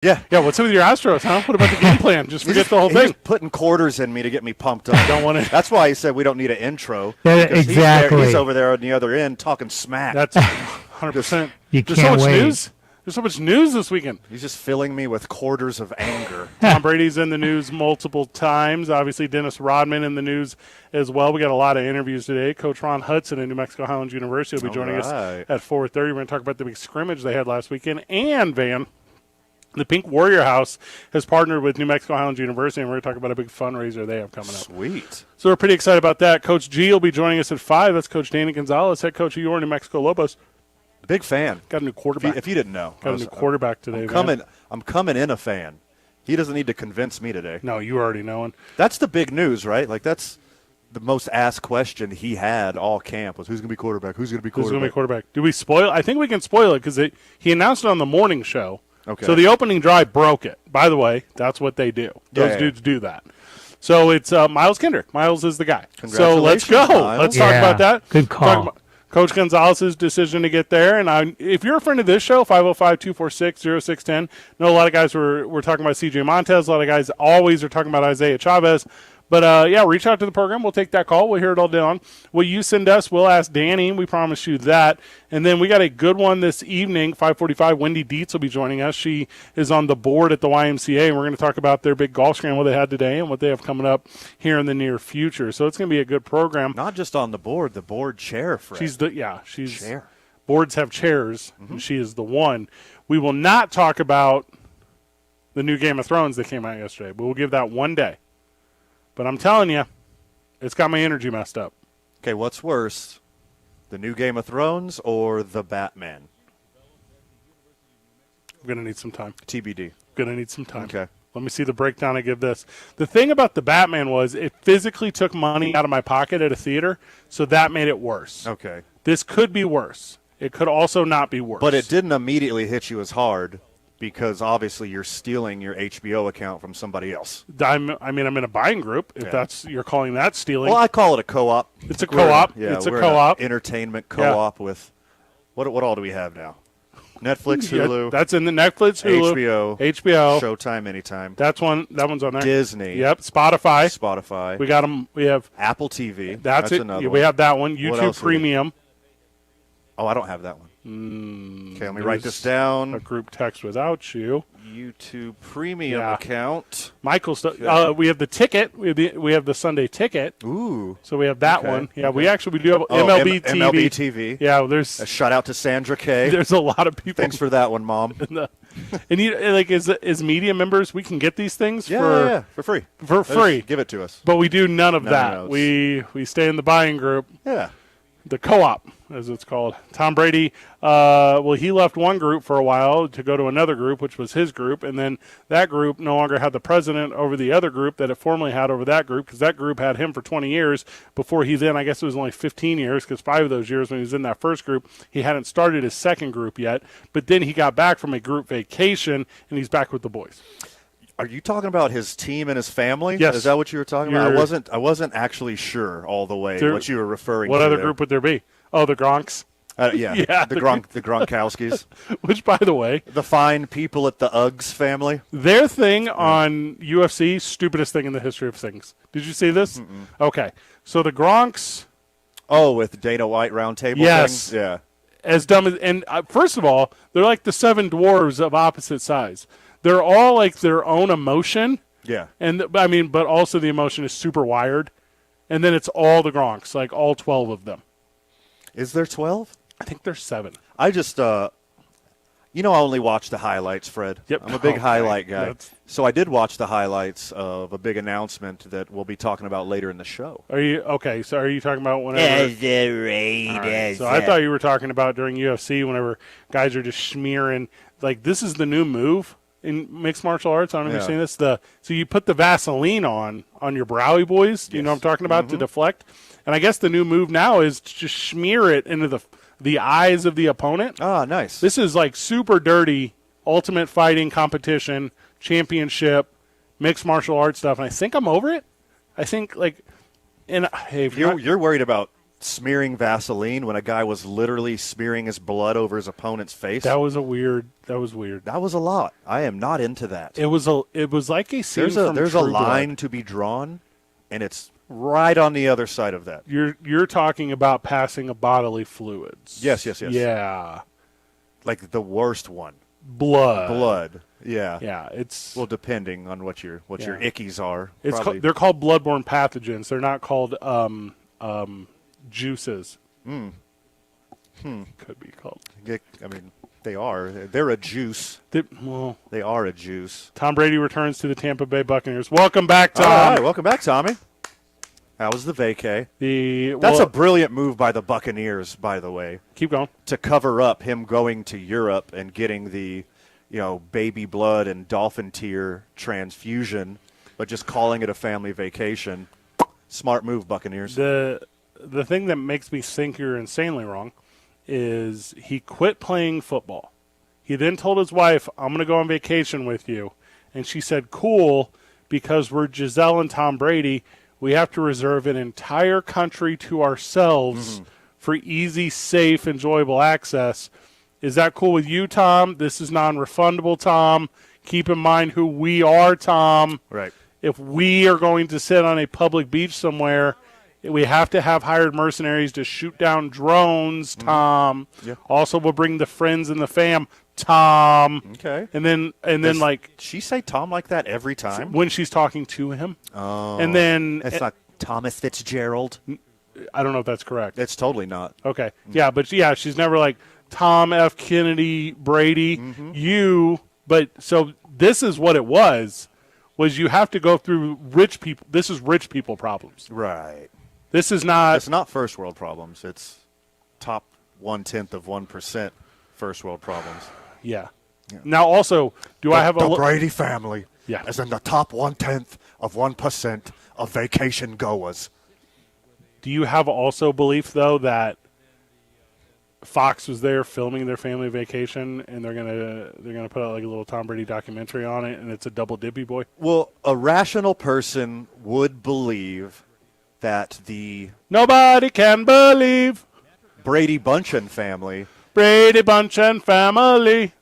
Yeah. Yeah, what's up with your Astros, huh? What about the game plan? Just forget the whole thing. He's putting quarters in me to get me pumped up. Don't want to. That's why he said we don't need an intro. Yeah, because exactly. He's over there on the other end talking smack. That's 100%. You There's so can't much wait. news. There's so much news this weekend. He's just filling me with quarters of anger. Tom Brady's in the news multiple times. Obviously, Dennis Rodman in the news as well. We got a lot of interviews today. Coach Ron Hudson at New Mexico Highlands University will be joining us at 4:30. We're going to talk about the big scrimmage they had last weekend. And, Van, the Pink Warrior House has partnered with New Mexico Highlands University, and we're going to talk about a big fundraiser they have coming up. Sweet. So we're pretty excited about that. Coach G will be joining us at 5. That's Coach Danny Gonzalez, head coach of your New Mexico Lobos. Big fan. Got a new quarterback. If you didn't know. Got a new quarterback today, I'm coming in a fan. He doesn't need to convince me today. No, you already know. That's the big news, right? Like, that's the most asked question he had all camp was, who's going to be quarterback? Who's going to be quarterback? Who's going to be quarterback? Do we spoil? I think we can spoil it because he announced it on the morning show. Okay. So the opening drive broke it. By the way, that's what they do. Those dudes do that. So it's Miles Kendrick. Miles is the guy. So let's go. Miles. Let's talk about that. Good call. Talk Coach Gonzalez's decision to get there. And if you're a friend of this show, 505-246-0610, know a lot of guys were talking about C.J. Montez. A lot of guys always are talking about Isaiah Chavez. But, yeah, reach out to the program. We'll take that call. We'll hear it all down. What you send us, we'll ask Danny. We promise you that. And then we got a good one this evening, 5:45. Wendy Dietz will be joining us. She is on the board at the YMCA, and we're going to talk about their big golf scramble they had today and what they have coming up here in the near future. So it's going to be a good program. Not just on the board chair, Fred. She's chair. Boards have chairs, and she is the one. We will not talk about the new Game of Thrones that came out yesterday, but we'll give that one day. But I'm telling you, it's got my energy messed up. Okay, what's worse, the new Game of Thrones or the Batman? I'm going to need some time. TBD. Going to need some time. Okay. Let me see the breakdown I give this. The thing about the Batman was it physically took money out of my pocket at a theater, so that made it worse. Okay. This could be worse. It could also not be worse. But it didn't immediately hit you as hard because obviously you're stealing your HBO account from somebody else. I'm in a buying group, if you're calling that stealing. Well, I call it a co-op. It's a co-op. Yeah, it's a we're co-op. An entertainment co-op with what all do we have now? Netflix, Hulu. Yeah, that's in the Netflix, Hulu, HBO, Showtime, Anytime. That one's on there. Disney. Yep. Spotify. We got them. We have Apple TV. That's it. Another we one. have that one. YouTube Premium. Oh, I don't have that one. Okay, let me write this down. A group text without you. YouTube Premium account. Michael's. We have the ticket. We have the Sunday ticket. Ooh. So we have that one. Yeah, we do have MLB TV. MLB TV. Yeah, there's a shout out to Sandra K. There's a lot of people. Thanks for that one, Mom. And you as media members, we can get these things for free. For free. Give it to us. But we do none of that. We stay in the buying group. Yeah. The co-op, as it's called. Tom Brady, he left one group for a while to go to another group, which was his group, and then that group no longer had the president over the other group that it formerly had over that group because that group had him for 20 years before he then, I guess it was only 15 years because 5 of those years when he was in that first group, he hadn't started his second group yet, but then he got back from a group vacation, and he's back with the boys. Are you talking about his team and his family? Yes. Is that what you were talking about? I wasn't actually sure all the way what you were referring to. What other there. group would there be? Oh, the Gronks. Yeah, the Gronkowskis. Which, by the way, the fine people at the Uggs family. Their thing on UFC, stupidest thing in the history of things. Did you see this? Mm-mm. Okay, so the Gronks. Oh, with Dana White roundtable. Yes. Thing? Yeah. As dumb as first of all, they're like the 7 dwarves of opposite size. They're all like their own emotion. Yeah. But also the emotion is super wired. And then it's all the Gronks, like all 12 of them. Is there 12? I think there's 7. I just, I only watch the highlights, Fred. Yep. I'm a big highlight guy. So I did watch the highlights of a big announcement that we'll be talking about later in the show. Are you talking about whenever? Right. So I thought you were talking about during UFC whenever guys are just smearing, like this is the new move in mixed martial arts. I don't know if you've seen this. So you put the Vaseline on your browy boys. Do you know what I'm talking about to deflect? And I guess the new move now is to just smear it into the eyes of the opponent. Ah, nice. This is like super dirty ultimate fighting competition, championship, mixed martial arts stuff. And I think I'm over it. I think you're worried about smearing Vaseline when a guy was literally smearing his blood over his opponent's face. That was weird. That was a lot. I am not into that. It was like a scene from There's a True line Blood. to be drawn, and it's right on the other side of that. You're talking about passing of bodily fluids. Yes. Yeah. Like the worst one. Blood. Yeah. Yeah, it's Well, depending on what your ickies are. it's probably. they're called bloodborne pathogens. They're not called juices. Could be called. I mean, they are. They're a juice. Well, They are a juice. Tom Brady returns to the Tampa Bay Buccaneers. Welcome back, Tom. All right, welcome back, Tommy. How was the vacay? That's a brilliant move by the Buccaneers, by the way, keep going. to cover up him going to Europe and getting the, baby blood and dolphin tear transfusion, but just calling it a family vacation. Smart move, Buccaneers. The thing that makes me think you're insanely wrong is he quit playing football. He then told his wife, "I'm going to go on vacation with you," and she said, "Cool, because we're Giselle and Tom Brady. We have to reserve an entire country to ourselves for easy, safe, enjoyable access." Is that cool with you, Tom? This is non-refundable, Tom. Keep in mind who we are, Tom. Right. If we are going to sit on a public beach somewhere, we have to have hired mercenaries to shoot down drones, Tom. Yeah. Also, we'll bring the friends and the fam, Tom. Okay. And then like She say Tom like that every time? when she's talking to him. Oh. And then It's not Thomas Fitzgerald. I don't know if that's correct. It's totally not. Okay. Yeah, but she's never like Tom F. Kennedy Brady, you. But so this is what it was you have to go through rich people. This is rich people problems. Right. This is not. It's not first world problems. It's top 1/10% first world problems. Yeah. Now also, do I have the a Brady family Yeah. is in the top 1/10% of vacation goers. Do you have also belief though that Fox was there filming their family vacation and they're gonna put out like a little Tom Brady documentary on it and it's a double dippy boy? Well, a rational person would believe that the Nobody can believe Brady Bunchen family Brady Bunch and family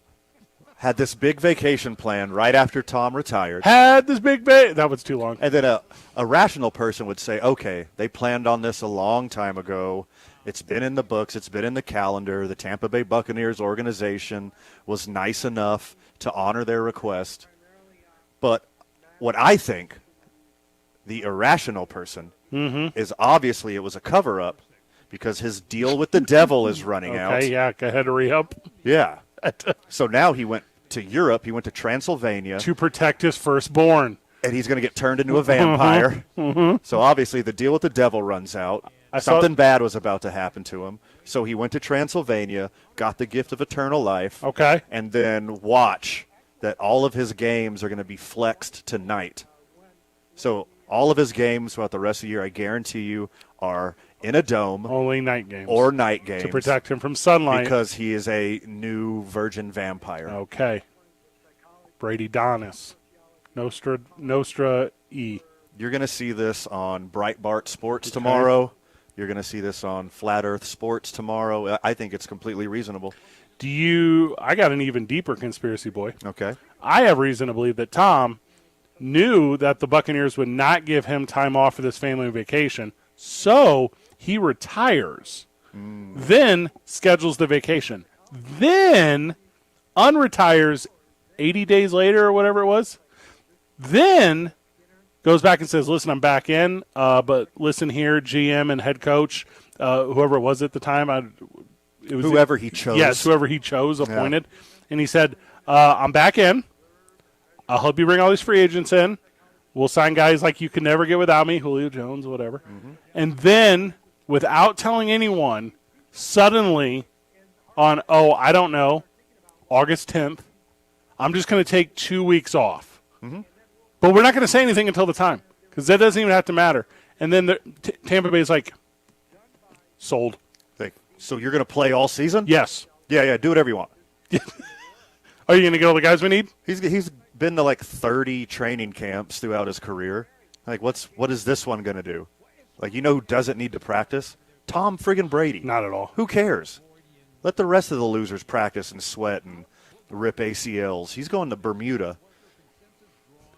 had this big vacation plan right after Tom retired. had this big baby. That was too long. And then a rational person would say, okay, they planned on this a long time ago. It's been in the books. It's been in the calendar. The Tampa Bay Buccaneers organization was nice enough to honor their request. But what I think, the irrational person, is obviously it was a cover-up because his deal with the devil is running out. Okay, yeah, go ahead, hurry up. Yeah. So now he went to Europe. He went to Transylvania. To protect his firstborn. And he's going to get turned into a vampire. So obviously the deal with the devil runs out. Something bad was about to happen to him. So he went to Transylvania, got the gift of eternal life. Okay. And then watch that all of his games are going to be flexed tonight. So all of his games throughout the rest of the year, I guarantee you, are in a dome. Only night games. Or night games. To protect him from sunlight. Because he is a new virgin vampire. Okay. Brady Donis. Nostra E. You're going to see this on Breitbart Sports tomorrow. You're going to see this on Flat Earth Sports tomorrow. I think it's completely reasonable. I got an even deeper conspiracy, boy. Okay. I have reason to believe that Tom knew that the Buccaneers would not give him time off for this family vacation, so he retires, then schedules the vacation, then unretires 80 days later or whatever it was, then goes back and says, listen, I'm back in, but listen here, GM and head coach, whoever it was at the time. It was whoever he chose. Yes, whoever he chose, appointed. Yeah. And he said, I'm back in. I'll help you bring all these free agents in. We'll sign guys like you can never get without me, Julio Jones, whatever. And then, without telling anyone, suddenly on, I don't know, August 10th, I'm just going to take 2 weeks off. But we're not going to say anything until the time because that doesn't even have to matter. And then Tampa Bay is like, sold. So you're going to play all season? Yes. Yeah, do whatever you want. Are you going to get all the guys we need? He's been to like 30 training camps throughout his career. Like, what is this one going to do? Like, who doesn't need to practice? Tom friggin' Brady. Not at all. Who cares? Let the rest of the losers practice and sweat and rip ACLs. He's going to Bermuda.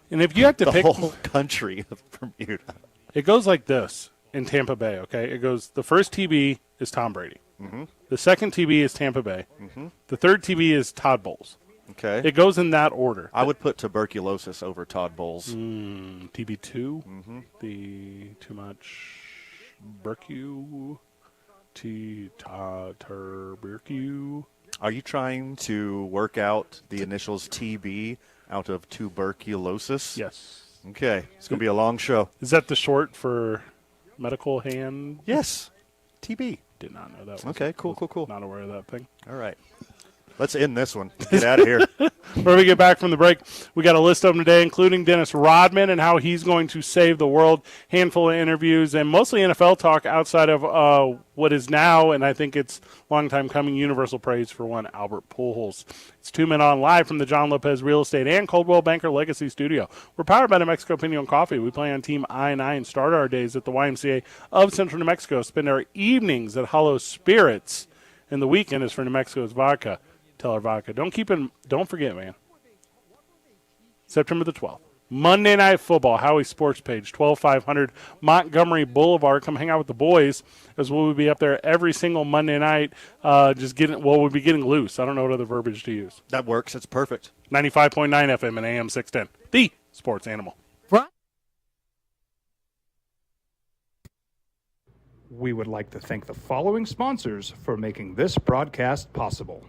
And if you have to The pick, whole country of Bermuda. it goes like this in Tampa Bay, okay? It goes, the first TB is Tom Brady. Mm-hmm. The second TB is Tampa Bay. Mm-hmm. The third TB is Todd Bowles. Okay. It goes in that order. I would put tuberculosis over Todd Bowles. TB2, the too much Bercu, Tubercu. Are you trying to work out the initials TB out of tuberculosis? Yes. Okay. It's going to be a long show. Is that the short for medical hand? Yes. TB. Did not know that. Okay, cool. Not aware of that thing. All right. Let's end this one. Get out of here. When we get back from the break, we got a list of them today, including Dennis Rodman and how he's going to save the world. Handful of interviews and mostly NFL talk outside of what is now, and I think it's long time coming, universal praise for one Albert Pujols. It's 2 Men On live from the John Lopez Real Estate and Coldwell Banker Legacy Studio. We're powered by New Mexico Pinion Coffee. We play on Team I-9, start our days at the YMCA of Central New Mexico, spend our evenings at Hollow Spirits, and the weekend is for New Mexico's vodka. Teller Vodka. Don't forget, man. September the 12th. Monday Night Football, Howie Sports Page, 12500 Montgomery Boulevard. Come hang out with the boys, as we'll be up there every single Monday night. We'll be getting loose. I don't know what other verbiage to use. That works. It's perfect. 95.9 FM and AM 610. The Sports Animal. We would like to thank the following sponsors for making this broadcast possible.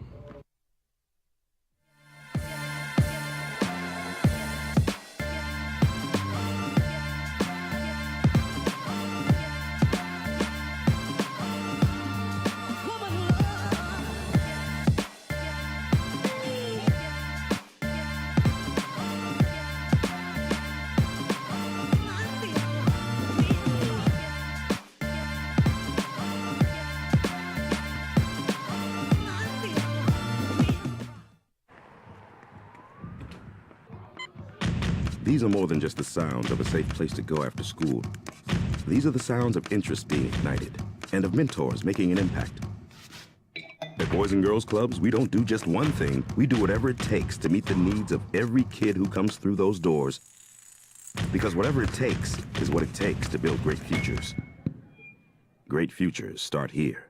These are more than just the sounds of a safe place to go after school. These are the sounds of interest being ignited and of mentors making an impact. At Boys and Girls Clubs, we don't do just one thing. We do whatever it takes to meet the needs of every kid who comes through those doors. Because whatever it takes is what it takes to build great futures. Great futures start here.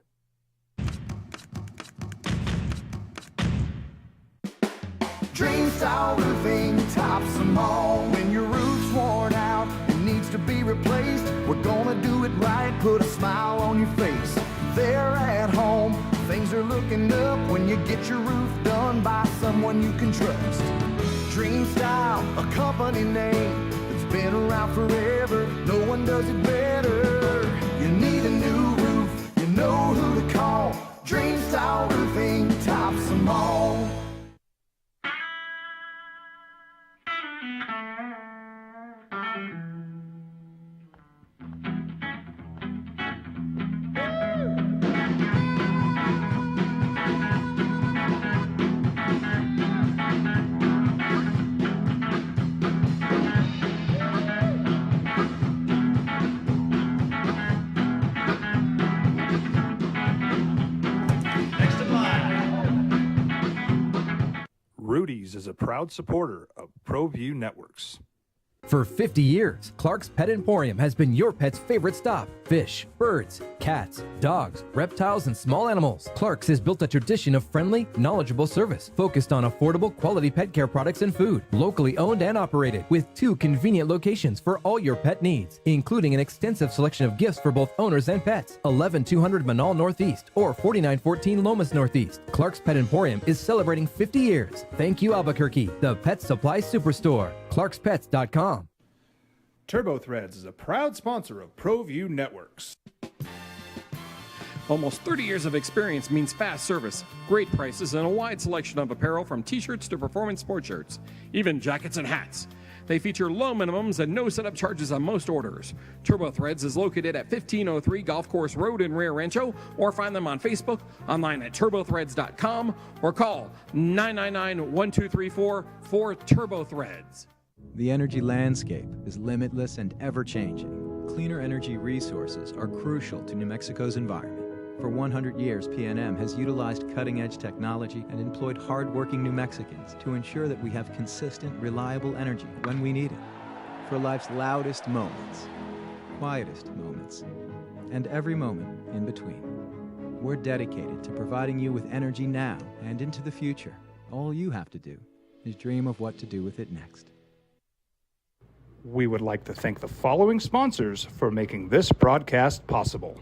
Dream Style Roofing tops them all. When your roof's worn out and needs to be replaced, we're gonna do it right, put a smile on your face. They're at home, things are looking up when you get your roof done by someone you can trust. Dream Style, a company name that's been around forever, no one does it better. You need a new roof, you know who to call. Dream Style Roofing tops them all. Rudy's is a proud supporter of ProView Networks. For 50 years, Clark's Pet Emporium has been your pet's favorite stop. Fish, birds, cats, dogs, reptiles, and small animals. Clark's has built a tradition of friendly, knowledgeable service focused on affordable, quality pet care products and food. Locally owned and operated with 2 convenient locations for all your pet needs, including an extensive selection of gifts for both owners and pets. 11200 Manal Northeast or 4914 Lomas Northeast. Clark's Pet Emporium is celebrating 50 years. Thank you, Albuquerque, the Pet Supply Superstore. ClarksPets.com. Turbo Threads is a proud sponsor of ProView Networks. Almost 30 years of experience means fast service, great prices, and a wide selection of apparel from t-shirts to performance sport shirts, even jackets and hats. They feature low minimums and no setup charges on most orders. Turbo Threads is located at 1503 Golf Course Road in Rio Rancho, or find them on Facebook, online at turbothreads.com, or call 999-1234 for Turbo Threads. The energy landscape is limitless and ever-changing. Cleaner energy resources are crucial to New Mexico's environment. For 100 years, PNM has utilized cutting-edge technology and employed hard-working New Mexicans to ensure that we have consistent, reliable energy when we need it. For life's loudest moments, quietest moments, and every moment in between. We're dedicated to providing you with energy now and into the future. All you have to do is dream of what to do with it next. We would like to thank the following sponsors for making this broadcast possible.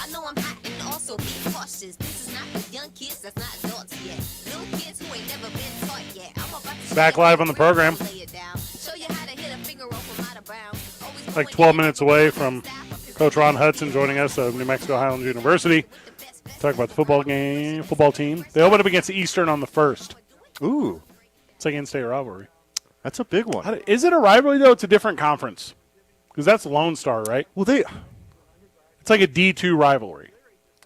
I know I'm hot and also be cautious. This is not for young kids, that's not adults yet. Little kids who ain't never been taught yet. I'm about to Back live on the program. show you how to hit a finger roll from out of bounds. Like 12 minutes away from Coach Ron Hudson joining us of New Mexico Highlands University. Talk about the football team. They open up against Eastern on the 1st. Ooh, It's like in-state rivalry. that's a big one. Is it a rivalry, though? It's a different conference. Because that's Lone Star, right? Well, It's like a D2 rivalry.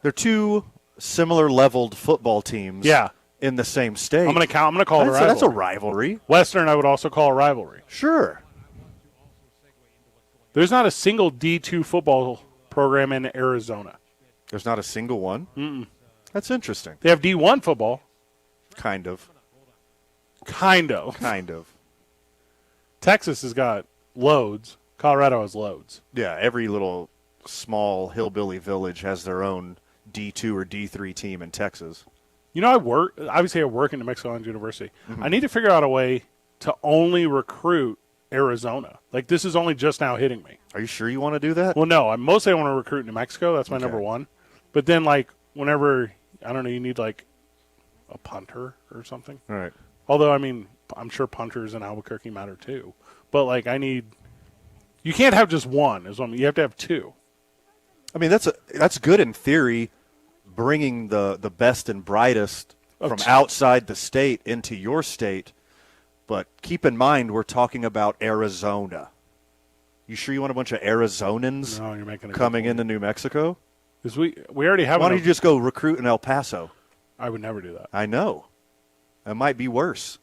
they're two similar leveled football teams. Yeah. In the same state. I'm going to call it a rivalry. That's a rivalry. Western, I would also call a rivalry. Sure. There's not a single D2 football program in Arizona. There's not a single one. Mm-mm. That's interesting. They have D1 football. Kind of. Kind of. Kind of. Texas has got loads. Colorado has loads. Yeah, every little small hillbilly village has their own D2 or D3 team in Texas. You know, I work in New Mexico Highlands University. Mm-hmm. I need to figure out a way to only recruit Arizona. Like, this is only just now hitting me. Are you sure you want to do that? Well, no. I want to recruit New Mexico. That's my Okay. number one. But then, like, whenever, I don't know, you need, like, a punter or something. All right. Although, I mean, I'm sure punters in Albuquerque matter too. But, like, you can't have just one. You have to have two. I mean, that's good in theory, bringing the best and brightest from outside the state into your state. But keep in mind, we're talking about Arizona. You sure you want a bunch of Arizonans No, you're making a good coming point. into New Mexico? Because we already have Why don't you just go recruit in El Paso? I would never do that. I know. It might be worse.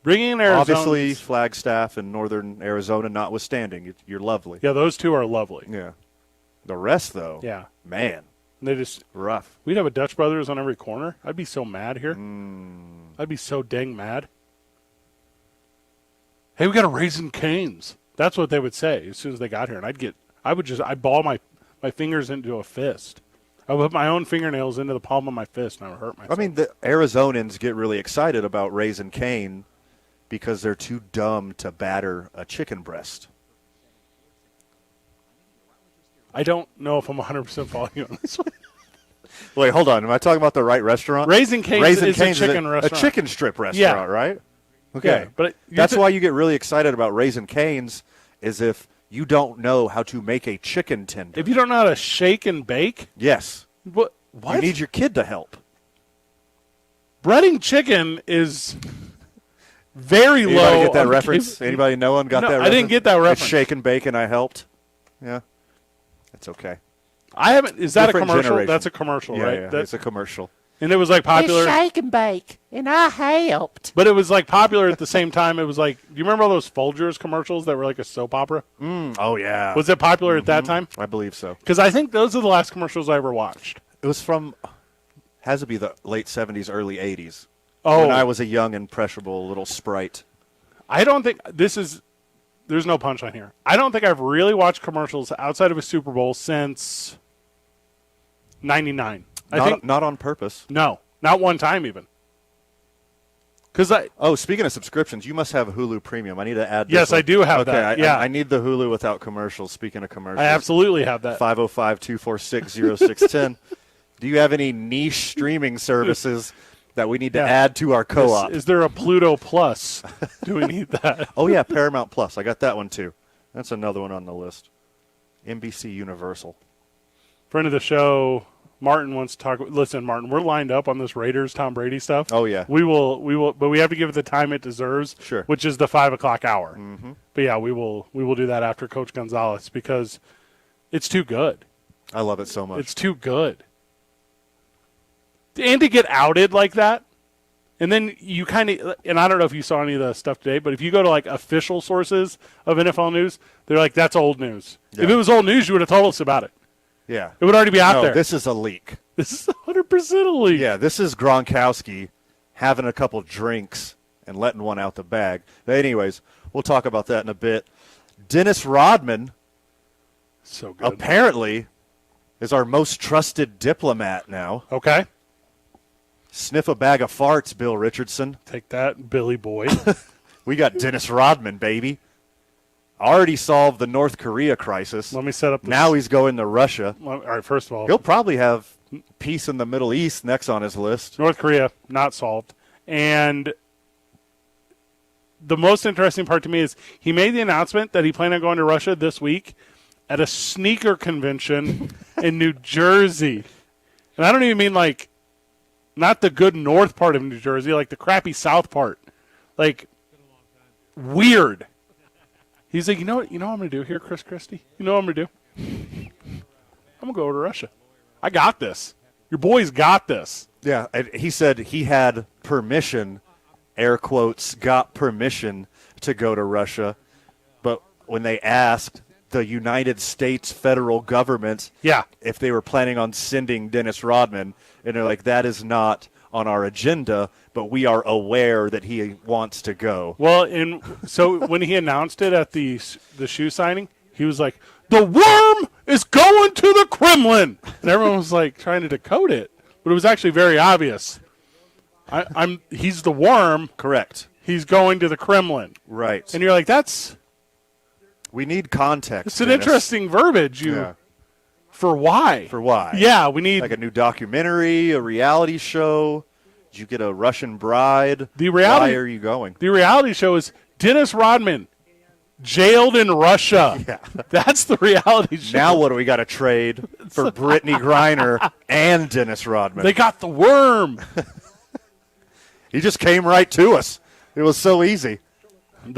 Bringing in Arizona. Obviously, Flagstaff and northern Arizona notwithstanding, you're lovely. Yeah, those two are lovely. Yeah. The rest, though, Yeah. man, And they just, rough. we'd have a Dutch Brothers on every corner. I'd be so mad here. Mm. I'd be so dang mad. Hey, we got a Raising Cane's. That's what they would say as soon as they got here. And I'd ball my fingers into a fist. I would put my own fingernails into the palm of my fist and I would hurt myself. I mean, the Arizonans get really excited about Raising Cane because they're too dumb to batter a chicken breast. I don't know if I'm 100% following you on this one. Wait, hold on. Am I talking about the right restaurant? Raising Cane's is a chicken restaurant. A chicken strip restaurant, right? Okay. Yeah, but that's why you get really excited about Raising Cane's is if you don't know how to make a chicken tender. If you don't know how to shake and bake, Yes. what? You need your kid to help. Breading chicken is very Anybody low. get that on the reference? cable- Anybody know one got No, that I reference? didn't get that It's reference. shake and bake and I helped. Yeah. That's okay. I haven't. Is that Different a commercial? generation. That's a commercial, Yeah, right? yeah, That- it's a commercial. and it was like popular. Shake and bake, and I helped. But it was like popular at the same time. It was like, do you remember all those Folgers commercials that were like a soap opera? Oh, yeah. Was it popular at that time? I believe so. Because I think those are the last commercials I ever watched. It was from, has to be the late 70s, early 80s. Oh, When I was a young, impressionable little sprite. I don't think this is. There's no punchline here. I don't think I've really watched commercials outside of a Super Bowl since '99. I think Not on purpose. no, not one time even. Because Speaking of subscriptions, you must have Hulu Premium. I need to add this Yes, one. I do have okay, that. I- Yeah. I need the Hulu without commercials. Speaking of commercials. I absolutely have that. 505-246-0610. Do you have any niche streaming services that we need to add to our co-op? Is there a Pluto Plus? Do we need that? Oh, yeah, Paramount Plus. I got that one, too. That's another one on the list. NBC Universal. Friend of the show, Martin wants to talk. Listen, Martin, we're lined up on this Raiders Tom Brady stuff. Oh, yeah. We will, but we have to give it the time it deserves. Sure. Which is the 5 o'clock hour. Mm-hmm. But yeah, we will do that after Coach Gonzalez because it's too good. I love it so much. It's too good. And to get outed like that, and then you kind of, and I don't know if you saw any of the stuff today, but if you go to like official sources of NFL news, they're like, that's old news. Yeah. If it was old news, you would have told us about it. Yeah. It would already be out there. This is a leak. This is 100% a leak. Yeah, this is Gronkowski having a couple drinks and letting one out the bag. But anyways, we'll talk about that in a bit. Dennis Rodman So good. apparently is our most trusted diplomat now. Okay. Sniff a bag of farts, Bill Richardson. Take that, Billy Boy. We got Dennis Rodman, baby. Already solved the North Korea crisis. Let me set up this. Now he's going to Russia. All right, first of all, He'll probably have peace in the Middle East next on his list. North Korea, not solved. And the most interesting part to me is he made the announcement that he planned on going to Russia this week at a sneaker convention in New Jersey. And I don't even mean like not the good north part of New Jersey, like the crappy south part. Like weird. He's like, you know what I'm going to do here, Chris Christie? You know what I'm going to do? I'm going to go over to Russia. I got this. Your boy's got this. Yeah, and he said he had permission, air quotes, got permission to go to Russia. But when they asked the United States federal government Yeah. if they were planning on sending Dennis Rodman, and they're like, that is not on our agenda, but we are aware that he wants to go. Well, and so when he announced it at the shoe signing, he was like, "The worm is going to the Kremlin," and everyone was like trying to decode it, but it was actually very obvious. He's the worm. Correct. He's going to the Kremlin, Right. and you're like, we need context. it's an Dennis. interesting verbiage. Yeah. For why? For why? Yeah, we need Like a new documentary, a reality show. Did you get a Russian bride? The reality- Why are you going? the reality show is Dennis Rodman jailed in Russia. Yeah. That's the reality show. Now what do we got to trade for Brittany Griner and Dennis Rodman? They got the worm. He just came right to us. It was so easy. He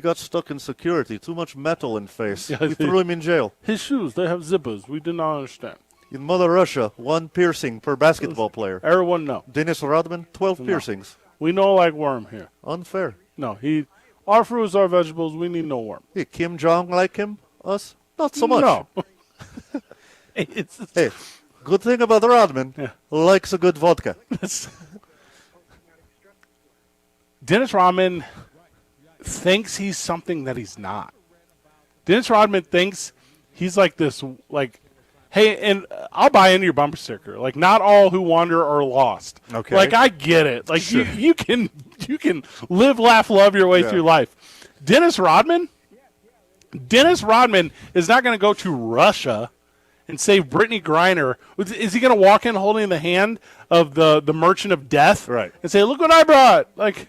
got stuck in security. Too much metal in face. Yeah, We threw him in jail. His shoes, they have zippers. We did not understand. In Mother Russia, 1 piercing per basketball player. Everyone know. Dennis Rodman, 12 piercings. We know like worm here. Unfair. No, our fruits, our vegetables, we need no worm. Hey, Kim Jong like him? Us? Not so much. No. It's Hey, good thing about Rodman, likes a good vodka. Dennis Rodman thinks he's something that he's not. Dennis Rodman thinks he's like this, like, hey, and I'll buy into your bumper sticker. Like, not all who wander are lost. Okay. Like, I get it. Like, Sure. you can live, laugh, love your way Yeah. through life. Dennis Rodman is not going to go to Russia and save Brittany Griner. Is he going to walk in holding the hand of the merchant of death? Right. And say, look what I brought. Like,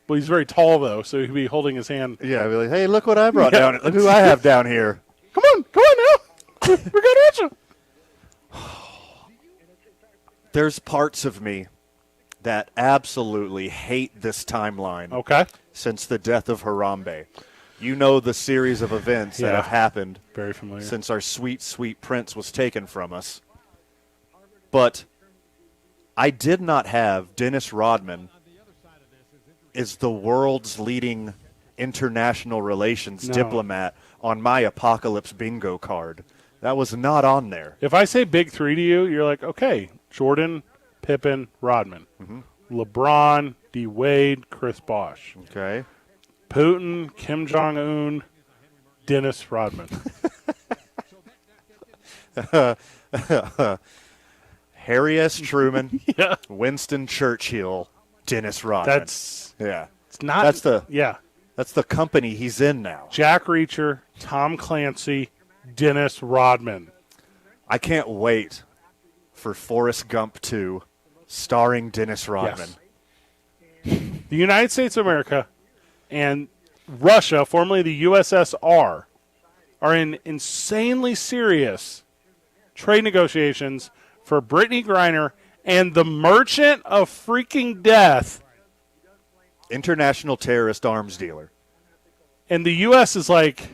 well, he's very tall, though, so he'd be holding his hand. Yeah, I'd be like, hey, look what I brought down. Look who I have down here. Come on now. We're going to Russia. There's parts of me that absolutely hate this timeline. Okay. Since the death of Harambe. You know the series of events that Yeah. have happened Very familiar. since our sweet, sweet prince was taken from us. But I did not have Dennis Rodman as the world's leading international relations No. diplomat on my apocalypse bingo card. That was not on there. If I say big three to you, you're like, okay, Jordan, Pippen, Rodman. LeBron, D. Wade, Chris Bosh. Okay. Putin, Kim Jong-un, Dennis Rodman. Harry S. Truman, Yeah. Winston Churchill, Dennis Rodman. That's yeah. it's not. That's the yeah. That's the company he's in now. Jack Reacher, Tom Clancy, Dennis Rodman. I can't wait for Forrest Gump 2 starring Dennis Rodman. Yes. The United States of America and Russia, formerly the USSR, are in insanely serious trade negotiations for Brittany Griner and the merchant of freaking death. International terrorist arms dealer. And the U.S. is like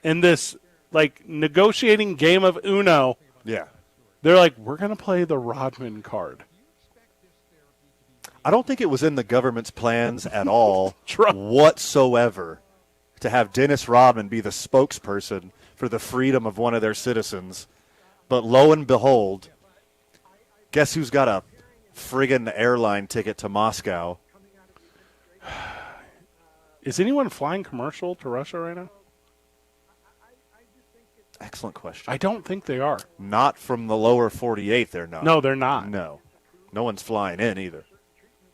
in this like negotiating game of Uno. Yeah. They're like, we're going to play the Rodman card. I don't think it was in the government's plans at all Trump. whatsoever to have Dennis Rodman be the spokesperson for the freedom of one of their citizens. But lo and behold, guess who's got a friggin' airline ticket to Moscow? Is anyone flying commercial to Russia right now? Excellent question. I don't think they are. Not from the lower 48, they're not. No, they're not. No. No one's flying in either.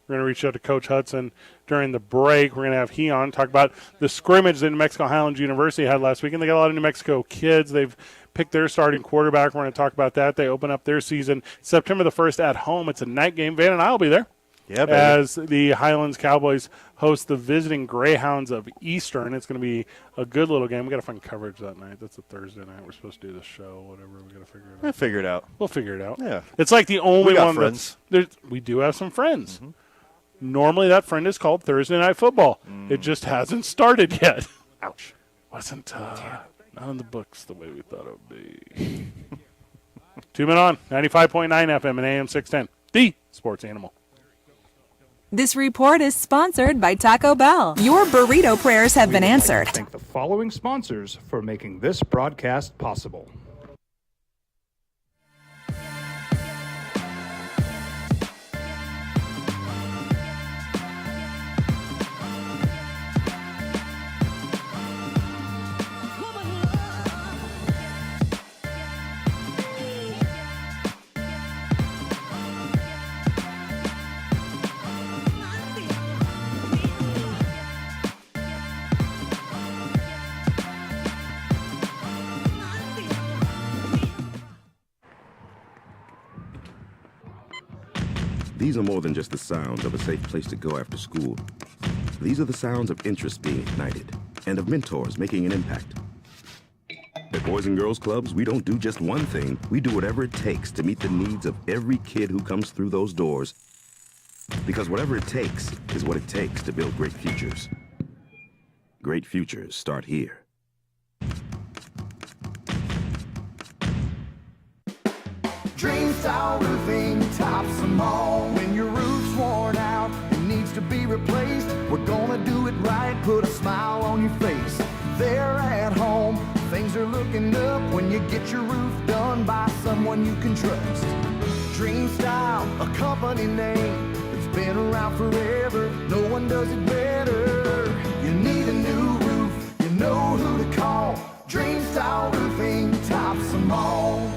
We're going to reach out to Coach Hudson during the break. We're going to have he on, talk about the scrimmage that New Mexico Highlands University had last week. And they got a lot of New Mexico kids. They've picked their starting quarterback. We're going to talk about that. They open up their season September the 1st at home. It's a night game. Van and I will be there. Yeah, baby. As the Highlands Cowboys host the visiting Greyhounds of Eastern. It's going to be a good little game. We got to find coverage that night. That's a Thursday night. We're supposed to do the show, whatever. We got to figure it out. We'll figure it out. We'll figure it out. Yeah. It's like the only We got one friends. we do have some friends. Mm-hmm. Normally that friend is called Thursday Night Football. It just hasn't started yet. Ouch. Wasn't not in the books the way we thought it would be. 2 Men On, 95.9 FM and AM 610. The Sports Animal. This report is sponsored by Taco Bell. Your burrito prayers have been answered. Thank the following sponsors for making this broadcast possible. These are more than just the sounds of a safe place to go after school. These are the sounds of interest being ignited and of mentors making an impact. At Boys and Girls Clubs, we don't do just one thing. We do whatever it takes to meet the needs of every kid who comes through those doors. Because whatever it takes is what it takes to build great futures. Great futures start here. Dream Style Roofing tops them all. When your roof's worn out and needs to be replaced, we're gonna do it right, put a smile on your face. They're at home, things are looking up when you get your roof done by someone you can trust. Dream Style, a company name that's been around forever, no one does it better. You need a new roof, you know who to call. Dream Style Roofing tops them all.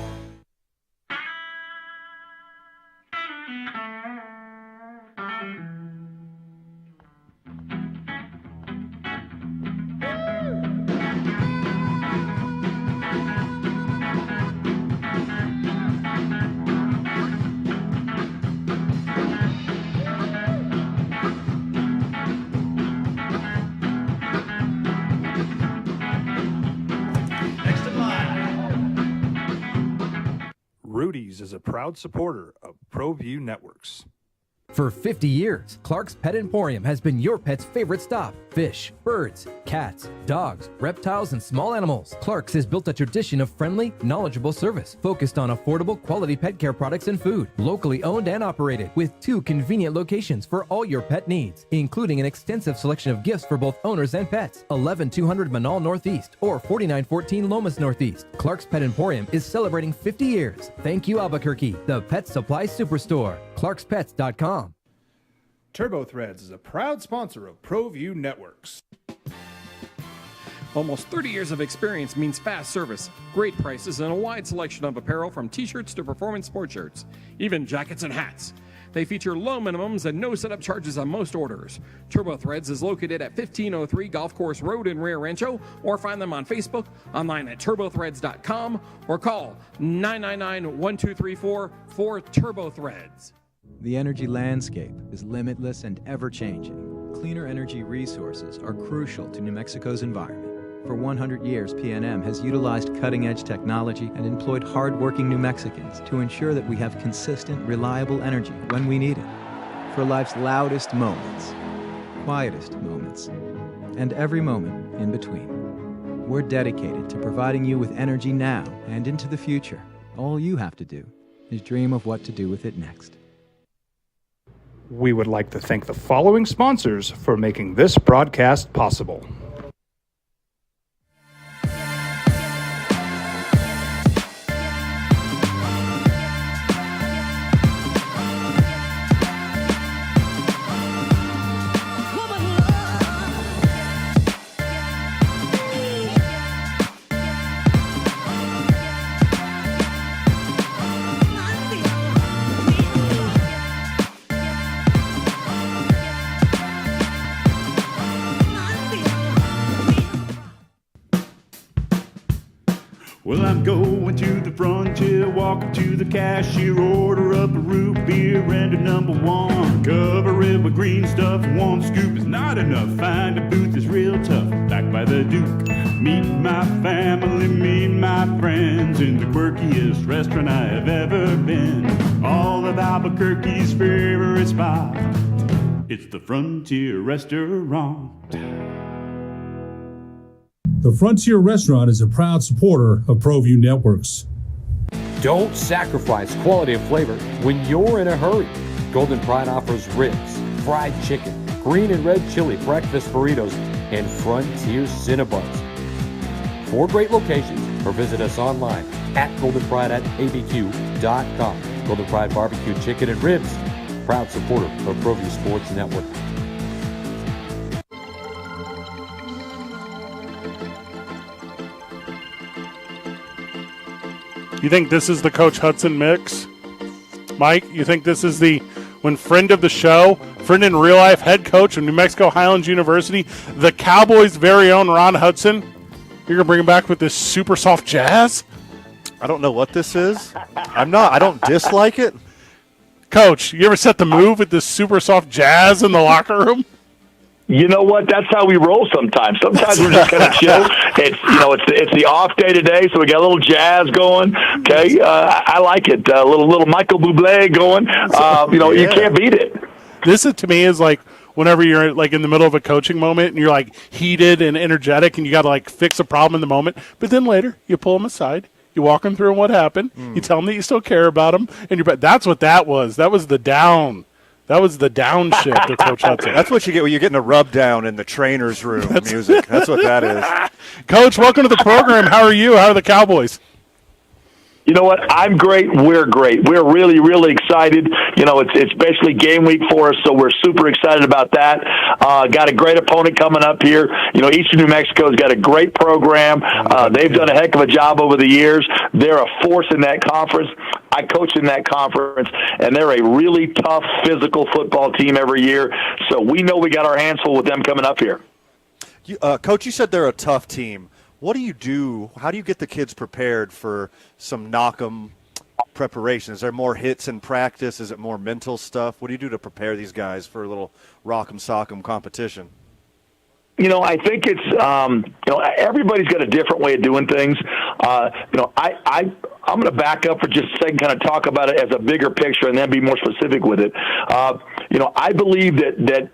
Rudy's is a proud supporter of ProView Networks. For 50 years, Clark's Pet Emporium has been your pet's favorite stop. Fish, birds, cats, dogs, reptiles, and small animals. Clark's has built a tradition of friendly, knowledgeable service focused on affordable, quality pet care products and food. Locally owned and operated with 2 convenient locations for all your pet needs, including an extensive selection of gifts for both owners and pets. 11200 Manal Northeast or 4914 Lomas Northeast. Clark's Pet Emporium is celebrating 50 years. Thank you, Albuquerque, the pet supply superstore. ClarksPets.com. Turbo Threads is a proud sponsor of ProView Networks. Almost 30 years of experience means fast service, great prices, and a wide selection of apparel from t-shirts to performance sport shirts, even jackets and hats. They feature low minimums and no setup charges on most orders. Turbo Threads is located at 1503 Golf Course Road in Rio Rancho, or find them on Facebook, online at turbothreads.com, or call 999-1234 for Turbo Threads. The energy landscape is limitless and ever-changing. Cleaner energy resources are crucial to New Mexico's environment. For 100 years, PNM has utilized cutting-edge technology and employed hard-working New Mexicans to ensure that we have consistent, reliable energy when we need it. For life's loudest moments, quietest moments, and every moment in between. We're dedicated to providing you with energy now and into the future. All you have to do is dream of what to do with it next. We would like to thank the following sponsors for making this broadcast possible. Well, I'm going to the frontier, walking to the cashier, order up a root beer and a number one. Cover it with green stuff, one scoop is not enough. Find a booth is real tough, back by the Duke. Meet my family, meet my friends in the quirkiest restaurant I have ever been. All of Albuquerque's favorite spot, it's the Frontier Restaurant. The Frontier Restaurant is a proud supporter of ProView Networks. Don't sacrifice quality and flavor when you're in a hurry. Golden Pride offers ribs, fried chicken, green and red chili breakfast burritos, and Frontier Cinnabons. 4 great locations, or visit us online at goldenpride@abq.com. Golden Pride Barbecue Chicken and Ribs, proud supporter of ProView Sports Network. You think this is the Coach Hudson mix? Mike, you think this is when friend of the show, friend in real life, head coach of New Mexico Highlands University, the Cowboys' very own Ron Hudson, you're going to bring him back with this super soft jazz? I don't know what this is. I don't dislike it. Coach, you ever set the move with this super soft jazz in the locker room? You know what? That's how we roll sometimes. Sometimes we're just kind of chill. It's the off day today, so we got a little jazz going. Okay, I like it. A little Michael Bublé going. You can't beat it. This to me is like whenever you're like in the middle of a coaching moment and you're like heated and energetic and you got to like fix a problem in the moment, but then later you pull them aside. You walk them through what happened. You tell them that you still care about them, and that's what that was. That was the down. That was the downshift of Coach Hudson. That's what you get when you're getting a rub down in the trainer's room music. That's what that is. Coach, welcome to the program. How are you? How are the Cowboys? You know what? I'm great. We're great. We're really, really excited. It's basically game week for us, so we're super excited about that. Got a great opponent coming up here. Eastern New Mexico's got a great program. They've done a heck of a job over the years. They're a force in that conference. I coach in that conference, and they're a really tough, physical football team every year. So we know we got our hands full with them coming up here. Coach, you said they're a tough team. What do you do? How do you get the kids prepared for some knock-em preparation? Is there more hits in practice? Is it more mental stuff? What do you do to prepare these guys for a little rock-em sock-em competition? I think it's everybody's got a different way of doing things. I'm going to back up for just a second, kind of talk about it as a bigger picture, and then be more specific with it. I believe that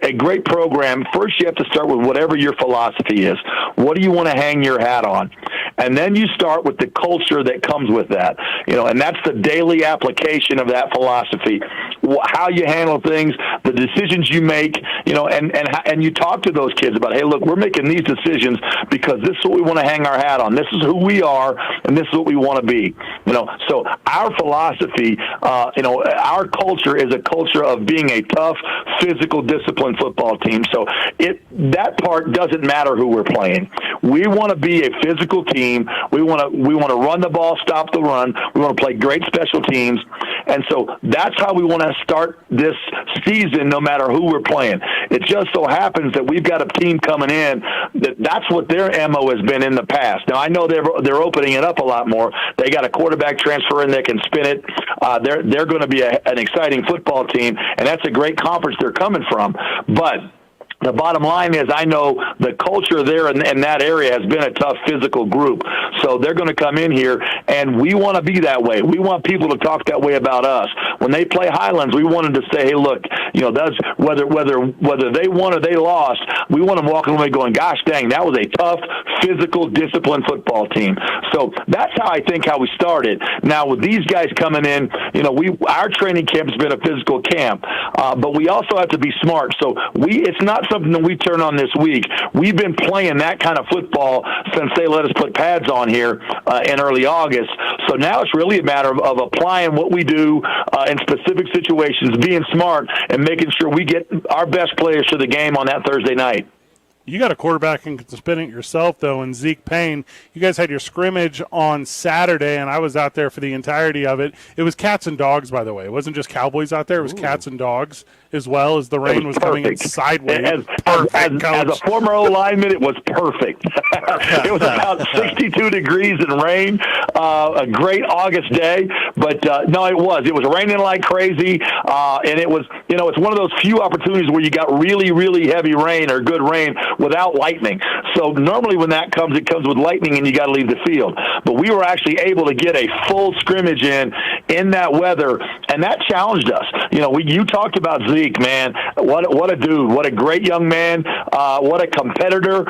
a great program, first you have to start with whatever your philosophy is. What do you want to hang your hat on? And then you start with the culture that comes with that, and that's the daily application of that philosophy. How you handle things, the decisions you make, and you talk to those kids about, hey, look, we're making these decisions because this is what we want to hang our hat on. This is who we are, and this is what we want to be. So our philosophy, our culture is a culture of being a tough, physical, disciplined football team. So that part doesn't matter who we're playing. We want to be a physical team. We want to run the ball, stop the run. We want to play great special teams. And so that's how we want to start this season, no matter who we're playing. It just so happens that we've got a team coming in that's what their MO has been in the past. Now, I know they're opening it up a lot more. They got a quarterback transfer in that can spin it. They're going to be an exciting football team, and that's a great conference they're coming from. But the bottom line is I know the culture there in that area has been a tough physical group. So they're going to come in here, and we want to be that way. We want people to talk that way about us. When they play Highlands, we want them to say, hey, look, that's whether they won or they lost, we want them walking away going, gosh dang, that was a tough, physical, disciplined football team. So that's how I think how we started. Now, with these guys coming in, our training camp has been a physical camp, but we also have to be smart. So it's not something that we turn on this week. We've been playing that kind of football since they let us put pads on here in early August. So now it's really a matter of applying what we do in specific situations, being smart, and making sure we get our best players to the game on that Thursday night. You got a quarterback and can spin it yourself, though, in Zeke Payne. You guys had your scrimmage on Saturday, and I was out there for the entirety of it. It was cats and dogs, by the way. It wasn't just Cowboys out there. It was cats and dogs as well, as the rain was coming in sideways. As a former O-lineman, it was perfect. It was about 62 degrees and rain, a great August day. But, no, it was. It was raining like crazy, and it was, it's one of those few opportunities where you got really, really heavy rain or good rain without lightning. So normally when that comes, it comes with lightning and you got to leave the field. But we were actually able to get a full scrimmage in that weather, and that challenged us. You talked about Zeke, man. What a dude. What a great young man. What a competitor.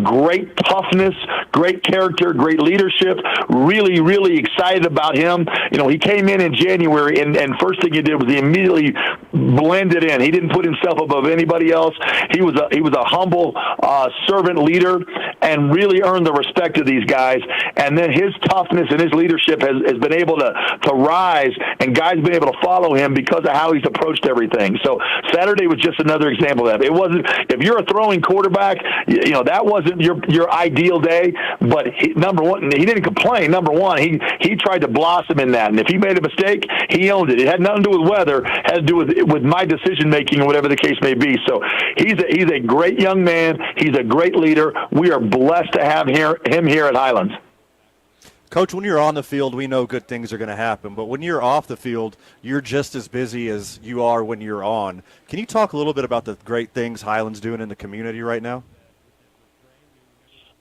Great toughness, great character, great leadership. Really, really excited about him. He came in January, and first thing he did was he immediately blended in. He didn't put himself above anybody else. He was a humble servant leader and really earned the respect of these guys. And then his toughness and his leadership has been able to rise, and guys have been able to follow him because of how he's approached everything. So Saturday was just another example of that. It wasn't, if you're a throwing quarterback, that wasn't your ideal day, but number one, he didn't complain. Number one, he tried to blossom in that. And if he made a mistake, he owned it. It had nothing to do with weather, it had to do with my decision making or whatever the case may be. So he's a great young man. He's a great leader. We are blessed to have him here at Highlands. Coach, when you're on the field, we know good things are going to happen. But when you're off the field, you're just as busy as you are when you're on. Can you talk a little bit about the great things Highlands doing in the community right now?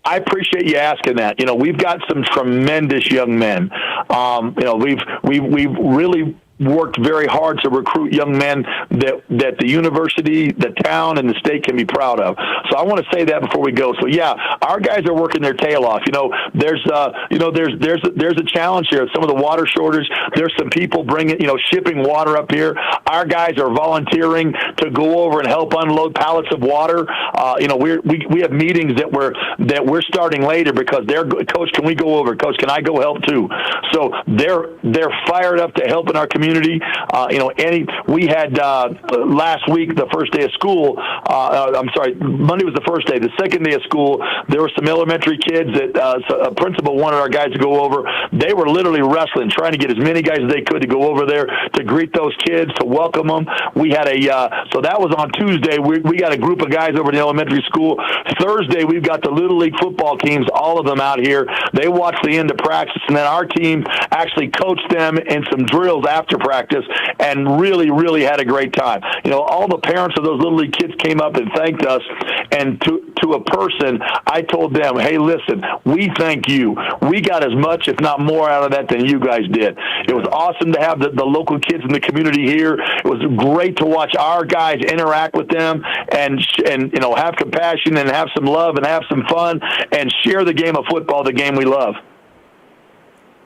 I appreciate you asking that. We've got some tremendous young men. We've really worked very hard to recruit young men that the university, the town, and the state can be proud of. So I want to say that before we go. So yeah, our guys are working their tail off. There's a challenge here. Some of the water shortage. There's some people shipping water up here. Our guys are volunteering to go over and help unload pallets of water. We have meetings that we're starting later because coach, can we go over? Coach, can I go help too? So they're fired up to help in our community. We had last week, the first day of school. Monday was the first day. The second day of school, there were some elementary kids that a principal wanted our guys to go over. They were literally wrestling, trying to get as many guys as they could to go over there to greet those kids, to welcome them. We had so that was on Tuesday. We got a group of guys over in the elementary school. Thursday, we've got the Little League football teams, all of them out here. They watched the end of practice, and then our team actually coached them in some drills after practice and really, really had a great time. All the parents of those Little League kids came up and thanked us, and to a person, I told them, hey, listen, we thank you. We got as much, if not more, out of that than you guys did. It was awesome to have the local kids in the community here. It was great to watch our guys interact with them and have compassion and have some love and have some fun and share the game of football, the game we love.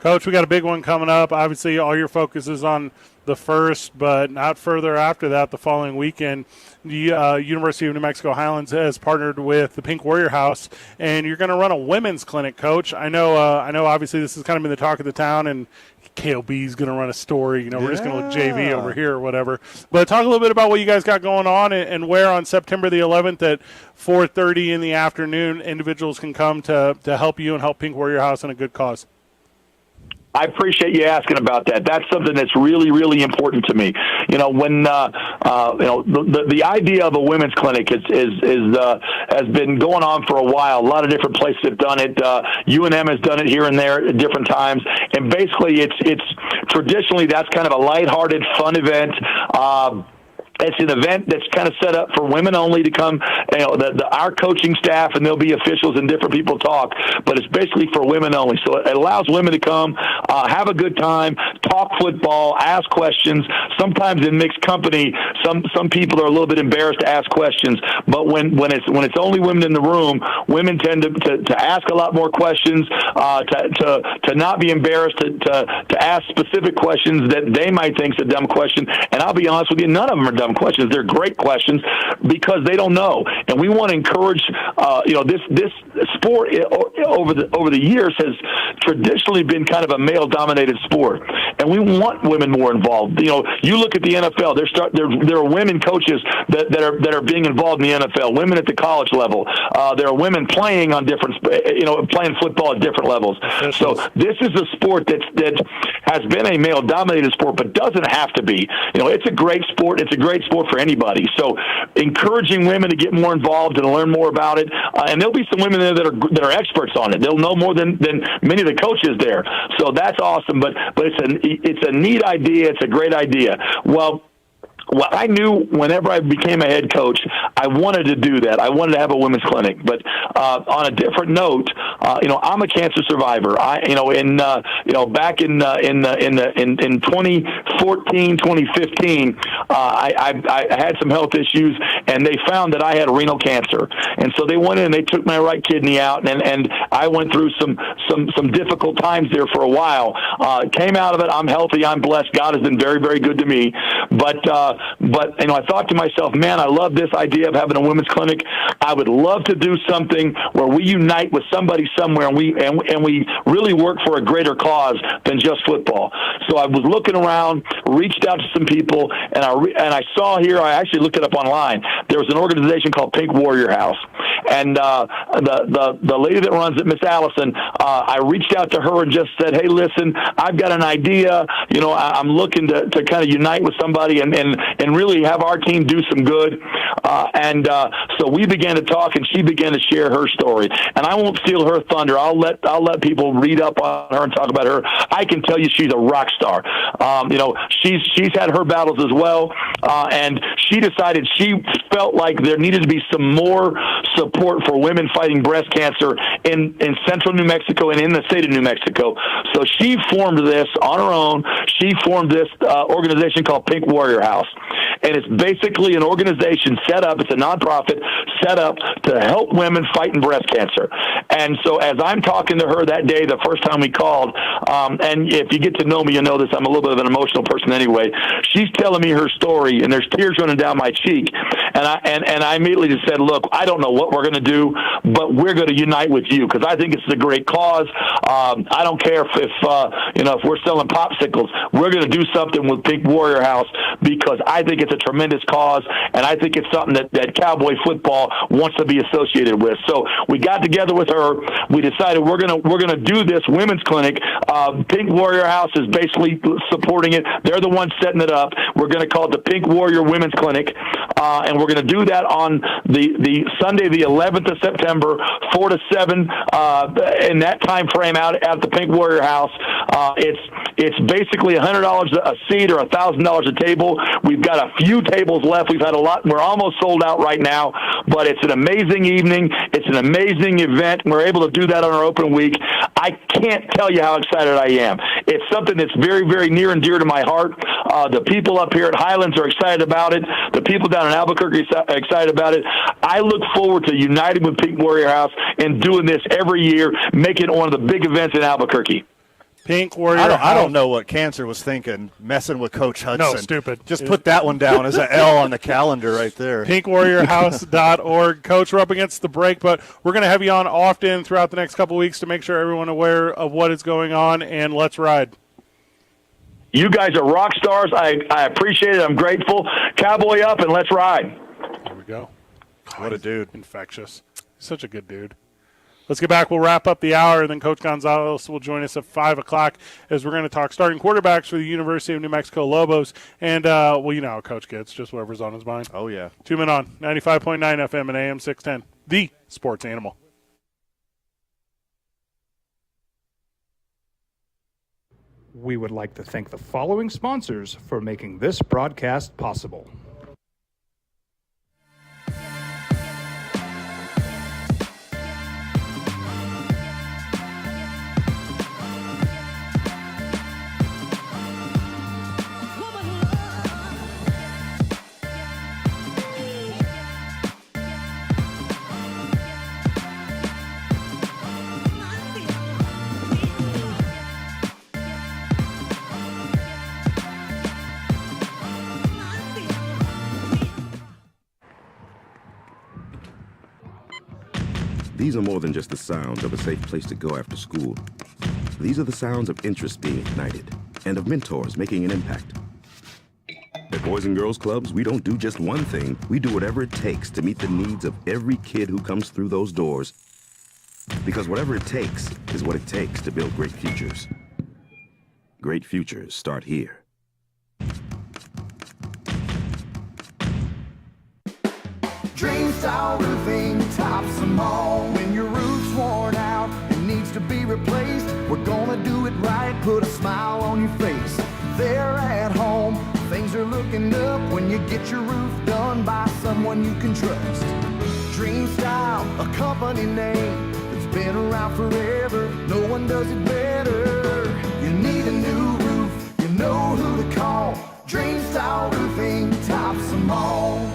Coach, we got a big one coming up. Obviously, all your focus is on the first, but not further after that the following weekend. The University of New Mexico Highlands has partnered with the Pink Warrior House, and you're going to run a women's clinic, Coach. I know obviously this has kind of been the talk of the town, and KLB's going to run a story. We're just going to look JV over here or whatever. But talk a little bit about what you guys got going on and where on September the 11th at 4:30 in the afternoon individuals can come to help you and help Pink Warrior House in a good cause. I appreciate you asking about that. That's something that's really, really important to me. When the idea of a women's clinic has been going on for a while. A lot of different places have done it. UNM has done it here and there at different times. And basically, it's traditionally that's kind of a lighthearted, fun event. It's an event that's kind of set up for women only to come. You know, our coaching staff, and there'll be officials and different people talk, but it's basically for women only. So it allows women to come, have a good time, talk football, ask questions. Sometimes in mixed company, some people are a little bit embarrassed to ask questions. But when it's only women in the room, women tend to ask a lot more questions, to not be embarrassed, to ask specific questions that they might think is a dumb question. And I'll be honest with you, none of them are dumb questions. They're great questions because they don't know. And we want to encourage, this sport over the years has traditionally been kind of a male-dominated sport, and we want women more involved. You know, you look at the NFL. There are women coaches that are being involved in the NFL. Women at the college level. There are women playing on playing football at different levels. So this is a sport that has been a male-dominated sport, but doesn't have to be. You know, it's a great sport. It's a great sport for anybody. So encouraging women to get more involved and learn more about it. And there'll be some women there that are experts on it. They'll know more than many of the coaches there. So that's awesome. But it's a neat idea. It's a great idea. Well, I knew whenever I became a head coach, I wanted to do that. I wanted to have a women's clinic. But on a different note, I'm a cancer survivor. Back in 2014, 2015, I had some health issues, and they found that I had renal cancer. And so they went in and they took my right kidney out, and I went through some difficult times there for a while. Came out of it. I'm healthy. I'm blessed. God has been very, very good to me. But I thought to myself, man, I love this idea of having a women's clinic. I would love to do something where we unite with somebody somewhere, and we really work for a greater cause than just football. So I was looking around, reached out to some people, and I saw here. I actually looked it up online. There was an organization called Pink Warrior House, and the lady that runs it, Miss Allison, I reached out to her and just said, hey, listen, I've got an idea. I'm looking to kind of unite with somebody and really have our team do some good. So we began to talk, and she began to share her story. And I won't steal her thunder. I'll let people read up on her and talk about her. I can tell you she's a rock star. She's had her battles as well, and she decided she felt like there needed to be some more support for women fighting breast cancer in central New Mexico and in the state of New Mexico. So she formed this on her own. She formed this organization called Pink Warrior House. And it's basically an organization set up, it's a nonprofit set up to help women fighting breast cancer. And so as I'm talking to her that day, the first time we called, and if you get to know me, you know this, I'm a little bit of an emotional person anyway. She's telling me her story, and there's tears running down my cheek. And I immediately just said, look, I don't know what we're going to do, but we're going to unite with you because I think it's a great cause. I don't care if we're selling popsicles. We're going to do something with Pink Warrior House because I think it's a tremendous cause, and I think it's something that Cowboy football wants to be associated with. So we got together with her. We decided we're gonna do this women's clinic. Pink Warrior House is basically supporting it. They're the ones setting it up. We're going to call it the Pink Warrior Women's Clinic, and we're going to do that on the Sunday, the 11th of September, 4 to 7, in that time frame out at the Pink Warrior House. It's basically $100 a seat or $1,000 a table. We've got a few tables left. We've had a lot. We're almost sold out right now, but it's an amazing evening. It's an amazing event. We're able to do that on our open week. I can't tell you how excited I am. It's something that's very, very near and dear to my heart. The people up here at Highlands are excited about it. The people down in Albuquerque are excited about it. I look forward to uniting with Pink Warrior House and doing this every year, making it one of the big events in Albuquerque. Pink Warrior I don't know what Cancer was thinking, messing with Coach Hudson. No, stupid. Just put that one down as an L on the calendar right there. PinkWarriorHouse.org. Coach, we're up against the break, but we're going to have you on often throughout the next couple of weeks to make sure everyone aware of what is going on, and let's ride. You guys are rock stars. I appreciate it. I'm grateful. Cowboy up, and let's ride. There we go. What a dude. Infectious. Such a good dude. Let's get back. We'll wrap up the hour, and then Coach Gonzalez will join us at 5 o'clock as we're going to talk starting quarterbacks for the University of New Mexico Lobos. And, you know how Coach gets, just whatever's on his mind. Oh, yeah. 2 Men On, 95.9 FM and AM 610, the sports animal. We would like to thank the following sponsors for making this broadcast possible. These are more than just the sounds of a safe place to go after school. These are the sounds of interest being ignited and of mentors making an impact. At Boys and Girls Clubs, we don't do just one thing. We do whatever it takes to meet the needs of every kid who comes through those doors. Because whatever it takes is what it takes to build great futures. Great futures start here. Dream style roofing tops them all. When your roof's worn out and needs to be replaced, we're gonna do it right, put a smile on your face. There at home, things are looking up when you get your roof done by someone you can trust. Dream Style, a company name that's been around forever. No one does it better. You need a new roof, you know who to call. Dream Style Roofing tops them all.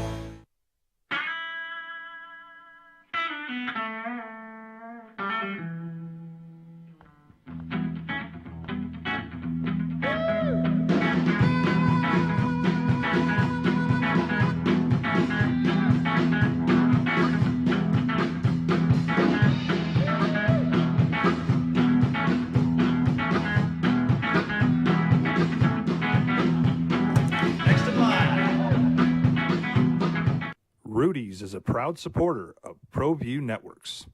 Rudy's is a proud supporter of ProView Networks.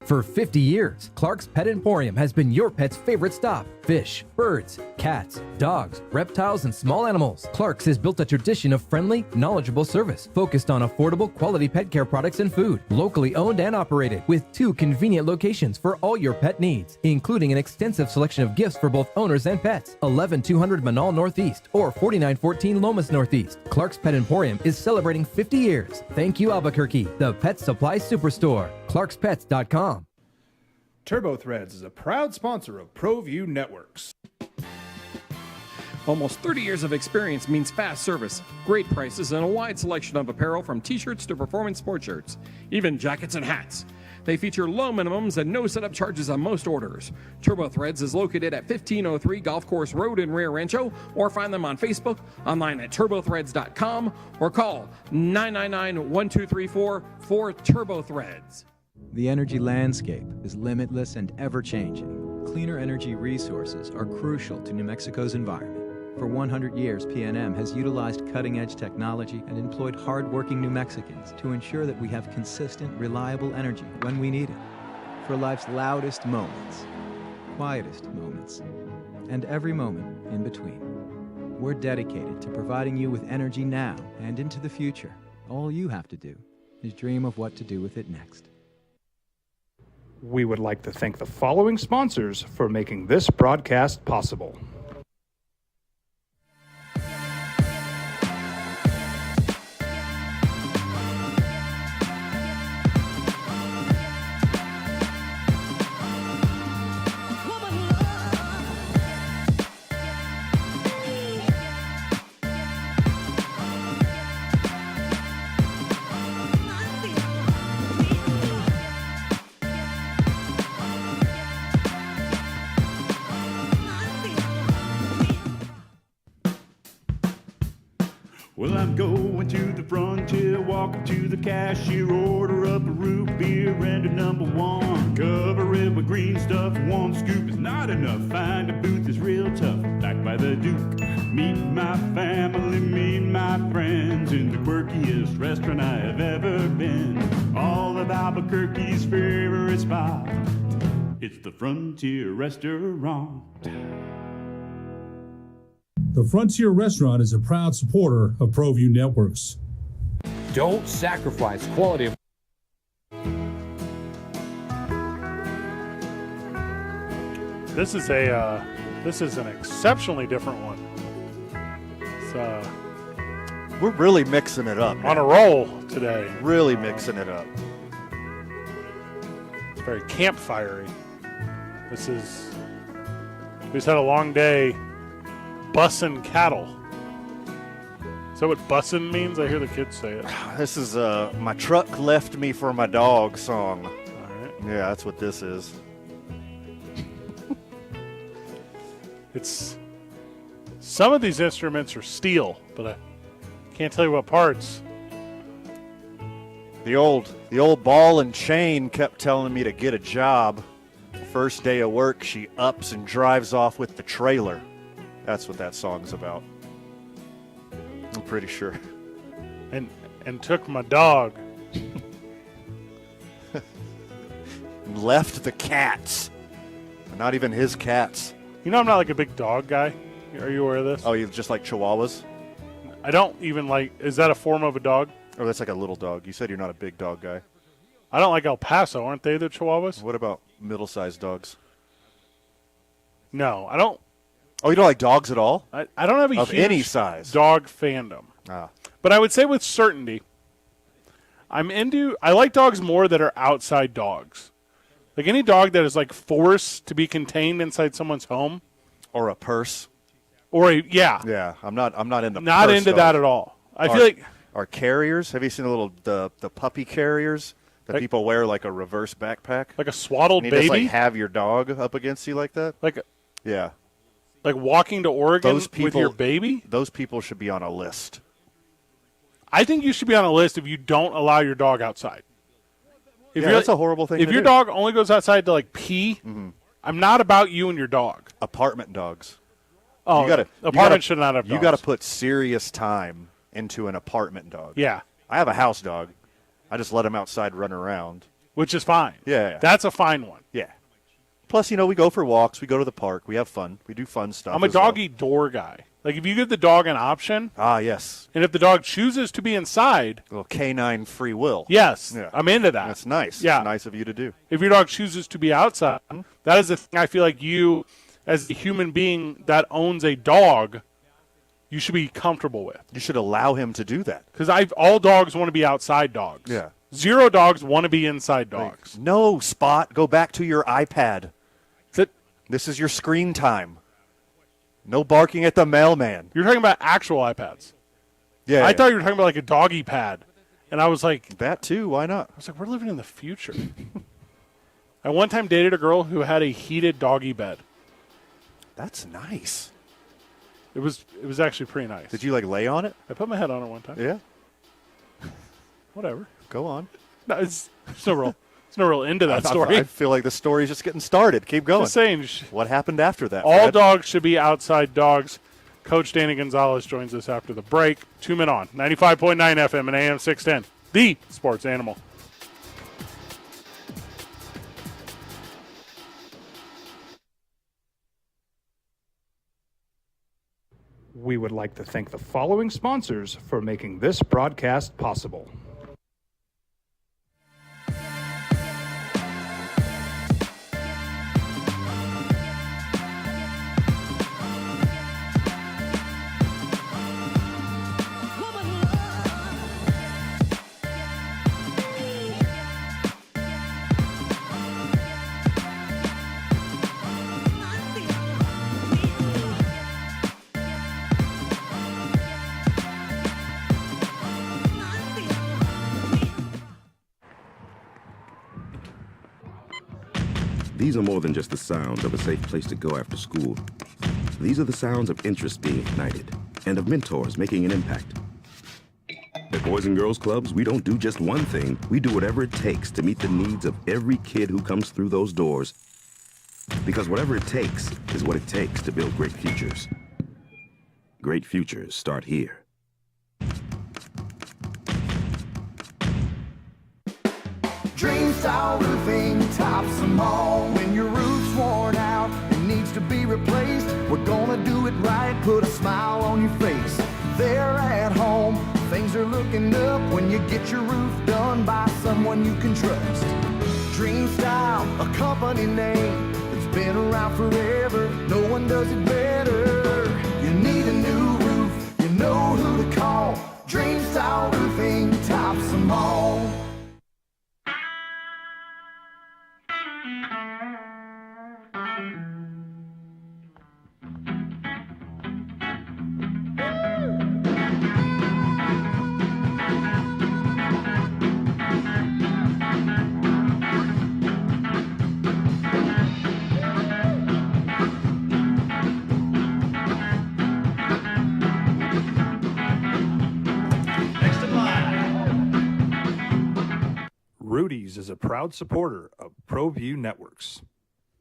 For 50 years, Clark's Pet Emporium has been your pet's favorite stop. Fish, birds, cats, dogs, reptiles, and small animals. Clark's has built a tradition of friendly, knowledgeable service focused on affordable, quality pet care products and food. Locally owned and operated, with 2 convenient locations for all your pet needs, including an extensive selection of gifts for both owners and pets. 11200 Manal Northeast or 4914 Lomas Northeast. Clark's Pet Emporium is celebrating 50 years. Thank you, Albuquerque, the pet supply superstore. ClarksPets.com. Turbo Threads is a proud sponsor of ProView Networks. Almost 30 years of experience means fast service, great prices, and a wide selection of apparel from t-shirts to performance sport shirts, even jackets and hats. They feature low minimums and no setup charges on most orders. Turbo Threads is located at 1503 Golf Course Road in Rio Rancho, or find them on Facebook, online at turbothreads.com, or call 999-1234 for Turbo Threads. The energy landscape is limitless and ever-changing. Cleaner energy resources are crucial to New Mexico's environment. For 100 years, PNM has utilized cutting-edge technology and employed hard-working New Mexicans to ensure that we have consistent, reliable energy when we need it. For life's loudest moments, quietest moments, and every moment in between. We're dedicated to providing you with energy now and into the future. All you have to do is dream of what to do with it next. We would like to thank the following sponsors for making this broadcast possible. Well, I'm going to the frontier, walking to the cashier, order up a root beer and a number one. Cover it with green stuff, one scoop is not enough. Find a booth is real tough, backed by the Duke. Meet my family, meet my friends in the quirkiest restaurant I have ever been. All of Albuquerque's favorite spot, it's the Frontier Restaurant. The Frontier Restaurant is a proud supporter of ProView Networks. Don't sacrifice quality of This is an exceptionally different one. It's We're really mixing it up. on a roll today. Really mixing it up. It's very campfirey. We just had a long day bussing cattle. Is that what bussing means? I hear the kids say it. This is My Truck Left Me for My Dog song. All right. Yeah, that's what this is. It's some of these instruments are steel, but I can't tell you what parts. The old ball and chain kept telling me to get a job. First day of work, she ups and drives off with the trailer. That's what that song's about. I'm pretty sure. And took my dog. Left the cats. Not even his cats. You know I'm not like a big dog guy. Are you aware of this? Oh, you just like chihuahuas? I don't even like, is that a form of a dog? Oh, that's like a little dog. You said you're not a big dog guy. I don't like El Paso. Aren't they the chihuahuas? What about middle-sized dogs? No, I don't. Oh, you don't like dogs at all? I don't have a of huge any size dog fandom. Ah. But I would say with certainty, I like dogs more that are outside dogs. Like any dog that is like forced to be contained inside someone's home. Or a purse. Or yeah. Yeah, I'm not into Not purse into dogs. that at all. I feel like Are carriers? Have you seen the puppy carriers that people wear like a reverse backpack? Like a swaddled and you baby? just like have your dog up against you like that? Yeah. Like walking to Oregon Those people, with your baby? Those people should be on a list. I think you should be on a list if you don't allow your dog outside. Yeah, that's a horrible thing If to your do. dog only goes outside to like pee, I'm not about you and your dog. Apartment dogs. Oh, apartment should not have dogs. You got to put serious time into an apartment dog. Yeah. I have a house dog. I just let him outside run around. Which is fine. Yeah. That's a fine one. Yeah. Plus, we go for walks. We go to the park. We have fun. We do fun stuff. I'm a as well. doggy door guy. Like if you give the dog an option. Ah, yes. And if the dog chooses to be inside. A little canine free will. Yes. Yeah. I'm into that. That's nice. Yeah. It's nice of you to do. If your dog chooses to be outside, that is the thing I feel like you, as a human being that owns a dog, you should be comfortable with. You should allow him to do that. Because all dogs want to be outside dogs. Yeah. 0 dogs want to be inside dogs. No, Spot. Go back to your iPad. This is your screen time. No barking at the mailman. You're talking about actual iPads. Yeah. I thought you were talking about like a doggy pad. And I was like. That too. Why not? I was like, we're living in the future. I one time dated a girl who had a heated doggy bed. That's nice. It was actually pretty nice. Did you like lay on it? I put my head on it one time. Yeah. Whatever. Go on. No, it's no real into that story. I feel like the story's just getting started. Keep going. Just saying. What happened after that? All Fred? dogs should be outside dogs. Coach Danny Gonzalez joins us after the break. 2 Men On, 95.9 FM and AM 610, the sports animal. We would like to thank the following sponsors for making this broadcast possible. These are more than just the sounds of a safe place to go after school. These are the sounds of interest being ignited and of mentors making an impact. At Boys and Girls Clubs, we don't do just one thing. We do whatever it takes to meet the needs of every kid who comes through those doors. Because whatever it takes is what it takes to build great futures. Great futures start here. Dream Style Roofing tops them all. When your roof's worn out and needs to be replaced, we're gonna do it right, put a smile on your face. They're at home, things are looking up when you get your roof done by someone you can trust. Dream Style, a company name that's been around forever, no one does it better. You need a new roof, you know who to call. Dream Style Roofing tops them all. Next to Industries is a proud supporter of ProView Networks.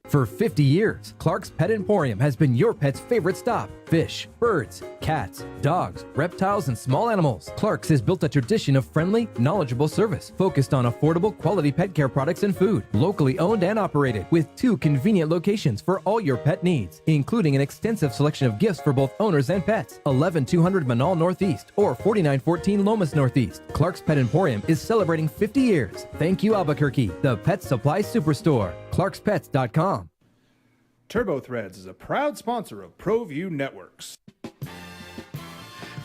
For 50 years, Clark's Pet Emporium has been your pet's favorite stop. Fish, birds, cats, dogs, reptiles, and small animals. Clark's has built a tradition of friendly, knowledgeable service focused on affordable, quality pet care products and food. Locally owned and operated with 2 convenient locations for all your pet needs, including an extensive selection of gifts for both owners and pets. 11200 Manal Northeast or 4914 Lomas Northeast. Clark's Pet Emporium is celebrating 50 years. Thank you, Albuquerque, the pet supply superstore. ClarksPets.com. Turbo Threads is a proud sponsor of ProView Networks.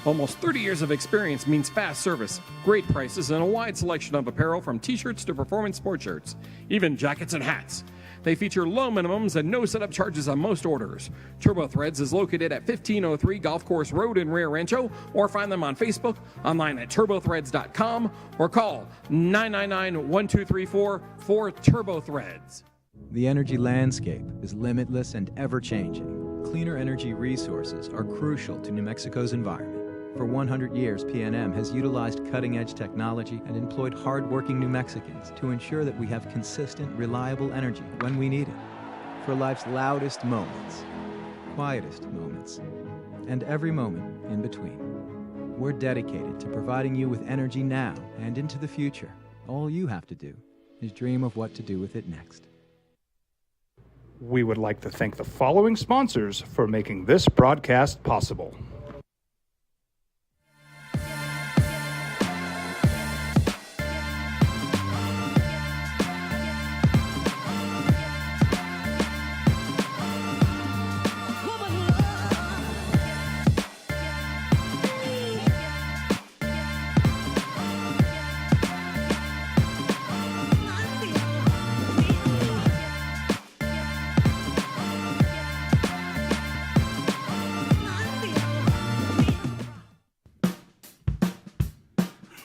Almost 30 years of experience means fast service, great prices, and a wide selection of apparel from t-shirts to performance sport shirts, even jackets and hats. They feature low minimums and no setup charges on most orders. Turbo Threads is located at 1503 Golf Course Road in Rio Rancho, or find them on Facebook, online at turbothreads.com, or call 999-1234 for Turbo Threads. The energy landscape is limitless and ever-changing. Cleaner energy resources are crucial to New Mexico's environment. For 100 years, PNM has utilized cutting-edge technology and employed hard-working New Mexicans to ensure that we have consistent, reliable energy when we need it. For life's loudest moments, quietest moments, and every moment in between. We're dedicated to providing you with energy now and into the future. All you have to do is dream of what to do with it next. We would like to thank the following sponsors for making this broadcast possible.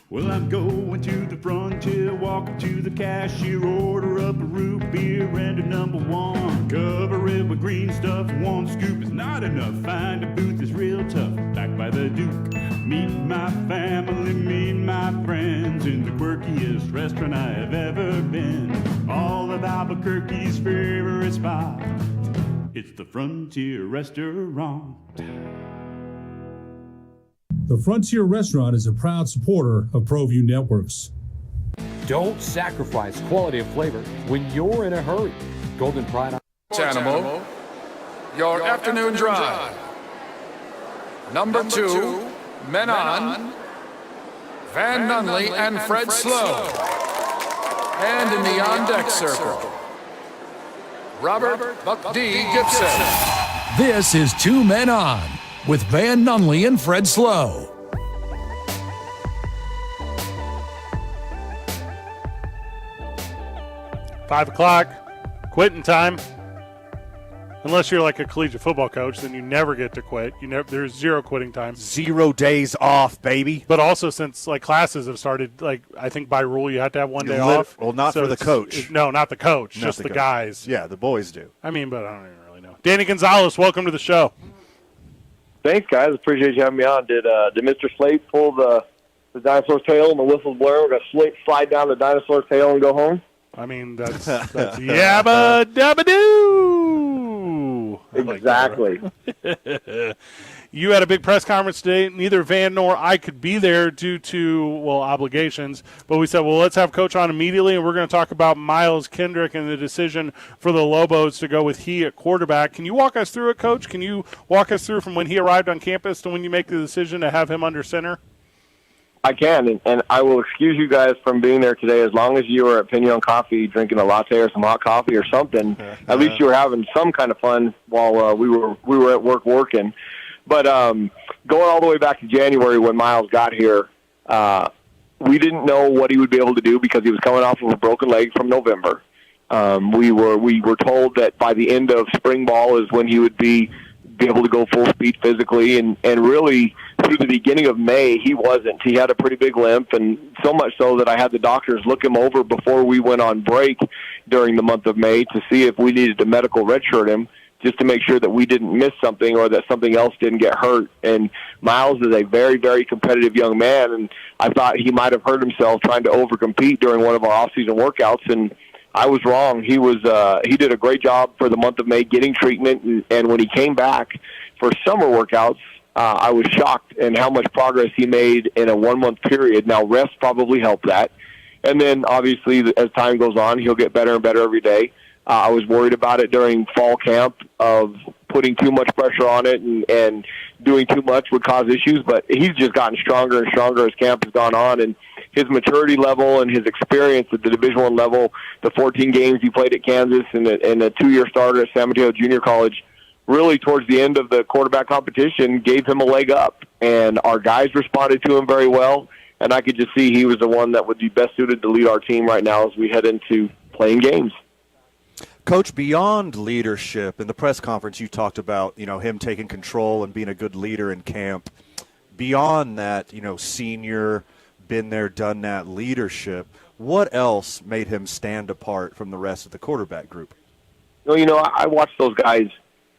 Well, I'm going to the frontier, walking to the cashier, order up a root beer and a number one. Cover it with green stuff, one scoop is not enough. Find a booth is real tough, back by the Duke. Meet my family, meet my friends in the quirkiest restaurant I have ever been. All of Albuquerque's favorite spot, it's the Frontier Restaurant. The Frontier Restaurant is a proud supporter of ProView Networks. Don't sacrifice quality of flavor when you're in a hurry. Golden Pride Animal, your afternoon drive. Number 2, Men On, Van Nunley and Fred Slow. And in the on-deck circle, Robert Buck D. Gibson. This is 2 Men On with Van Nunley and Fred Slow. Five o'clock, quitting time. Unless you're like a collegiate football coach, then you never get to quit. There's zero quitting time. 0 days off, baby. But also, since like classes have started, like I think by rule you have to have one day off. Well, not for the coach. No, not the coach. Not just the coach. guys. Yeah, the boys do. I mean, but I don't even really know. Danny Gonzalez, welcome to the show. Thanks, guys. Appreciate you having me on. Did Mr. Slate pull the dinosaur's tail and the whistle's blaring? We're going to slide down the dinosaur's tail and go home? I mean, that's yabba dabba doo. Exactly. You had a big press conference today. Neither Van nor I could be there due to, obligations. But we said, let's have Coach on immediately, and we're going to talk about Miles Kendrick and the decision for the Lobos to go with he at quarterback. Can you walk us through it, Coach? Can you walk us through from when he arrived on campus to when you make the decision to have him under center? I can, and I will excuse you guys from being there today as long as you were at Pinion Coffee drinking a latte or some hot coffee or something. At least you were having some kind of fun while we were at work working. But going all the way back to January when Miles got here, we didn't know what he would be able to do because he was coming off of a broken leg from November. We were told that by the end of spring ball is when he would be able to go full speed physically, and really through the beginning of May he wasn't. He had a pretty big limp, and so much so that I had the doctors look him over before we went on break during the month of May to see if we needed to medical redshirt him just to make sure that we didn't miss something or that something else didn't get hurt. And Miles is a very, very competitive young man, and I thought he might have hurt himself trying to overcompete during one of our off-season workouts, and I was wrong. He did a great job for the month of May getting treatment, and when he came back for summer workouts, I was shocked in how much progress he made in a 1-month period. Now, rest probably helped that. And then, obviously, as time goes on, he'll get better and better every day. I was worried about it during fall camp of putting too much pressure on it and doing too much would cause issues, but he's just gotten stronger and stronger as camp has gone on, and his maturity level and his experience at the Division I level, the 14 games he played at Kansas and a 2-year starter at San Mateo Junior College, really towards the end of the quarterback competition gave him a leg up, and our guys responded to him very well, and I could just see he was the one that would be best suited to lead our team right now as we head into playing games. Coach, beyond leadership, in the press conference you talked about, him taking control and being a good leader in camp. Beyond that, senior, been there, done that leadership, what else made him stand apart from the rest of the quarterback group? Well, I watch those guys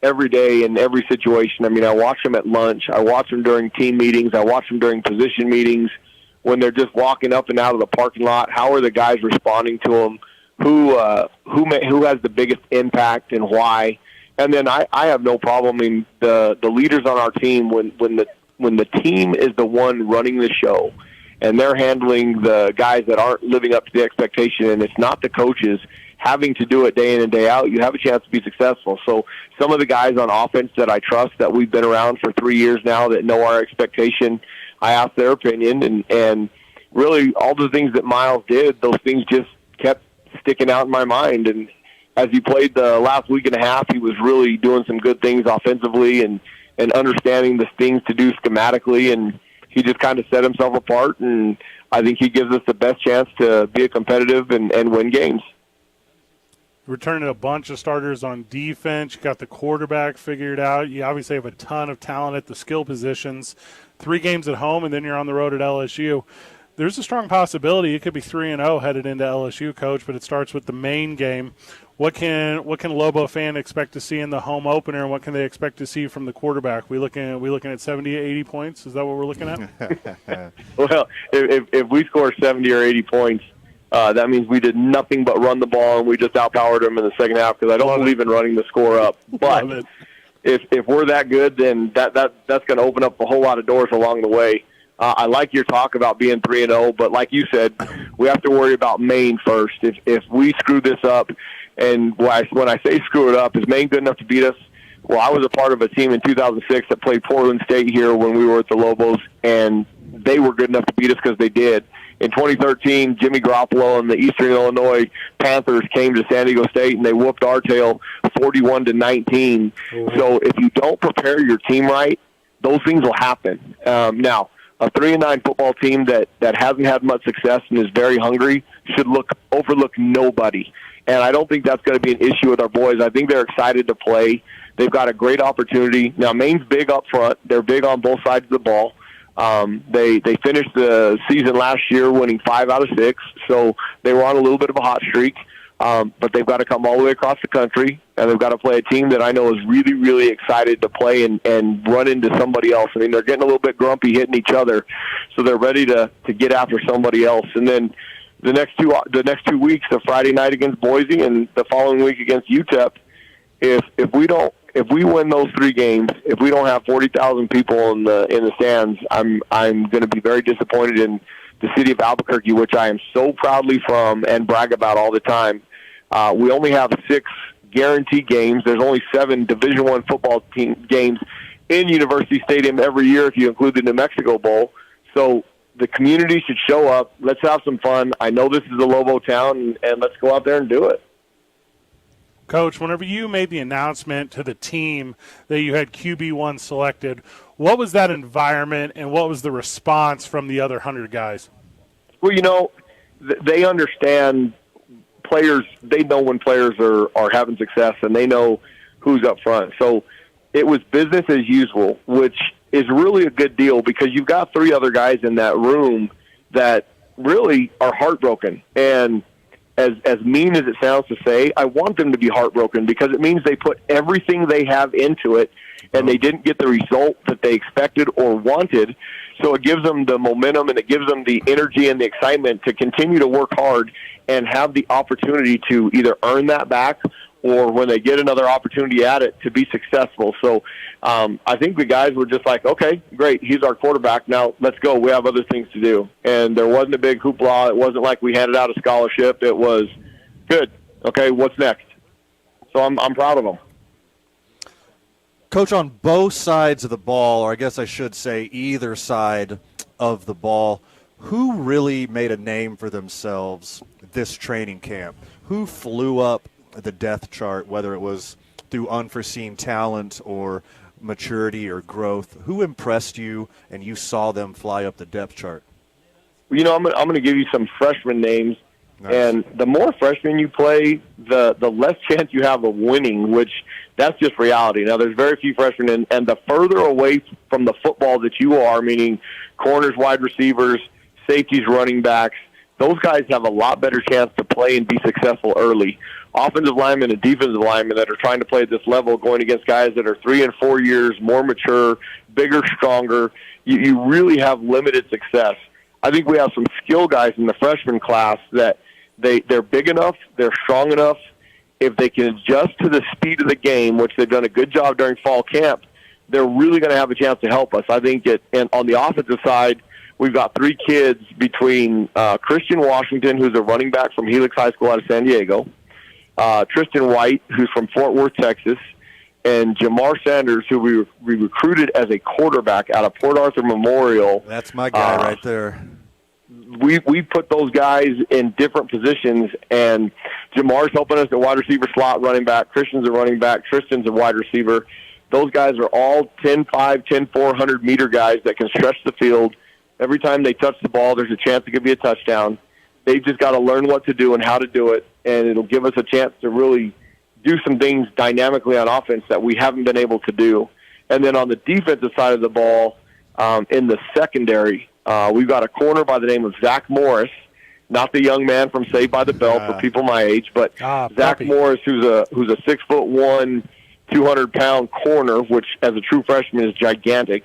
every day in every situation. I mean, I watch them at lunch. I watch them during team meetings. I watch them during position meetings when they're just walking up and out of the parking lot. How are the guys responding to them? Who has the biggest impact and why? And then I have no problem. I mean, the leaders on our team, when the team is the one running the show, and they're handling the guys that aren't living up to the expectation, and it's not the coaches having to do it day in and day out, you have a chance to be successful. So some of the guys on offense that I trust, that we've been around for 3 years now, that know our expectation, I ask their opinion, and really all the things that Miles did, those things just kept sticking out in my mind. And as he played the last week and a half, he was really doing some good things offensively and understanding the things to do schematically, and he just kind of set himself apart, and I think he gives us the best chance to be competitive and win games. Returning a bunch of starters on defense. You got the quarterback figured out. You obviously have a ton of talent at the skill positions. 3 games at home, and then you're on the road at LSU. There's a strong possibility it could be 3-0 headed into LSU, Coach, but it starts with the main game. What can Lobo fan expect to see in the home opener, and what can they expect to see from the quarterback? We looking at 70, 80 points? Is that what we're looking at? Well, if we score 70 or 80 points, that means we did nothing but run the ball, and we just outpowered them in the second half, because I don't believe in running the score up. But if we're that good, then that's going to open up a whole lot of doors along the way. I like your talk about being 3-0, but like you said, we have to worry about Maine first. If we screw this up, and when I say screw it up, is Maine good enough to beat us? Well, I was a part of a team in 2006 that played Portland State here when we were at the Lobos, and they were good enough to beat us because they did. In 2013, Jimmy Garoppolo and the Eastern Illinois Panthers came to San Diego State, and they whooped our tail 41-19. So if you don't prepare your team right, those things will happen. Now, a 3-9 football team that hasn't had much success and is very hungry should overlook nobody. And I don't think that's going to be an issue with our boys. I think they're excited to play. They've got a great opportunity. Now, Maine's big up front. They're big on both sides of the ball. They finished the season last year winning 5 out of 6, so they were on a little bit of a hot streak. But they've got to come all the way across the country, and they've got to play a team that I know is really, really excited to play and run into somebody else. I mean, they're getting a little bit grumpy hitting each other, so they're ready to get after somebody else. And then the next 2 weeks, the Friday night against Boise and the following week against UTEP, if we win those 3 games, if we don't have 40,000 people in the stands, I'm going to be very disappointed in the city of Albuquerque, which I am so proudly from and brag about all the time. We only have 6 guaranteed games. There's only 7 Division I football team games in University Stadium every year if you include the New Mexico Bowl. So the community should show up. Let's have some fun. I know this is a Lobo town, and let's go out there and do it. Coach, whenever you made the announcement to the team that you had QB1 selected, what was that environment and what was the response from the other 100 guys? Well, they understand players. They know when players are having success, and they know who's up front. So it was business as usual, which is really a good deal because you've got 3 other guys in that room that really are heartbroken. And as mean as it sounds to say, I want them to be heartbroken because it means they put everything they have into it and they didn't get the result that they expected or wanted. So it gives them the momentum and it gives them the energy and the excitement to continue to work hard and have the opportunity to either earn that back or when they get another opportunity at it to be successful. So I think the guys were just like, okay, great, he's our quarterback. Now let's go. We have other things to do. And there wasn't a big hoopla. It wasn't like we handed out a scholarship. It was good. Okay, what's next? So I'm proud of them. Coach, on both sides of the ball, or I guess I should say either side of the ball, who really made a name for themselves this training camp? Who flew up the depth chart, whether it was through unforeseen talent or maturity or growth? Who impressed you and you saw them fly up the depth chart? You know, I'm going to give you some freshman names. Nice. And the more freshmen you play, the less chance you have of winning, which that's just reality. Now, there's very few freshmen, and the further away from the football that you are, meaning corners, wide receivers, safeties, running backs, those guys have a lot better chance to play and be successful early. Offensive linemen and defensive linemen that are trying to play at this level, going against guys that are 3 and 4 years, more mature, bigger, stronger, you really have limited success. I think we have some skill guys in the freshman class that they're big enough, they're strong enough. If they can adjust to the speed of the game, which they've done a good job during fall camp, they're really going to have a chance to help us. I think and on the offensive side, we've got 3 kids between Christian Washington, who's a running back from Helix High School out of San Diego, Tristan White, who's from Fort Worth, Texas, and Jamar Sanders, who we recruited as a quarterback out of Port Arthur Memorial. That's my guy right there. We put those guys in different positions, and Jamar's helping us at wide receiver slot, running back. Christian's a running back. Tristan's a wide receiver. Those guys are all 10-5, 10-4, 100-meter guys that can stretch the field. Every time they touch the ball, there's a chance it could be a touchdown. They've just got to learn what to do and how to do it, and it'll give us a chance to really do some things dynamically on offense that we haven't been able to do. And then on the defensive side of the ball, in the secondary, we've got a corner by the name of Zach Morris, not the young man from Saved by the Bell for people my age, but Zach Morris, who's a 6'1", 200-pound corner, which as a true freshman is gigantic.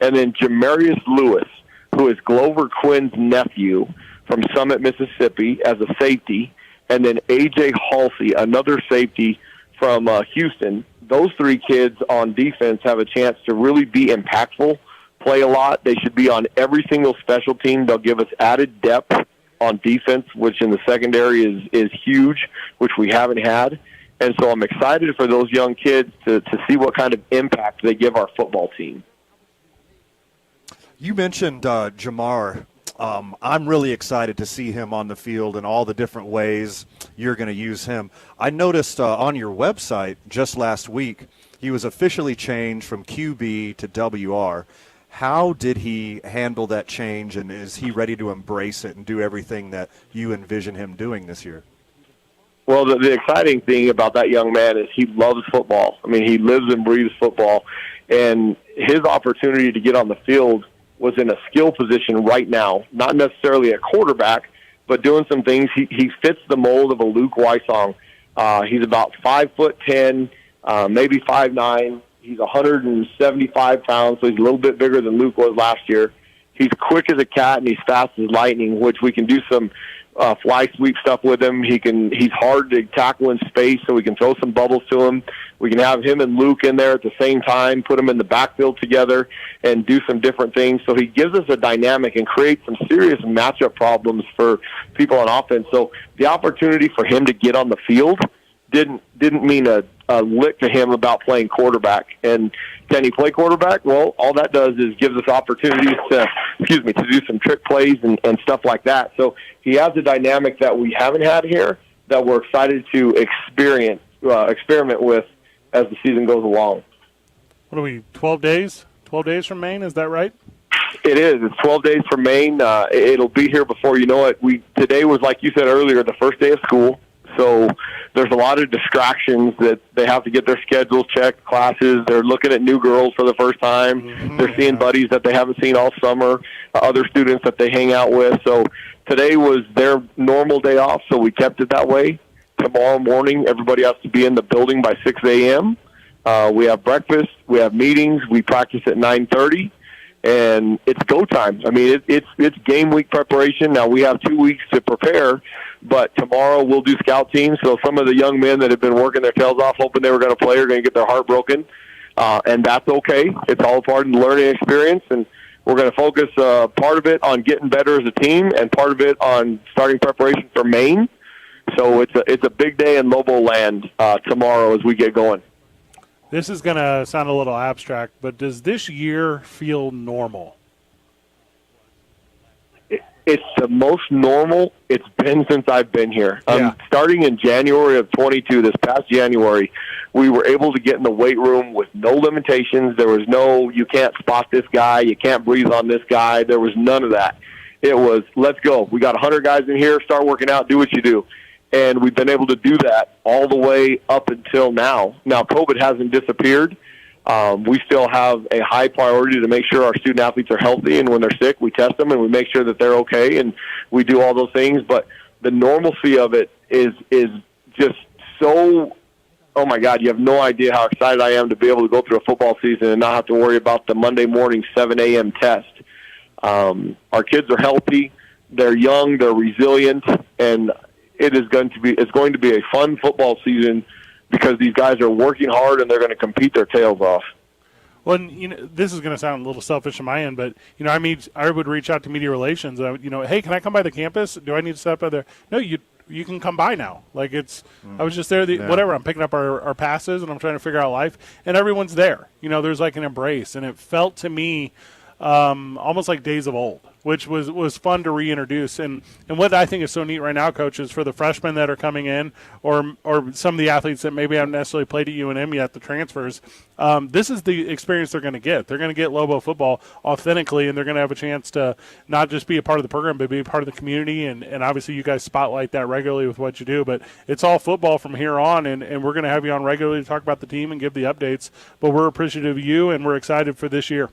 And then Jamarius Lewis, who is Glover Quinn's nephew from Summit, Mississippi, as a safety. And then A.J. Halsey, another safety from Houston. Those 3 kids on defense have a chance to really be impactful, play a lot. They should be on every single special team. They'll give us added depth on defense, which in the secondary is huge, which we haven't had. And so I'm excited for those young kids to see what kind of impact they give our football team. You mentioned Jamar. I'm really excited to see him on the field and all the different ways you're going to use him. I noticed on your website just last week he was officially changed from QB to WR. How did he handle that change, and is he ready to embrace it and do everything that you envision him doing this year? Well, the exciting thing about that young man is he loves football. I mean, he lives and breathes football, and his opportunity to get on the field was in a skill position right now, not necessarily a quarterback, but doing some things. He fits the mold of a Luke Wysong. He's about 5'10", maybe 5'9". He's 175 pounds, so he's a little bit bigger than Luke was last year. He's quick as a cat, and he's fast as lightning, which we can do some fly sweep stuff with him. He's hard to tackle in space, so we can throw some bubbles to him. We can have him and Luke in there at the same time, put them in the backfield together, and do some different things. So he gives us a dynamic and creates some serious matchup problems for people on offense. So the opportunity for him to get on the field didn't mean a lick to him about playing quarterback. And can he play quarterback? Well, all that does is gives us opportunities to do some trick plays and stuff like that. So he has a dynamic that we haven't had here that we're excited to experiment with as the season goes along. What are we, 12 days? 12 days from Maine, is that right? It is. It's 12 days from Maine. It'll be here before you know it. Today was, like you said earlier, the first day of school. So there's a lot of distractions that they have to get their schedules checked, classes. They're looking at new girls for the first time. They're seeing buddies that they haven't seen all summer, other students that they hang out with. So Today was their normal day off, so we kept it that way. Tomorrow morning, everybody has to be in the building by 6 a.m. We have breakfast, we have meetings, we practice at 9:30, and it's go time. I mean, it's game week preparation. Now, we have 2 weeks to prepare, but tomorrow we'll do scout teams, so some of the young men that have been working their tails off hoping they were going to play are going to get their heart broken, and that's okay. It's all part of the learning experience, and we're going to focus part of it on getting better as a team and part of it on starting preparation for Maine. So it's a big day in Lobo land tomorrow as we get going. This is going to sound a little abstract, but does this year feel normal? It's the most normal it's been since I've been here. Starting in January of 22, this past January, we were able to get in the weight room with no limitations. There was no, you can't spot this guy, you can't breathe on this guy. There was none of that. It was, let's go. We got 100 guys in here, start working out, do what you do. And we've been able to do that all the way up until now. Now, COVID hasn't disappeared. We still have a high priority to make sure our student-athletes are healthy, and when they're sick, we test them and we make sure that they're okay, and we do all those things. But the normalcy of it is just so, oh, my God, you have no idea how excited I am to be able to go through a football season and not have to worry about the Monday morning 7 a.m. test. Our kids are healthy, they're young, they're resilient, and it's going to be a fun football season because these guys are working hard and they're going to compete their tails off. Well, this is going to sound a little selfish on my end, but I would reach out to media relations. Hey, can I come by the campus? Do I need to step by there? No, you can come by now. Like I was just there. Whatever. I'm picking up our passes and I'm trying to figure out life, and everyone's there. There's like an embrace, and it felt to me almost like days of old, which was fun to reintroduce. And what I think is so neat right now, Coach, is for the freshmen that are coming in or some of the athletes that maybe haven't necessarily played at UNM yet, the transfers, this is the experience they're going to get. They're going to get Lobo football authentically, and they're going to have a chance to not just be a part of the program, but be a part of the community. And obviously you guys spotlight that regularly with what you do. But it's all football from here on, and we're going to have you on regularly to talk about the team and give the updates. But we're appreciative of you, and we're excited for this year.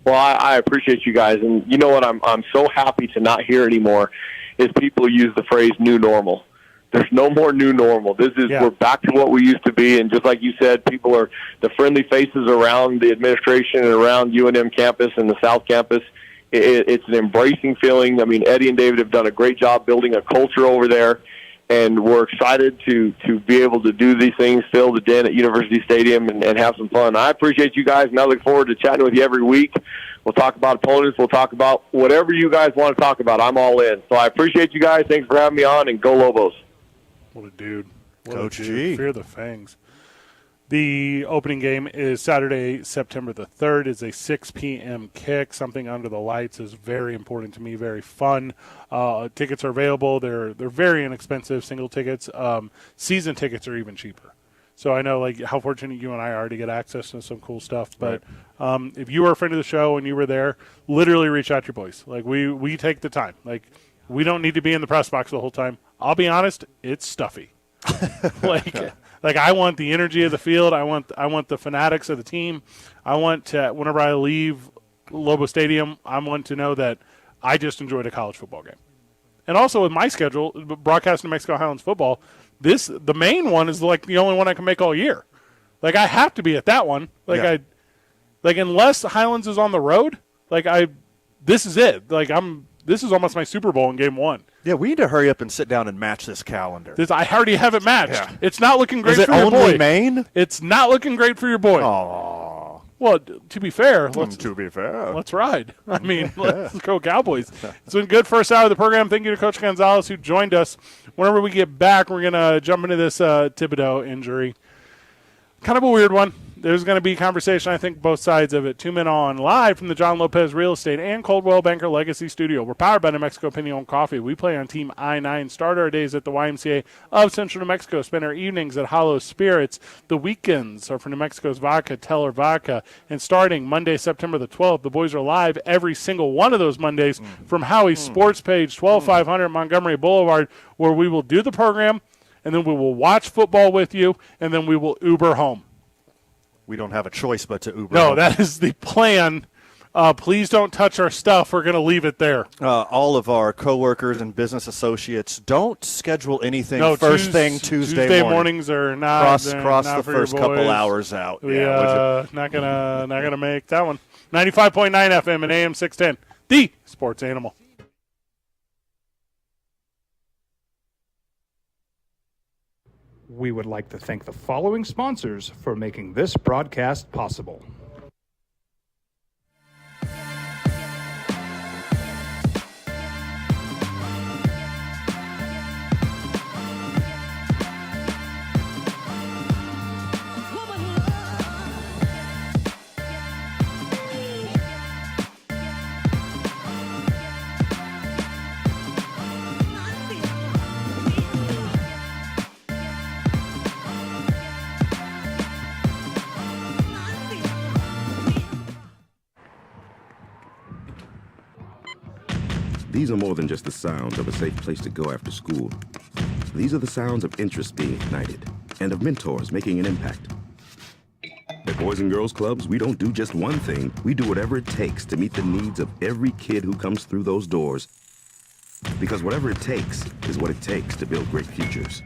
Well, I appreciate you guys, and you know what I'm so happy to not hear anymore is people use the phrase new normal. There's no more new normal. We're back to what we used to be, and just like you said, people are the friendly faces around the administration and around UNM campus and the South campus. It's an embracing feeling. I mean, Eddie and David have done a great job building a culture over there, and we're excited to be able to do these things, fill the den at University Stadium, and have some fun. I appreciate you guys, and I look forward to chatting with you every week. We'll talk about opponents. We'll talk about whatever you guys want to talk about. I'm all in. So I appreciate you guys. Thanks for having me on, and go Lobos. What a dude. Coach G. Fear the Fangs. The opening game is Saturday, September the 3rd. It's a 6 p.m. kick. Something under the lights is very important to me, very fun. Tickets are available. They're very inexpensive, single tickets. Season tickets are even cheaper. So I know like how fortunate you and I are to get access to some cool stuff. But if you were a friend of the show and you were there, literally reach out to your boys. Like we take the time. Like we don't need to be in the press box the whole time. I'll be honest, it's stuffy. Like I want the energy of the field. I want the fanatics of the team. I want to, whenever I leave Lobo Stadium, I want to know that I just enjoyed a college football game. And also with my schedule, broadcasting New Mexico Highlands football, the main one is like the only one I can make all year. Like I have to be at that one. Unless Highlands is on the road, this is it. This is almost my Super Bowl in game one. Yeah, we need to hurry up and sit down and match this calendar. I already have it matched. Yeah. It's not looking great for your boy. Is it only Maine? It's not looking great for your boy. Aww. Well, to be fair, let's ride. I mean, let's go Cowboys. It's been good first hour of the program. Thank you to Coach Gonzalez who joined us. Whenever we get back, we're going to jump into this Thibodeau injury. Kind of a weird one. There's going to be conversation, I think, both sides of it. 2 Men On, live from the John Lopez Real Estate and Coldwell Banker Legacy Studio. We're powered by New Mexico Pinion Coffee. We play on Team I-9. Start our days at the YMCA of Central New Mexico. Spend our evenings at Hollow Spirits. The weekends are for New Mexico's Vodka, Teller Vodka. And starting Monday, September the 12th, the boys are live every single one of those Mondays from Howie's Sports Page, 12500 Montgomery Boulevard, where we will do the program, and then we will watch football with you, and then we will Uber home. We don't have a choice but to Uber. No, home. that is the plan Please don't touch our stuff. We're going to leave it there. All of our coworkers and business associates, don't schedule anything Tuesday thing Tuesday mornings are not cross not the for your first couple boys. hours out. We not gonna make that one. 95.9 FM and AM 610, the Sports Animal. We would like to thank the following sponsors for making this broadcast possible. These are more than just the sounds of a safe place to go after school. These are the sounds of interest being ignited and of mentors making an impact. At Boys and Girls Clubs, we don't do just one thing. We do whatever it takes to meet the needs of every kid who comes through those doors. Because whatever it takes is what it takes to build great futures.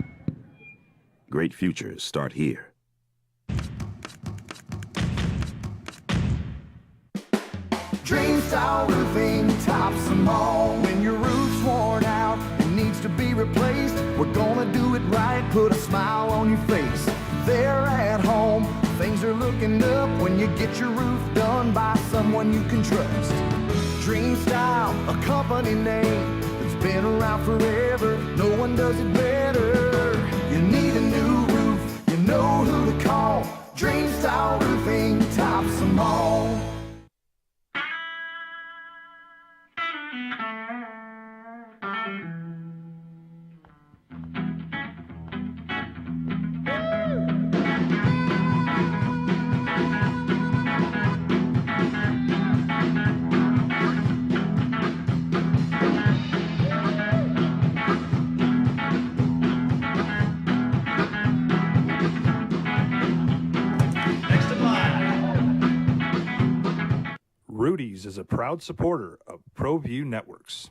Great futures start here. Dream Style Roofing tops them all. When your roof's worn out and needs to be replaced, we're gonna do it right, put a smile on your face. They're at home, things are looking up when you get your roof done by someone you can trust. Dream Style, a company name that's been around forever, no one does it better. You need a new roof, you know who to call. Dream Style Roofing tops them all. Rudy's is a proud supporter of ProView Networks.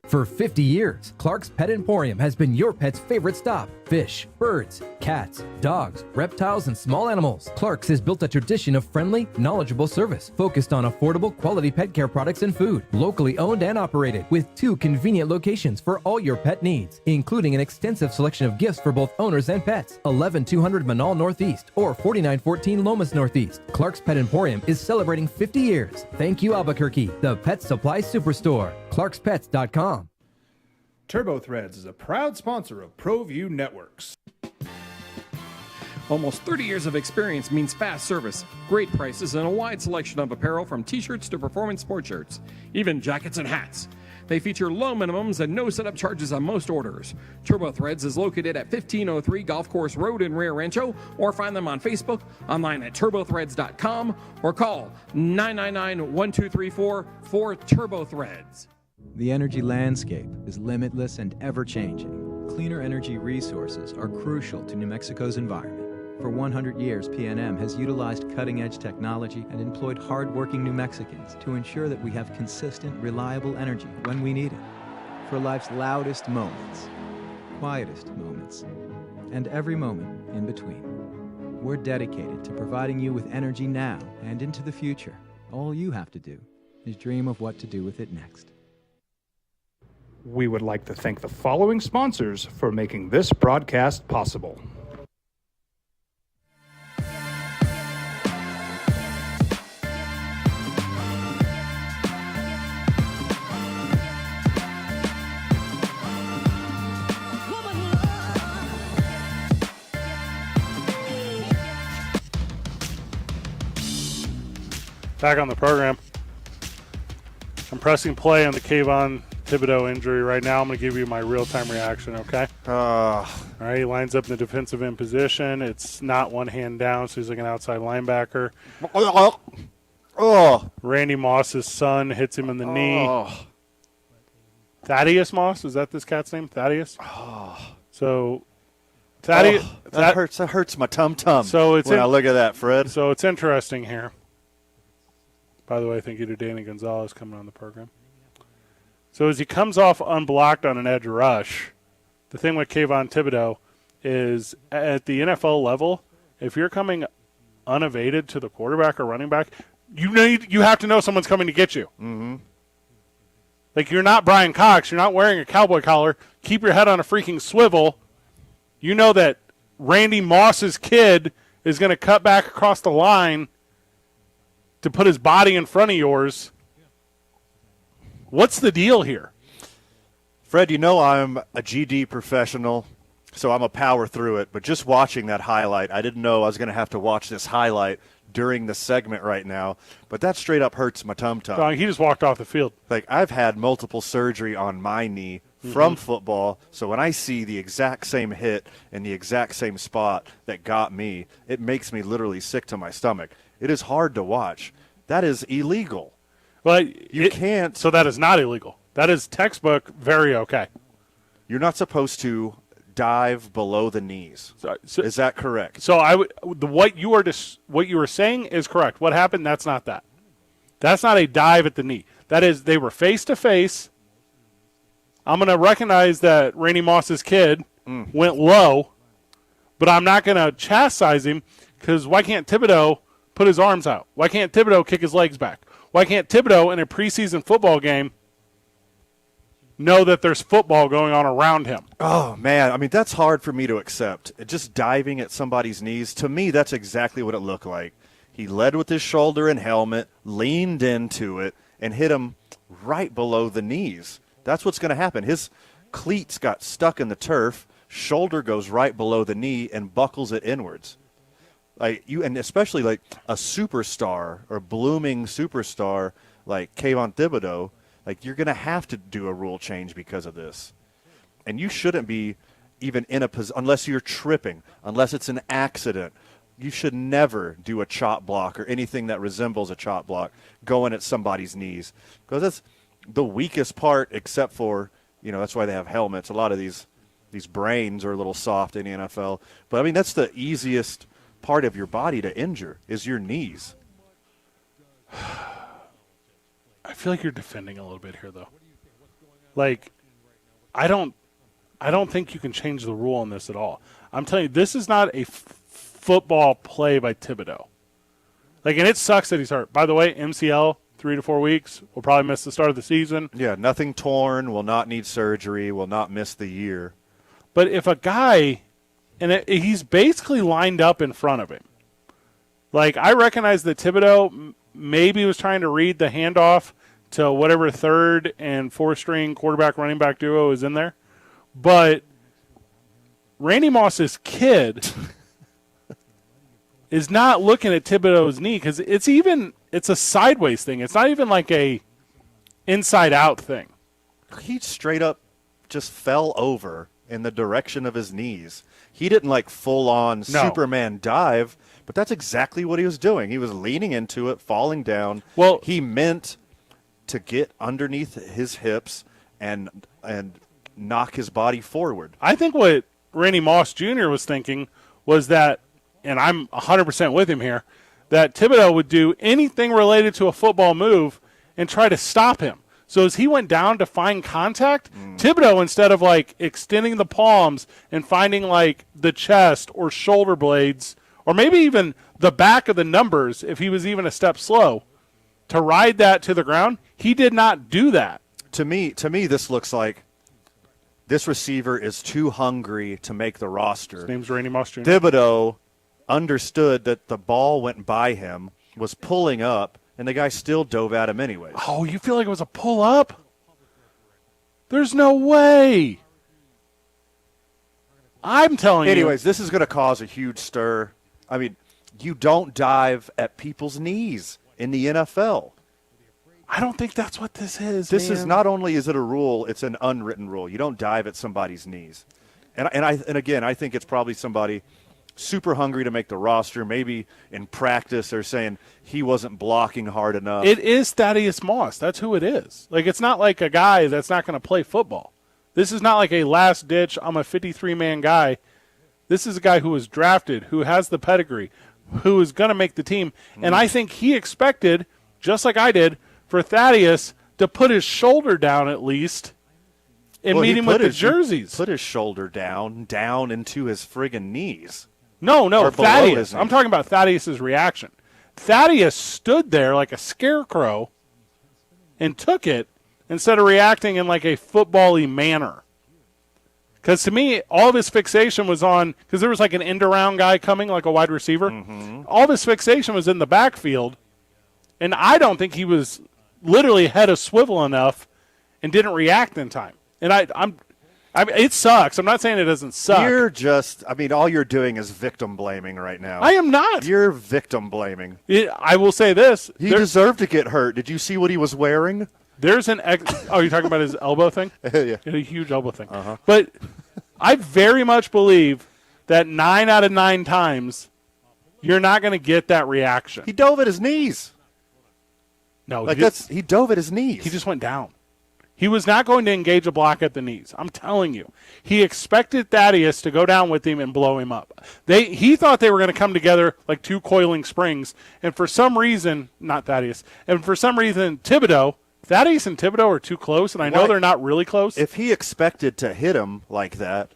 For 50 years, Clark's Pet Emporium has been your pet's favorite stop. Fish, birds, cats, dogs, reptiles, and small animals. Clark's has built a tradition of friendly, knowledgeable service focused on affordable, quality pet care products and food. Locally owned and operated with 2 convenient locations for all your pet needs, including an extensive selection of gifts for both owners and pets. 11200 Manal Northeast or 4914 Lomas Northeast. Clark's Pet Emporium is celebrating 50 years. Thank you, Albuquerque, the pet supply superstore. ClarksPets.com. Turbo Threads is a proud sponsor of ProView Networks. Almost 30 years of experience means fast service, great prices, and a wide selection of apparel from t-shirts to performance sport shirts, even jackets and hats. They feature low minimums and no setup charges on most orders. Turbo Threads is located at 1503 Golf Course Road in Rio Rancho, or find them on Facebook, online at turbothreads.com, or call 999-1234 for Turbo Threads. The energy landscape is limitless and ever-changing. Cleaner energy resources are crucial to New Mexico's environment. For 100 years, PNM has utilized cutting-edge technology and employed hard-working New Mexicans to ensure that we have consistent, reliable energy when we need it. For life's loudest moments, quietest moments, and every moment in between. We're dedicated to providing you with energy now and into the future. All you have to do is dream of what to do with it next. We would like to thank the following sponsors for making this broadcast possible. Back on the program. I'm pressing play on the Kayvon Thibodeau injury right now. I'm going to give you my real-time reaction, okay? All right, he lines up in the defensive end position. It's not one hand down, so he's like an outside linebacker. Randy Moss's son hits him in the knee. Thaddeus Moss, is that this cat's name? Thaddeus? So, Thaddeus. That hurts my tum-tum so it's when I look at that, Fred. So it's interesting here. By the way, thank you to Danny Gonzalez coming on the program. So as he comes off unblocked on an edge rush, the thing with Kayvon Thibodeau is at the NFL level, if you're coming unevaded to the quarterback or running back, you have to know someone's coming to get you. Mm-hmm. Like, you're not Brian Cox. You're not wearing a cowboy collar. Keep your head on a freaking swivel. You know that Randy Moss's kid is going to cut back across the line to put his body in front of yours. What's the deal here? Fred, you know I'm a GD professional, so I'm a power through it. But just watching that highlight, I didn't know I was going to have to watch this highlight during the segment right now. But that straight up hurts my tum-tum. He just walked off the field. Like, I've had multiple surgery on my knee from football, so when I see the exact same hit in the exact same spot that got me, it makes me literally sick to my stomach. It is hard to watch. That is illegal. Well, you can't. So that is not illegal. That is textbook very okay. You're not supposed to dive below the knees. So is that correct? So what you were saying is correct. What happened? That's not that. That's not a dive at the knee. That is, they were face to face. I'm going to recognize that Randy Moss's kid went low, but I'm not going to chastise him because why can't Thibodeau put his arms out? Why can't Thibodeau kick his legs back? Why can't Thibodeau in a preseason football game know that there's football going on around him? Oh, man. I mean, that's hard for me to accept. Just diving at somebody's knees, to me, that's exactly what it looked like. He led with his shoulder and helmet, leaned into it, and hit him right below the knees. That's what's going to happen. His cleats got stuck in the turf, shoulder goes right below the knee, and buckles it inwards. And especially like a superstar or blooming superstar like Kayvon Thibodeau, like, you're going to have to do a rule change because of this. And you shouldn't be even in a position, unless you're tripping, unless it's an accident. You should never do a chop block or anything that resembles a chop block going at somebody's knees, because that's the weakest part, except for, that's why they have helmets. A lot of these brains are a little soft in the NFL. But, I mean, that's the easiest part of your body to injure is your knees. I feel like you're defending a little bit here, though. Like, I don't think you can change the rule on this at all. I'm telling you, this is not a football play by Thibodeau. Like, and it sucks that he's hurt. By the way, MCL, 3 to 4 weeks. Will probably miss the start of the season. Yeah, nothing torn, will not need surgery, will not miss the year. But if a guy, he's basically lined up in front of him. Like, I recognize that Thibodeau maybe was trying to read the handoff to whatever third and fourth string quarterback running back duo is in there. But Randy Moss's kid is not looking at Thibodeau's knee because it's a sideways thing. It's not even like a inside out thing. He straight up just fell over in the direction of his knees. He didn't like full on Superman dive, but that's exactly what he was doing. He was leaning into it, falling down. Well, he meant to get underneath his hips and knock his body forward. I think what Randy Moss Jr. was thinking was that, and I'm 100% with him here, that Thibodeau would do anything related to a football move and try to stop him. So as he went down to find contact, Thibodeau, instead of like extending the palms and finding like the chest or shoulder blades, or maybe even the back of the numbers if he was even a step slow, to ride that to the ground, he did not do that. To me, this looks like this receiver is too hungry to make the roster. His name's Randy Moss Jr. Thibodeau understood that the ball went by him, was pulling up, and the guy still dove at him anyways. Oh, you feel like it was a pull-up? There's no way. I'm telling you. Anyways, this is going to cause a huge stir. I mean, you don't dive at people's knees in the NFL. I don't think that's what this is. This is not only is it a rule, it's an unwritten rule. You don't dive at somebody's knees. And again, I think it's probably somebody super hungry to make the roster. Maybe in practice they're saying he wasn't blocking hard enough. It is Thaddeus Moss. That's who it is. Like, it's not like a guy that's not going to play football. This is not like a last-ditch, I'm a 53-man guy. This is a guy who was drafted, who has the pedigree, who is going to make the team. And I think he expected just like I did, for Thaddeus to put his shoulder down at least and meet him with the jerseys. Put his shoulder down into his friggin' knees. No, Or below Thaddeus. his I'm knees. talking about Thaddeus' reaction. Thaddeus stood there like a scarecrow and took it instead of reacting in like a football-y manner. Because to me, all of his fixation was on, because there was like an end-around guy coming, like a wide receiver. All of his fixation was in the backfield, and I don't think he was literally head of swivel enough and didn't react in time. And I mean, it sucks. I'm not saying it doesn't suck. All you're doing is victim blaming right now. I am not. You're victim blaming. I will say this. He deserved to get hurt. Did you see what he was wearing? There's an oh, you're talking about his elbow thing? Yeah. He had a huge elbow thing. But I very much believe that 9 out of 9 times you're not going to get that reaction. He dove at his knees. No, he dove at his knees. He just went down. He was not going to engage a block at the knees. I'm telling you. He expected Thaddeus to go down with him and blow him up. He thought they were going to come together like two coiling springs. And for some reason, not Thaddeus, and for some reason, Thaddeus and Thibodeau are too close, and I know they're not really close. If he expected to hit him like that,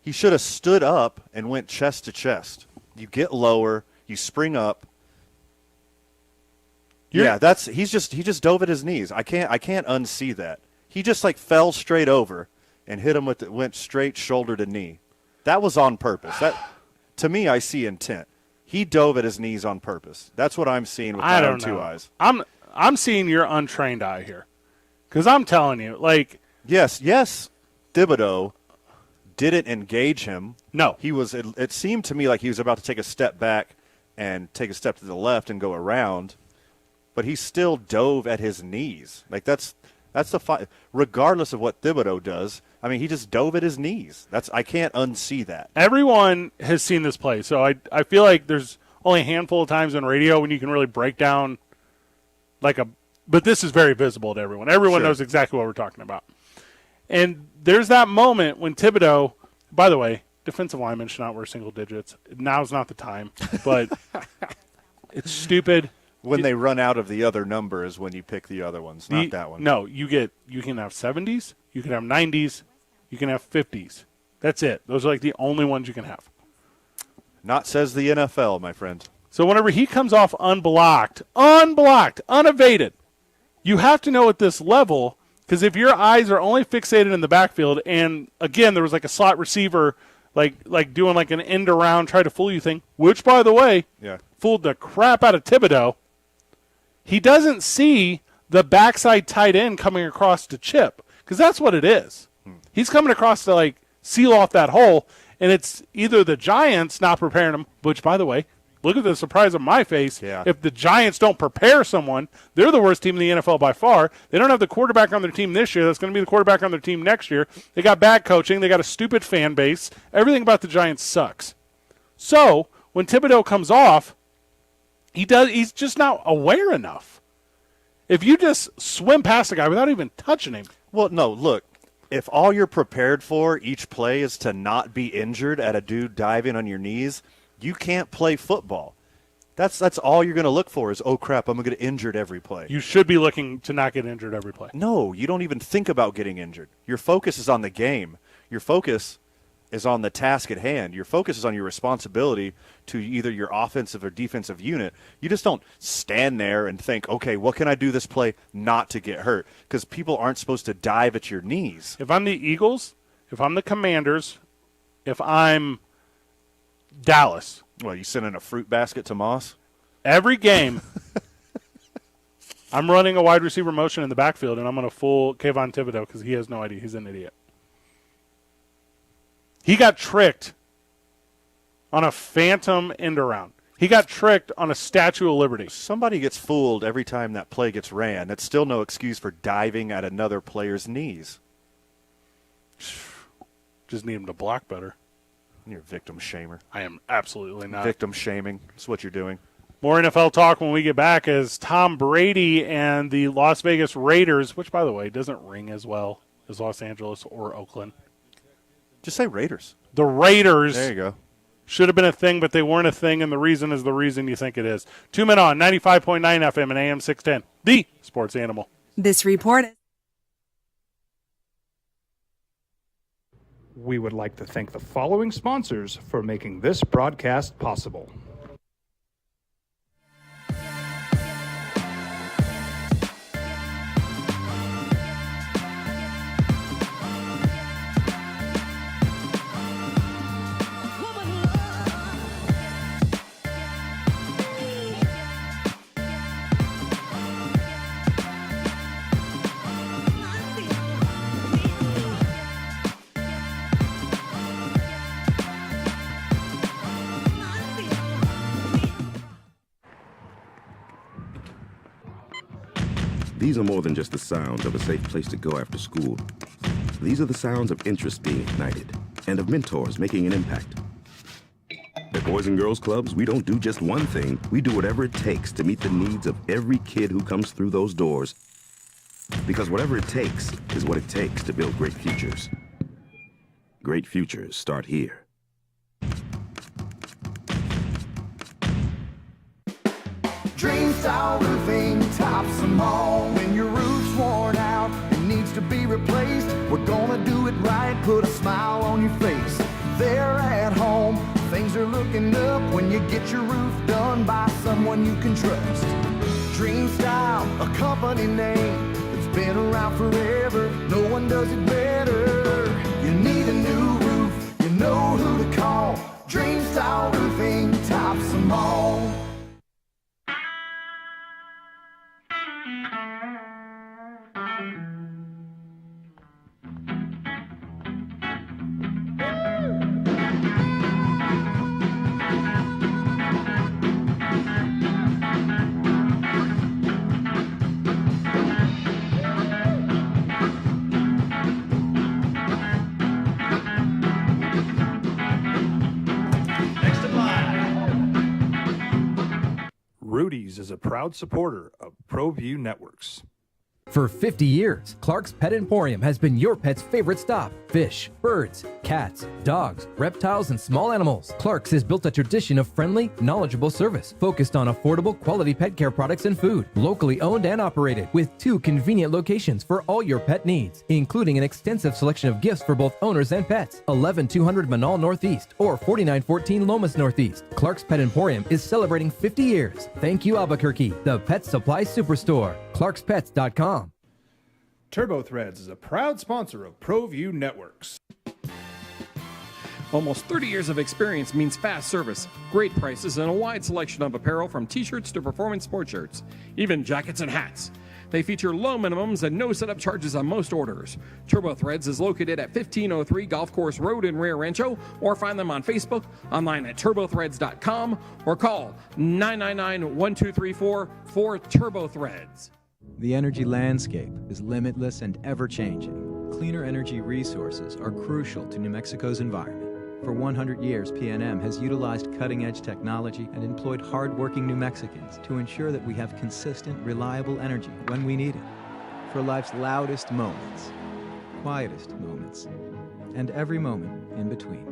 he should have stood up and went chest to chest. You get lower, you spring up. He just dove at his knees. I can't unsee that. He just like fell straight over and hit him went straight shoulder to knee. That was on purpose. That to me, I see intent. He dove at his knees on purpose. That's what I'm seeing with my own two eyes. I'm seeing your untrained eye here, because I'm telling you, like, yes, Thibodeau didn't engage him. No, he was. It seemed to me like he was about to take a step back and take a step to the left and go around, but he still dove at his knees. Like that's the regardless of what Thibodeau does. I mean, he just dove at his knees. I can't unsee that. Everyone has seen this play, so I feel like there's only a handful of times on radio when you can really break down. But this is very visible to everyone. Everyone knows exactly what we're talking about. And there's that moment when Thibodeau, by the way, defensive linemen should not wear single digits. Now's not the time, but it's stupid. When they run out of the other number is when you pick the other ones, not that one. No, you can have 70s, you can have 90s, you can have 50s. That's it. Those are like the only ones you can have. Not says the NFL, my friend. So whenever he comes off unblocked, unevaded, you have to know at this level, because if your eyes are only fixated in the backfield, and again, there was like a slot receiver like doing like an end around, try to fool you thing, which, by the way, fooled the crap out of Thibodeau. He doesn't see the backside tight end coming across to chip, because that's what it is. He's coming across to like seal off that hole, and it's either the Giants not preparing him, which, by the way, look at the surprise on my face. Yeah. If the Giants don't prepare someone, they're the worst team in the NFL by far. They don't have the quarterback on their team this year. That's going to be the quarterback on their team next year. They got bad coaching. They got a stupid fan base. Everything about the Giants sucks. So when Thibodeau comes off, he's just not aware enough. If you just swim past a guy without even touching him. Well, no, look. If all you're prepared for each play is to not be injured at a dude diving on your knees, you can't play football. That's all you're going to look for is, oh, crap, I'm going to get injured every play. You should be looking to not get injured every play. No, you don't even think about getting injured. Your focus is on the game. Your focus is on the task at hand. Your focus is on your responsibility to either your offensive or defensive unit. You just don't stand there and think, okay, what can I do this play not to get hurt? Because people aren't supposed to dive at your knees. If I'm the Eagles, if I'm the Commanders, if I'm Dallas. Well, you sending a fruit basket to Moss? Every game, I'm running a wide receiver motion in the backfield, and I'm going to fool Kayvon Thibodeau because he has no idea. He's an idiot. He got tricked on a phantom end around. He got tricked on a Statue of Liberty. Somebody gets fooled every time that play gets ran. That's still no excuse for diving at another player's knees. Just need him to block better. You're a victim shamer. I am absolutely not. Victim shaming. That's what you're doing. More NFL talk when we get back as Tom Brady and the Las Vegas Raiders, which, by the way, doesn't ring as well as Los Angeles or Oakland. Just say Raiders. The Raiders. There you go. should have been a thing, but they weren't a thing, and the reason is the reason you think it is. 2 Men On, 95.9 FM and AM 610, the sports animal. This report is... We would like to thank the following sponsors for making this broadcast possible. These are more than just the sounds of a safe place to go after school. These are the sounds of interest being ignited and of mentors making an impact. At Boys and Girls Clubs, we don't do just one thing. We do whatever it takes to meet the needs of every kid who comes through those doors. Because whatever it takes is what it takes to build great futures. Great futures start here. Dream style roofing tops them all. When your roof's worn out and needs to be replaced, we're gonna do it right, put a smile on your face. There at home, things are looking up when you get your roof done by someone you can trust. Dream Style, a company name that's been around forever. No one does it better. You need a new roof, you know who to call. Dream Style Roofing tops them all. Rudy's is a proud supporter of ProView Networks. For 50 years, Clark's Pet Emporium has been your pet's favorite stop. Fish, birds, cats, dogs, reptiles, and small animals. Clark's has built a tradition of friendly, knowledgeable service focused on affordable, quality pet care products and food. Locally owned and operated with 2 convenient locations for all your pet needs, including an extensive selection of gifts for both owners and pets. 11200 Manal Northeast or 4914 Lomas Northeast. Clark's Pet Emporium is celebrating 50 years. Thank you, Albuquerque, the pet supply superstore. ClarksPets.com. Turbo Threads is a proud sponsor of ProView Networks. Almost 30 years of experience means fast service, great prices, and a wide selection of apparel from t-shirts to performance sport shirts, even jackets and hats. They feature low minimums and no setup charges on most orders. Turbo Threads is located at 1503 Golf Course Road in Rio Rancho, or find them on Facebook, online at turbothreads.com, or call 999-1234 for Turbo Threads. The energy landscape is limitless and ever-changing. Cleaner energy resources are crucial to New Mexico's environment. For 100 years, PNM has utilized cutting-edge technology and employed hard-working New Mexicans to ensure that we have consistent, reliable energy when we need it. For life's loudest moments, quietest moments, and every moment in between.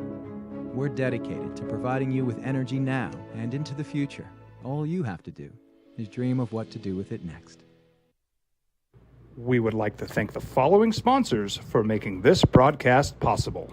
We're dedicated to providing you with energy now and into the future. All you have to do is dream of what to do with it next. We would like to thank the following sponsors for making this broadcast possible.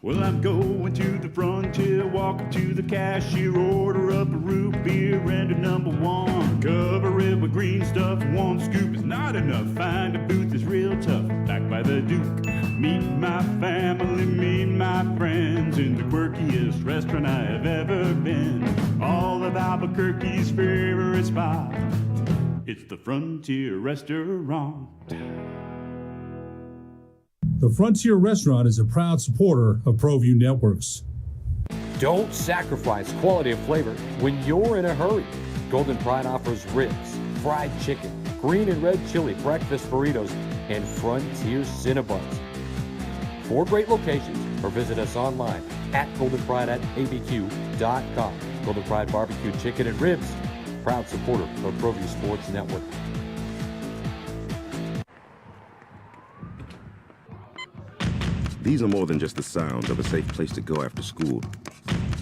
Well, I'm going to the frontier, walking to the cashier, order up a root beer and a number one. Cover it with green stuff, one scoop is not enough. Find a booth that's real tough, back by the Duke. Meet my family, meet my friends in the quirkiest restaurant I have ever been. All of Albuquerque's favorite spot, it's the Frontier Restaurant. The Frontier Restaurant is a proud supporter of ProView Networks. Don't sacrifice quality of flavor when you're in a hurry. Golden Pride offers ribs, fried chicken, green and red chili breakfast burritos, and Frontier Cinnabons. 4 great locations, or visit us online at goldenpride@abq.com. Golden Pride Barbecue Chicken and Ribs, proud supporter of ProView Sports Network. These are more than just the sounds of a safe place to go after school.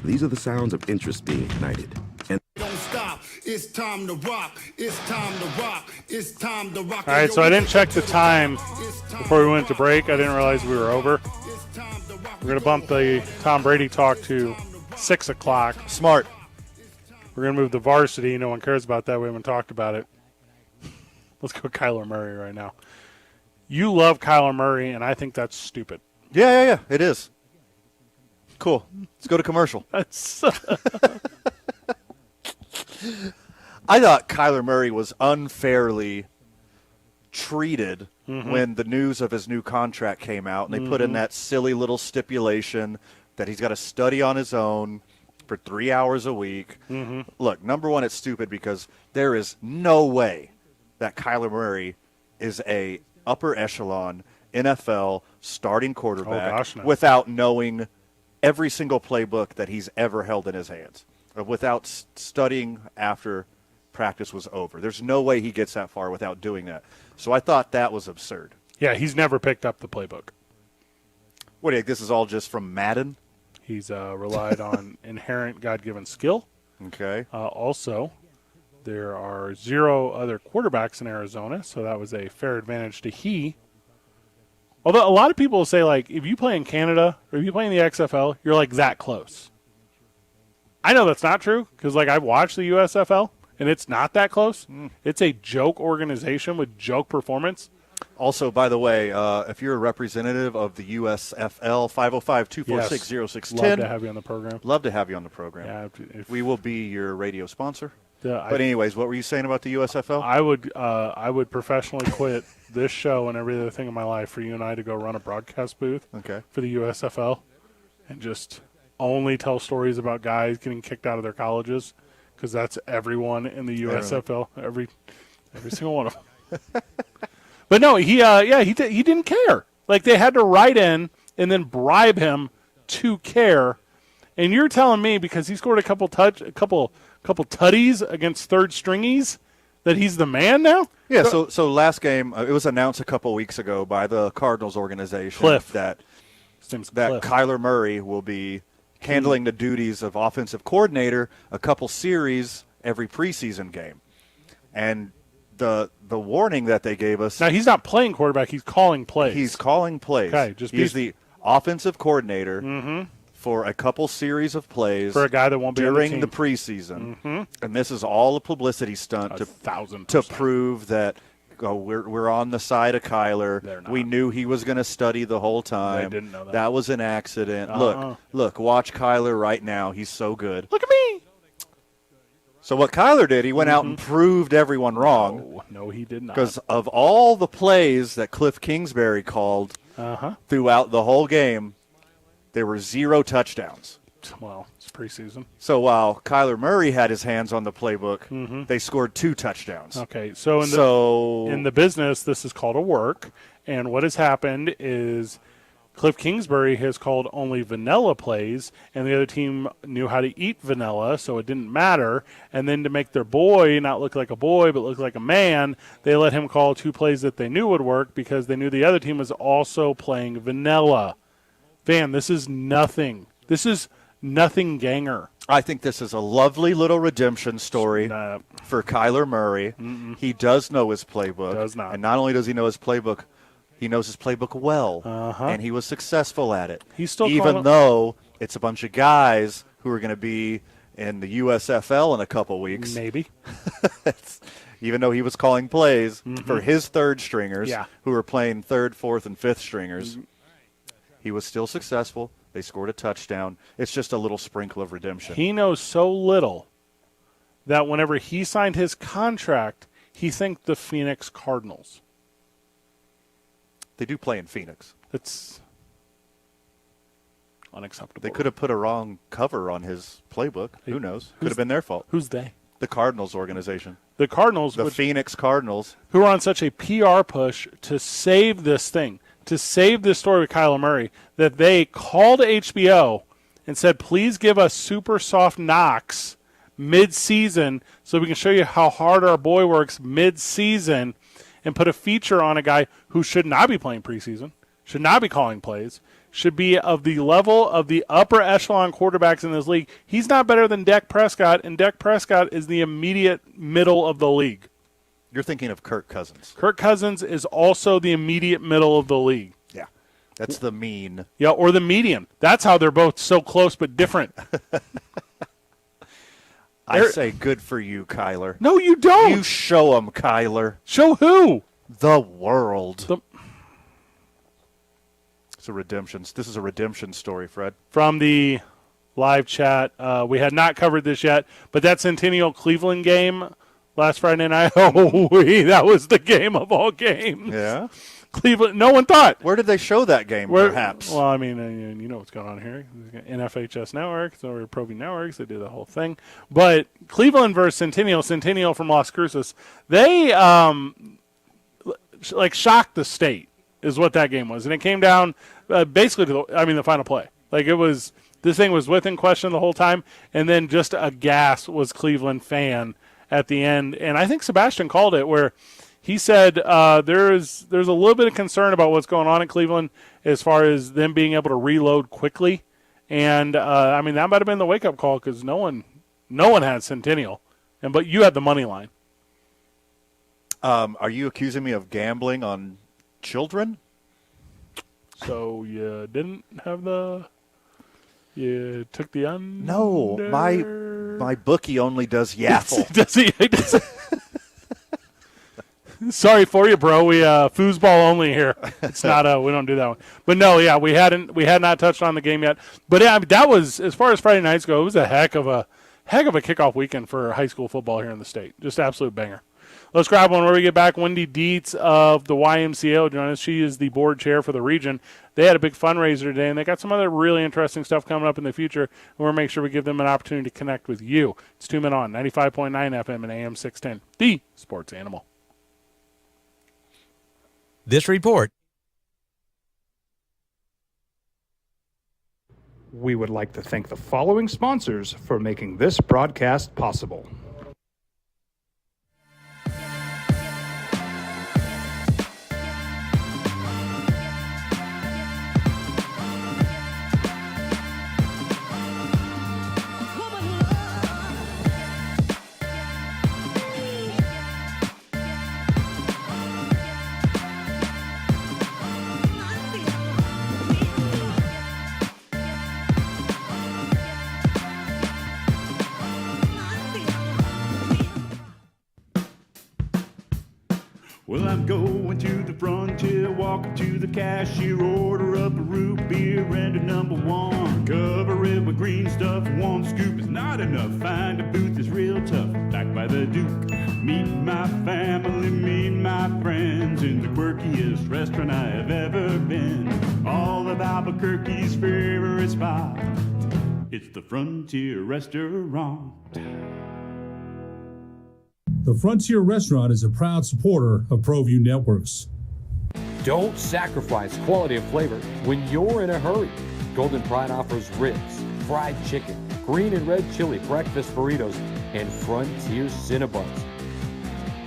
These are the sounds of interest being ignited. And Don't stop. It's time to rock. It's time to rock. It's time to rock. All right, so I didn't check the time before we went to break. I didn't realize we were over. We're going to bump the Tom Brady talk to 6 o'clock. Smart. We're going to move the varsity. No one cares about that. We haven't talked about it. Let's go Kyler Murray right now. You love Kyler Murray, and I think that's stupid. Yeah, it is. Cool. Let's go to commercial. I thought Kyler Murray was unfairly treated when the news of his new contract came out, and they put in that silly little stipulation that he's got to study on his own for 3 hours a week. Look, number one, it's stupid because there is no way that Kyler Murray is a upper echelon NFL starting quarterback without knowing every single playbook that he's ever held in his hands, or without studying after practice was over. There's no way he gets that far without doing that. So I thought that was absurd. Yeah, he's never picked up the playbook. What do you think? This is all just from Madden? He's relied on inherent God-given skill. Okay. Also, there are 0 other quarterbacks in Arizona, so that was a fair advantage to he. Although a lot of people say, like, if you play in Canada or if you play in the XFL, you're, like, that close. I know that's not true because, like, I've watched the USFL, and it's not that close. It's a joke organization with joke performance. Also, by the way, if you're a representative of the USFL, 505-246-0610. Love to have you on the program. Love to have you on the program. Yeah, we will be your radio sponsor. Yeah, but anyways, what were you saying about the USFL? I would professionally quit this show and every other thing in my life for you and I to go run a broadcast booth for the USFL and just only tell stories about guys getting kicked out of their colleges because that's everyone in the USFL, every single one of them. But no, he didn't care. Like they had to write in and then bribe him to care. And you're telling me because he scored a couple tutties against third stringies that he's the man now? Yeah, so last game, it was announced a couple weeks ago by the Cardinals organization that Kyler Murray will be handling the duties of offensive coordinator a couple series every preseason game. And the warning that they gave us. Now, he's not playing quarterback. He's calling plays. He's calling plays. Okay, he's the offensive coordinator for a couple series of plays for a guy that won't be during the preseason. And this is all a publicity stunt to prove that we're on the side of Kyler. We knew he was going to study the whole time. They didn't know that. That was an accident. Look, watch Kyler right now. He's so good. Look at me. So what Kyler did, he went out and proved everyone wrong. No, he did not. Because of all the plays that Cliff Kingsbury called throughout the whole game, there were 0 touchdowns. Well, it's preseason. So while Kyler Murray had his hands on the playbook, they scored 2 touchdowns. Okay, so in the business, this is called a work. And what has happened is Cliff Kingsbury has called only vanilla plays, and the other team knew how to eat vanilla, so it didn't matter. And then to make their boy not look like a boy but look like a man, they let him call 2 plays that they knew would work because they knew the other team was also playing vanilla. Van, this is nothing. This is nothing ganger. I think this is a lovely little redemption story for Kyler Murray. He does know his playbook. Does not. And not only does he know his playbook, he knows his playbook well, and he was successful at it. He's still even though it's a bunch of guys who are going to be in the USFL in a couple weeks. Maybe. Even though he was calling plays for his third stringers who were playing third, fourth, and fifth stringers, he was still successful. They scored a touchdown. It's just a little sprinkle of redemption. He knows so little that whenever he signed his contract, he thanked the Phoenix Cardinals. They do play in Phoenix. It's unacceptable. They could have put a wrong cover on his playbook. Who knows? Could have been their fault. Who's they? The Cardinals organization. The Cardinals. The Phoenix Cardinals. Who are on such a PR push to save this thing, to save this story with Kyler Murray, that they called HBO and said, please give us super soft knocks mid-season so we can show you how hard our boy works mid-season, and put a feature on a guy who should not be playing preseason, should not be calling plays, should be of the level of the upper echelon quarterbacks in this league. He's not better than Dak Prescott, and Dak Prescott is the immediate middle of the league. You're thinking of Kirk Cousins. Kirk Cousins is also the immediate middle of the league. Yeah, that's the mean. Yeah, or the median. That's how they're both so close but different. I say good for you, Kyler. No, you don't. You show them, Kyler. Show who? The world. It's a redemption. This is a redemption story, Fred. From the live chat, we had not covered this yet, but that Centennial Cleveland game last Friday night, that was the game of all games. Yeah. Cleveland, no one thought. Where did they show that game, perhaps? Well, I mean, you know what's going on here. NFHS Network, or Pro V Networks, they did the whole thing. But Cleveland versus Centennial from Las Cruces, they shocked the state is what that game was. And it came down basically to the final play. This thing was within question the whole time, and then just a gas was Cleveland fan at the end. And I think Sebastian called it, where he said there's a little bit of concern about what's going on in Cleveland as far as them being able to reload quickly. And, that might have been the wake-up call, because no one had Centennial. But you had the money line. Are you accusing me of gambling on children? So you didn't have you took the under? No, my bookie only does Yaffle. Does he? Sorry for you, bro. We foosball only here. It's not we don't do that one. But no, yeah, we had not touched on the game yet. But yeah, that was, as far as Friday nights go, it was a heck of a kickoff weekend for high school football here in the state. Just absolute banger. Let's grab one where we get back. Wendy Dietz of the YMCA will join us. She is the board chair for the region. They had a big fundraiser today, and they got some other really interesting stuff coming up in the future. And we'll make sure we give them an opportunity to connect with you. It's 2 Men On, 95.9 FM and AM 610, the Sports Animal. This report. We would like to thank the following sponsors for making this broadcast possible. Well, I'm going to the frontier, walking to the cashier, order up a root beer and a number one. Cover it with green stuff, one scoop is not enough. Find a booth is real tough, back by the Duke. Meet my family, meet my friends in the quirkiest restaurant I have ever been. All of Albuquerque's favorite spot, it's the Frontier Restaurant. The Frontier Restaurant is a proud supporter of ProView Networks. Don't sacrifice quality and flavor when you're in a hurry. Golden Pride offers ribs, fried chicken, green and red chili breakfast burritos, and Frontier Cinnabons.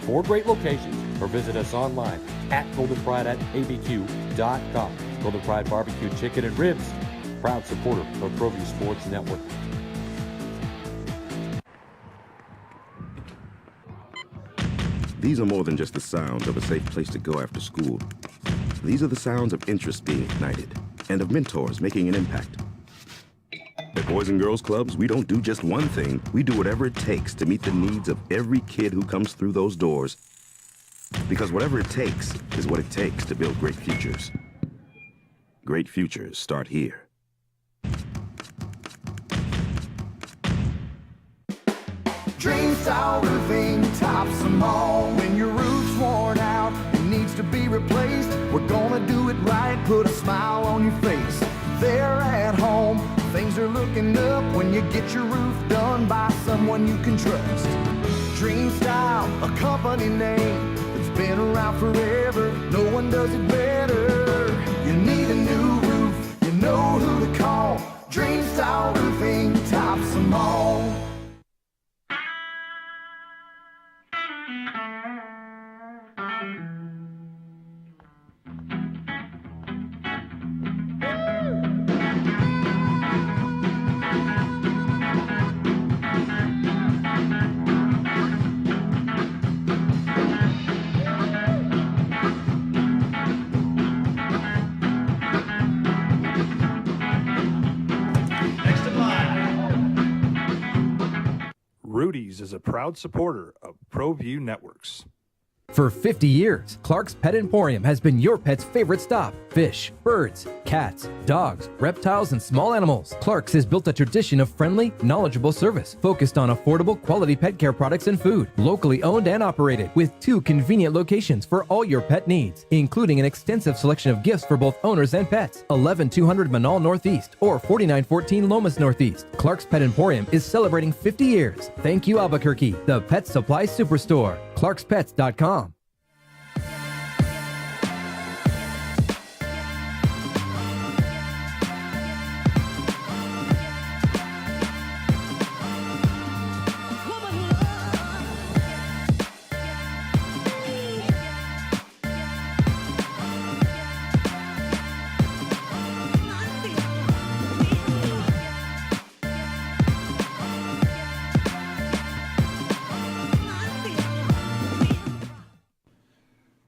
4 great locations, or visit us online at goldenpride@abq.com. Golden Pride Barbecue Chicken and Ribs, proud supporter of ProView Sports Network. These are more than just the sounds of a safe place to go after school. These are the sounds of interest being ignited and of mentors making an impact. At Boys and Girls Clubs, we don't do just one thing. We do whatever it takes to meet the needs of every kid who comes through those doors. Because whatever it takes is what it takes to build great futures. Great futures start here. Dream Style Roofing tops them all. When your roof's worn out and needs to be replaced, we're gonna do it Get your roof done by someone you can trust. Dream Style, a company name that's been around forever. No one does it better. You need a new roof, you know who to call. Dream Style Roofing tops them all. Rudy's is a proud supporter of ProView Networks. For 50 years, Clark's Pet Emporium has been your pet's favorite stop. Fish, birds, cats, dogs, reptiles, and small animals. Clark's has built a tradition of friendly, knowledgeable service focused on affordable, quality pet care products and food. Locally owned and operated with 2 convenient locations for all your pet needs, including an extensive selection of gifts for both owners and pets. 11200 Manal Northeast or 4914 Lomas Northeast. Clark's Pet Emporium is celebrating 50 years. Thank you, Albuquerque, the Pet Supply Superstore. ClarksPets.com.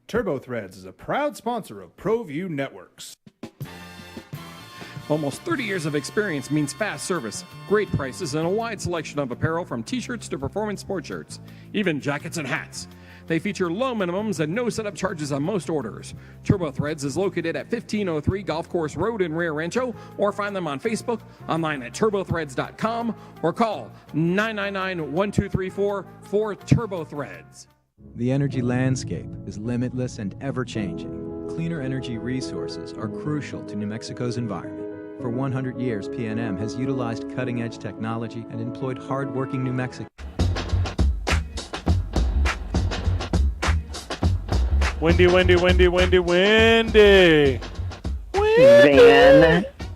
TurboThreads is a proud sponsor of ProView Networks. Almost 30 years of experience means fast service, great prices, and a wide selection of apparel from t-shirts to performance sport shirts, even jackets and hats. They feature low minimums and no setup charges on most orders. TurboThreads is located at 1503 Golf Course Road in Rio Rancho, or find them on Facebook, online at turbothreads.com, or call 999-1234 for TurboThreads. The energy landscape is limitless and ever-changing. Cleaner energy resources are crucial to New Mexico's environment. For 100 years, PNM has utilized cutting-edge technology and employed hard-working New Mexicans. Wendy. Van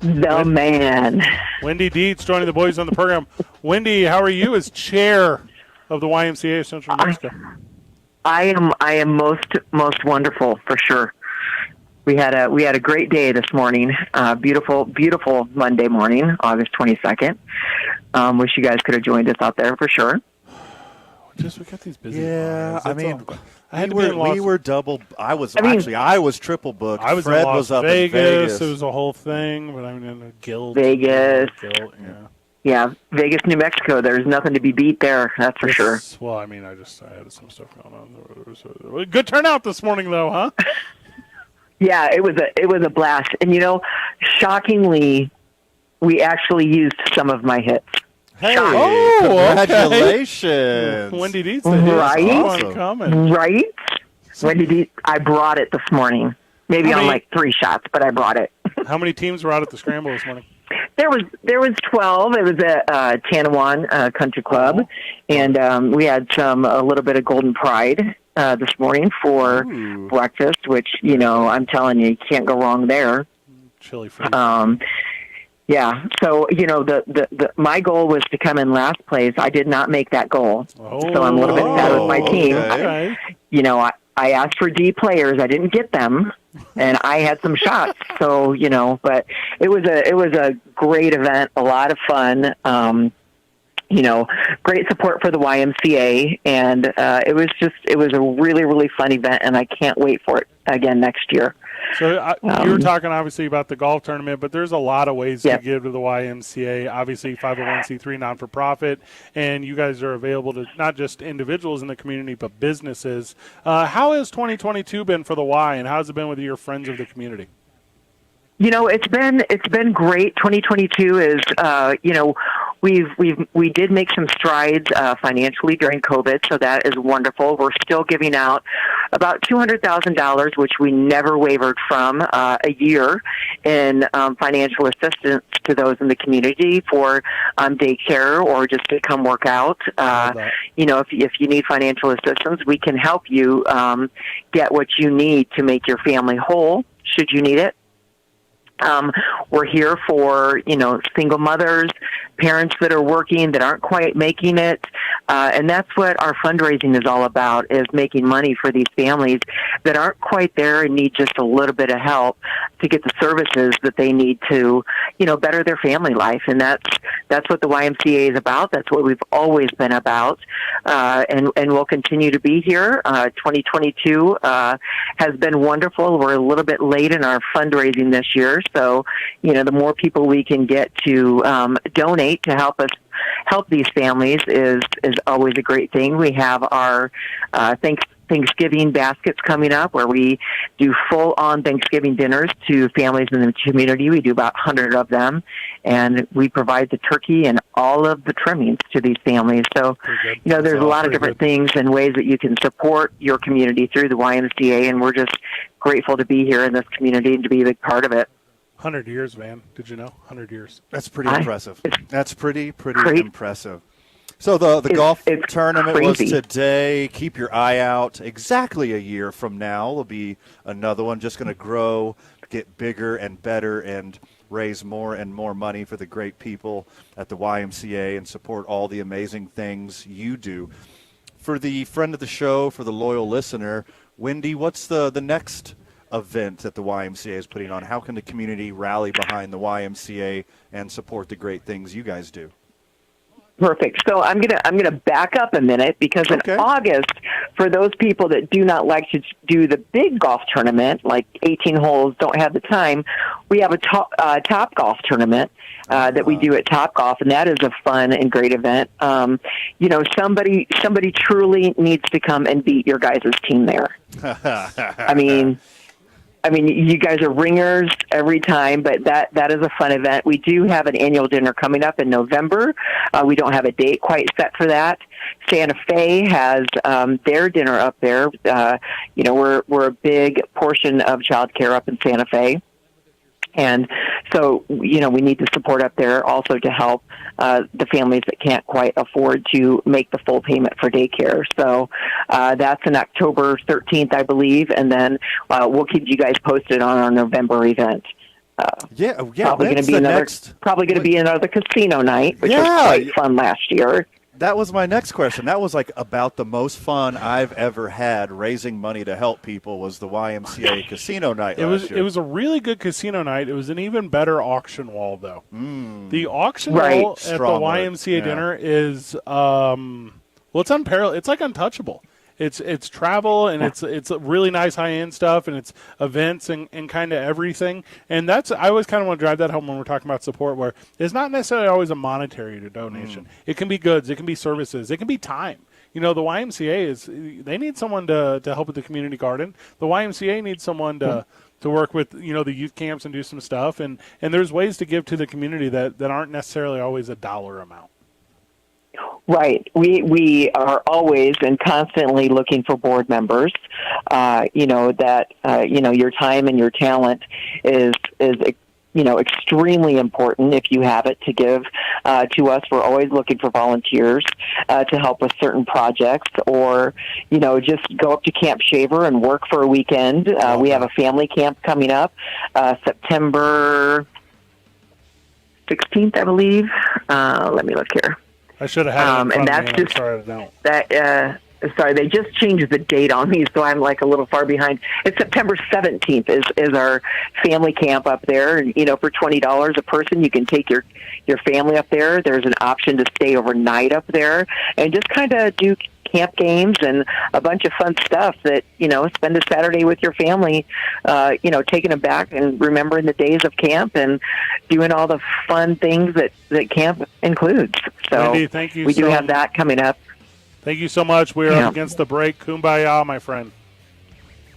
the man. Wendy Dietz joining the boys on the program. Wendy, how are you as chair of the YMCA of Central New Mexico? I am most wonderful for sure. We had a great day this morning. Beautiful Monday morning, August 22nd. Wish you guys could have joined us out there for sure. We got these busy. Yeah, lives. I mean, I had we were double. I was triple booked. I was Fred in Las was up Vegas. in Vegas. It was a whole thing, but I'm in a guild. Vegas. Yeah. Vegas, New Mexico. There's nothing to be beat there. That's for sure. Well, I mean, I had some stuff going on. Good turnout this morning, though, huh? Yeah, it was a blast, and shockingly, we actually used some of my hits. Hey, congratulations. Okay. Wendy Dietz. Right? Awesome. Right? Wendy Dietz, I brought it this morning. Maybe on like 3 shots, but I brought it. How many teams were out at the Scramble this morning? There was 12. It was at Tanawan Country Club, and we had a little bit of Golden Pride this morning for breakfast, which I'm telling you can't go wrong there. Chili food. Yeah. So the my goal was to come in last place. I did not make that goal, so I'm a little bit sad with my team. Okay. I asked for D players. I didn't get them, and I had some shots. So but it was a great event, a lot of fun. Great support for the YMCA, and it was a really, really fun event, and I can't wait for it again next year. So you were talking obviously about the golf tournament, but there's a lot of ways to give to the YMCA. Obviously, 501c3 non-for-profit, and you guys are available to not just individuals in the community, but businesses. How has 2022 been for the Y, and how has it been with your friends of the community? It's been great. 2022 is we did make some strides financially during COVID, so that is wonderful. We're still giving out about $200,000, which we never wavered from, a year in financial assistance to those in the community for daycare or just to come work out. If you need financial assistance, we can help you get what you need to make your family whole, should you need it. We're here for, single mothers, parents that are working that aren't quite making it. And that's what our fundraising is all about, is making money for these families that aren't quite there and need just a little bit of help to get the services that they need to, better their family life. And that's what the YMCA is about. That's what we've always been about. And we'll continue to be here. 2022 has been wonderful. We're a little bit late in our fundraising this year. So, the more people we can get to donate to help us help these families is always a great thing. We have our Thanksgiving baskets coming up, where we do full-on Thanksgiving dinners to families in the community. We do about 100 of them, and we provide the turkey and all of the trimmings to these families. So, there's a lot of different things and ways that you can support your community through the YMCA, and we're just grateful to be here in this community and to be a big part of it. 100 years, Van. Did you know? 100 years. That's pretty impressive. That's pretty impressive. So the golf tournament was today. Keep your eye out. Exactly a year from now, there'll be another one. Just going to grow, get bigger and better, and raise more and more money for the great people at the YMCA and support all the amazing things you do. For the friend of the show, for the loyal listener, Wendy, what's the next event that the YMCA is putting on? How can the community rally behind the YMCA and support the great things you guys do? Perfect. So I'm gonna back up a minute, because in August, for those people that do not like to do the big golf tournament, like 18 holes, don't have the time, we have a top golf tournament that we do at Top Golf, and that is a fun and great event. Somebody truly needs to come and beat your guys' team there. I mean, you guys are ringers every time, but that is a fun event. We do have an annual dinner coming up in November. We don't have a date quite set for that. Santa Fe has their dinner up there. We're a big portion of child care up in Santa Fe. And so, we need to support up there also to help the families that can't quite afford to make the full payment for daycare. So that's on October 13th, I believe, and then we'll keep you guys posted on our November event. Probably going to be another casino night, which was quite fun last year. That was my next question. That was about the most fun I've ever had raising money to help people, was the YMCA casino night last year. It was a really good casino night. It was an even better auction wall, though. The auction wall at the YMCA dinner is, it's unparalleled. It's like untouchable. It's travel, and it's really nice high-end stuff, and it's events and kind of everything. And I always kind of want to drive that home when we're talking about support, where it's not necessarily always a monetary donation. It can be goods, it can be services, it can be time. The YMCA they need someone to help with the community garden. The YMCA needs someone to work with, the youth camps and do some stuff. And there's ways to give to the community that aren't necessarily always a dollar amount. Right. We are always and constantly looking for board members. Your time and your talent is extremely important if you have it to give to us. We're always looking for volunteers to help with certain projects, or, just go up to Camp Shaver and work for a weekend. We have a family camp coming up September 16th, I believe. Let me look here. I should have had it in front and of me, that's sorry I don't. Sorry, they just changed the date on me, so I'm a little far behind. It's September 17th is our family camp up there. And, for $20 a person, you can take your family up there. There's an option to stay overnight up there and just kind of do camp games and a bunch of fun stuff that, spend a Saturday with your family, taking them back and remembering the days of camp and doing all the fun things that camp includes. So Wendy, thank you. We do have that coming up. Thank you so much. We're up against the break. Kumbaya, my friend.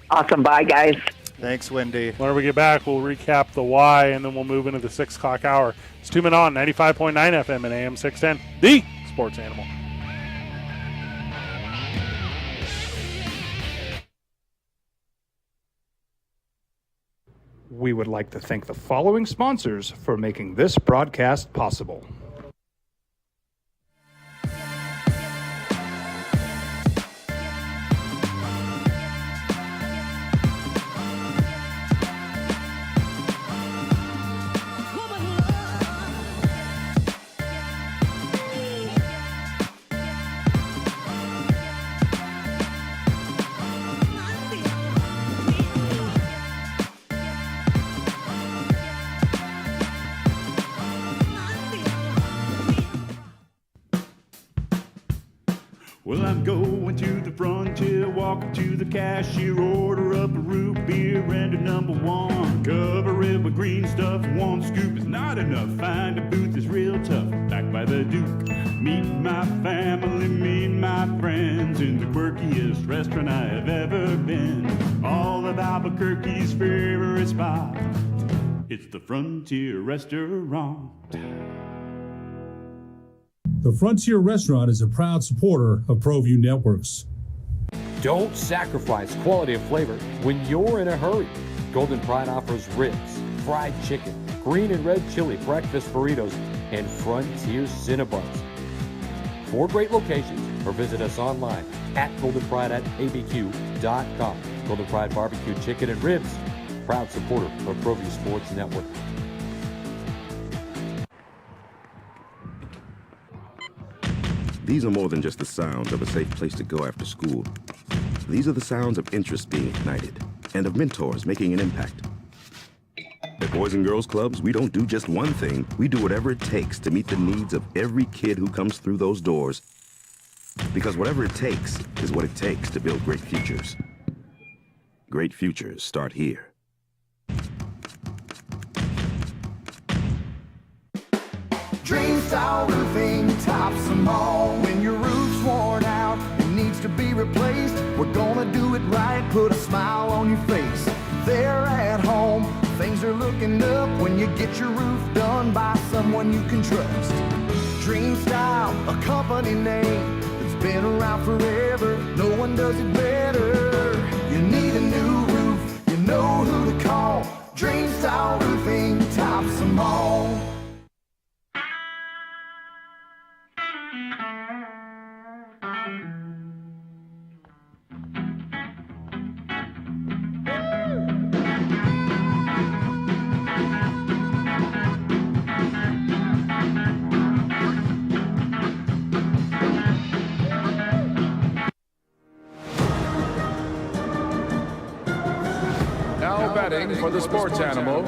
Awesome. Bye, guys. Thanks, Wendy. When we get back, we'll recap the why, and then we'll move into the 6 o'clock hour. It's 2 Men On, 95.9 FM and AM 610, the Sports Animal. We would like to thank the following sponsors for making this broadcast possible. Well, I'm going to the frontier, walking to the cashier, order up a root beer and a number one. Cover it with green stuff, one scoop is not enough. Find a booth is real tough, back by the Duke. Meet my family, meet my friends in the quirkiest restaurant I have ever been. All of Albuquerque's favorite spot, it's the Frontier Restaurant. The Frontier Restaurant is a proud supporter of ProView Networks. Don't sacrifice quality of flavor when you're in a hurry. Golden Pride offers ribs, fried chicken, green and red chili breakfast burritos, and Frontier Cinnabons. 4 great locations, or visit us online at goldenpride@abq.com. Golden Pride Barbecue Chicken and Ribs, proud supporter of ProView Sports Network. These are more than just the sounds of a safe place to go after school. These are the sounds of interest being ignited and of mentors making an impact. At Boys and Girls Clubs, we don't do just one thing. We do whatever it takes to meet the needs of every kid who comes through those doors. Because whatever it takes is what it takes to build great futures. Great futures start here. Dream Style Roofing tops them all. When your roof's worn out and needs to be replaced, we're gonna do it right, put a smile on your face. They're at home, things are looking up when you get your roof done by someone you can trust. Dream Style, a company name that's been around forever, no one does it better. You need a new roof, you know who to call. Dream Style Roofing tops them all. Now betting for the sports animal,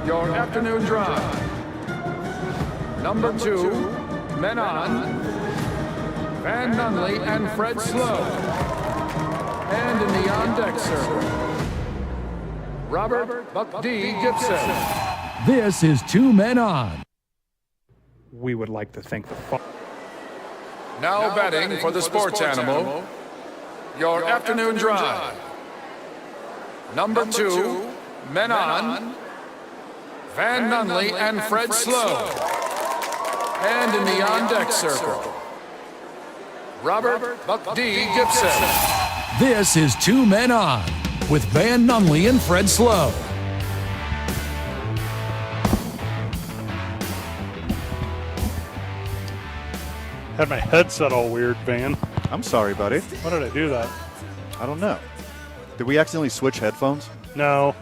your afternoon drive. Number 2, men on, Van Nunley and Fred Slow. And in the on-deck circle, Robert Buck D. Gibson. This is 2 Men On. We would like to thank the Now betting for the sports animal, your afternoon drive. Number 2, men on, Van Nunley and Fred Slow. And in the on-deck circle, Robert Buck D. Gibson. This is 2 Men On with Van Nunley and Fred Slow. Had my headset all weird, Van. I'm sorry, buddy. Why did I do that? I don't know. Did we accidentally switch headphones? No.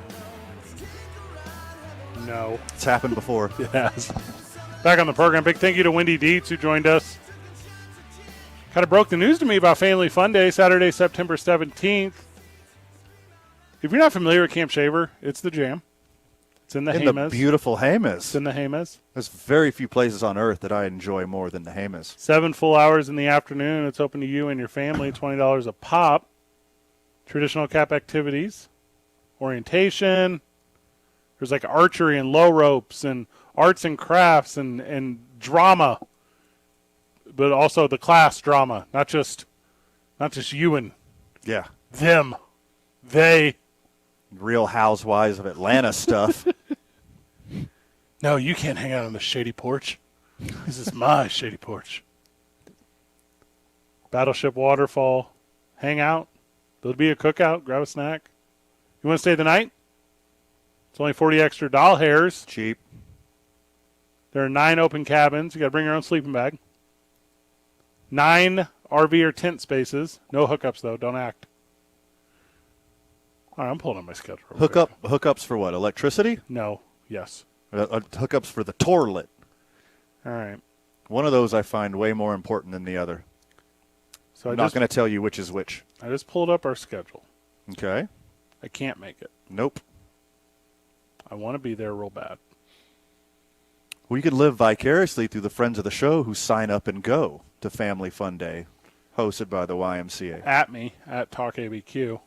No. It's happened before. It has. Back on the program, big thank you to Wendy Dietz who joined us. Kind of broke the news to me about Family Fun Day, Saturday, September 17th. If you're not familiar with Camp Shaver, it's the Jam. It's in the Jemez. The beautiful Jemez. It's in the Jemez. There's very few places on earth that I enjoy more than the Jemez. 7 full hours in the afternoon. It's open to you and your family, $20 a pop. Traditional cap activities, orientation. There's like archery and low ropes and arts and crafts and drama, but also the class drama, not just you and them, they. Real Housewives of Atlanta stuff. No, you can't hang out on the shady porch. This is my shady porch. Battleship Waterfall, hang out. There'll be a cookout. Grab a snack. You want to stay the night? It's only 40 extra doll hairs. Cheap. There are 9 open cabins. You got to bring your own sleeping bag. 9 RV or tent spaces. No hookups, though. Don't act. All right, I'm pulling up my schedule. Hookups for what? Electricity? No. Yes. Hookups for the toilet. All right. One of those I find way more important than the other. So I'm not going to tell you which is which. I just pulled up our schedule. Okay. I can't make it. Nope. I want to be there real bad. Well, you could live vicariously through the friends of the show who sign up and go to Family Fun Day, hosted by the YMCA. At me, at TalkABQ.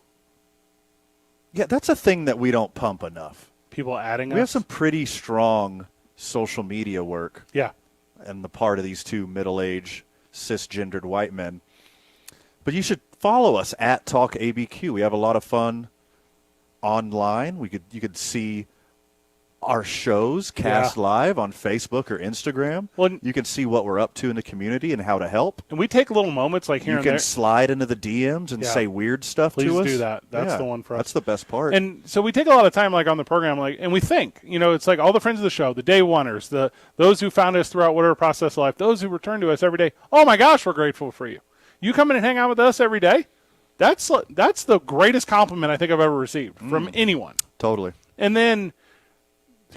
Yeah, that's a thing that we don't pump enough. People adding We us. have some pretty strong social media work. Yeah. And the part of these two middle-aged, cisgendered white men. But you should follow us at TalkABQ. We have a lot of fun online. You could see our shows cast live on Facebook or Instagram. Well, you can see what we're up to in the community and how to help. And we take little moments like here you and can there. slide into the DMs and say weird stuff Please to us. do that. That's the one for us. That's the best part. And so we take a lot of time like on the program, and we think, it's like all the friends of the show, the day oneers, those who found us throughout whatever process of life, those who return to us every day. Oh my gosh, we're grateful for you. You come in and hang out with us every day. That's the greatest compliment I think I've ever received from anyone. Totally. And then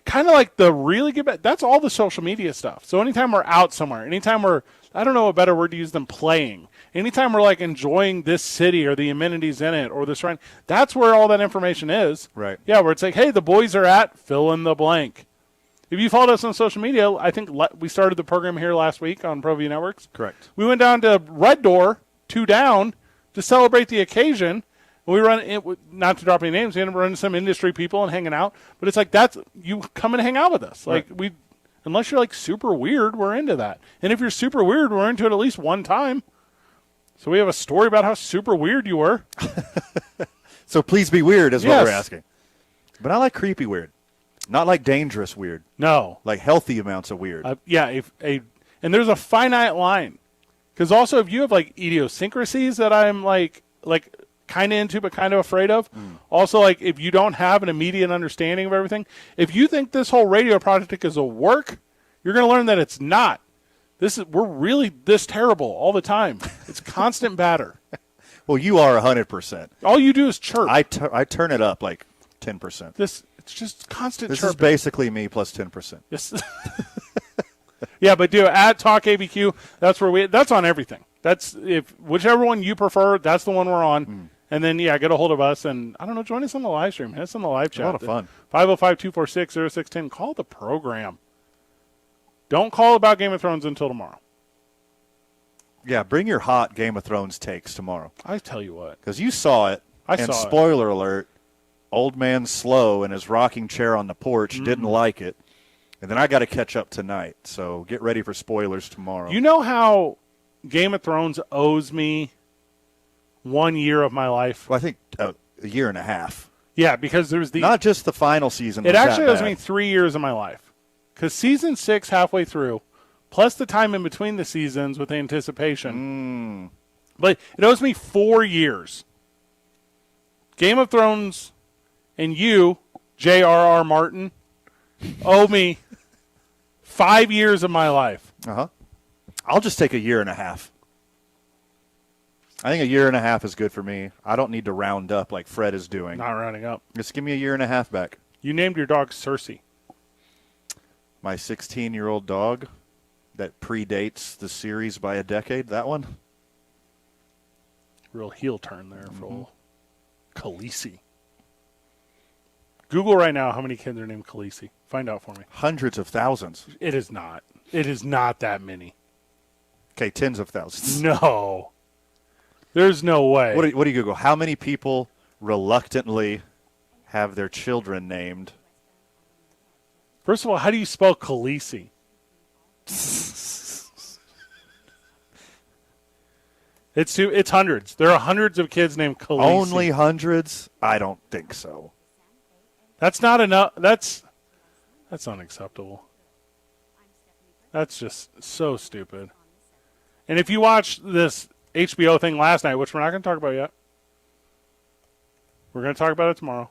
kind of like the really good, that's all the social media stuff. So anytime we're out somewhere, anytime we're, I don't know a better word to use than playing, anytime we're like enjoying this city or the amenities in it or the surrounding, that's where all that information is. Right. Yeah, where it's like, hey, the boys are at fill in the blank. If you followed us on social media, I think we started the program here last week on ProView Networks. Correct. We went down to Red Door, 2 down, to celebrate the occasion. We run it, not to drop any names. We ended up running some industry people and hanging out. But it's like you come and hang out with us. Like unless you're like super weird, we're into that. And if you're super weird, we're into it at least one time. So we have a story about how super weird you were. So please be weird is what we're asking. But I like creepy weird, not like dangerous weird. No, like healthy amounts of weird. And there's a finite line. Because also if you have like idiosyncrasies that I'm like kind of into but kind of afraid of. Also, like if you don't have an immediate understanding of everything, if you think this whole radio project is a work, you're going to learn that it's not. We're really this terrible all the time. It's constant batter. Well, you are 100%. All you do is chirp. I turn it up like 10%. It's just constant This chirping. is basically me plus 10%. Yes. Yeah, but at TalkABQ, that's on everything. That's whichever one you prefer, that's the one we're on. And then, get a hold of us. And, I don't know, join us on the live stream. Hit us on the live chat. A lot of fun. 505-246-0610. Call the program. Don't call about Game of Thrones until tomorrow. Yeah, bring your hot Game of Thrones takes tomorrow. I tell you what. Because you saw it. I and saw it. Spoiler alert, old man Slow in his rocking chair on the porch didn't like it. And then I got to catch up tonight. So get ready for spoilers tomorrow. You know how Game of Thrones owes me 1 year of my life? Well, I think a year and a half. Yeah, because there's not just the final season. It actually owes me 3 years of my life. Because season 6 halfway through, plus the time in between the seasons with anticipation. But it owes me 4 years. Game of Thrones and you, J.R.R. Martin, owe me 5 years of my life. I'll just take a year and a half. I think a year and a half is good for me. I don't need to round up like Fred is doing. Not rounding up. Just give me a year and a half back. You named your dog Cersei. My 16-year-old dog that predates the series by a decade, that one? Real heel turn there for old Khaleesi. Google right now how many kids are named Khaleesi. Find out for me. Hundreds of thousands. It is not. It is not that many. Okay, tens of thousands. No. There's no way. What do you Google? How many people reluctantly have their children named? First of all, how do you spell Khaleesi? It's hundreds. There are hundreds of kids named Khaleesi. Only hundreds? I don't think so. That's not enough. That's unacceptable. That's just so stupid. And if you watched this HBO thing last night, which we're not going to talk about yet, we're going to talk about it tomorrow.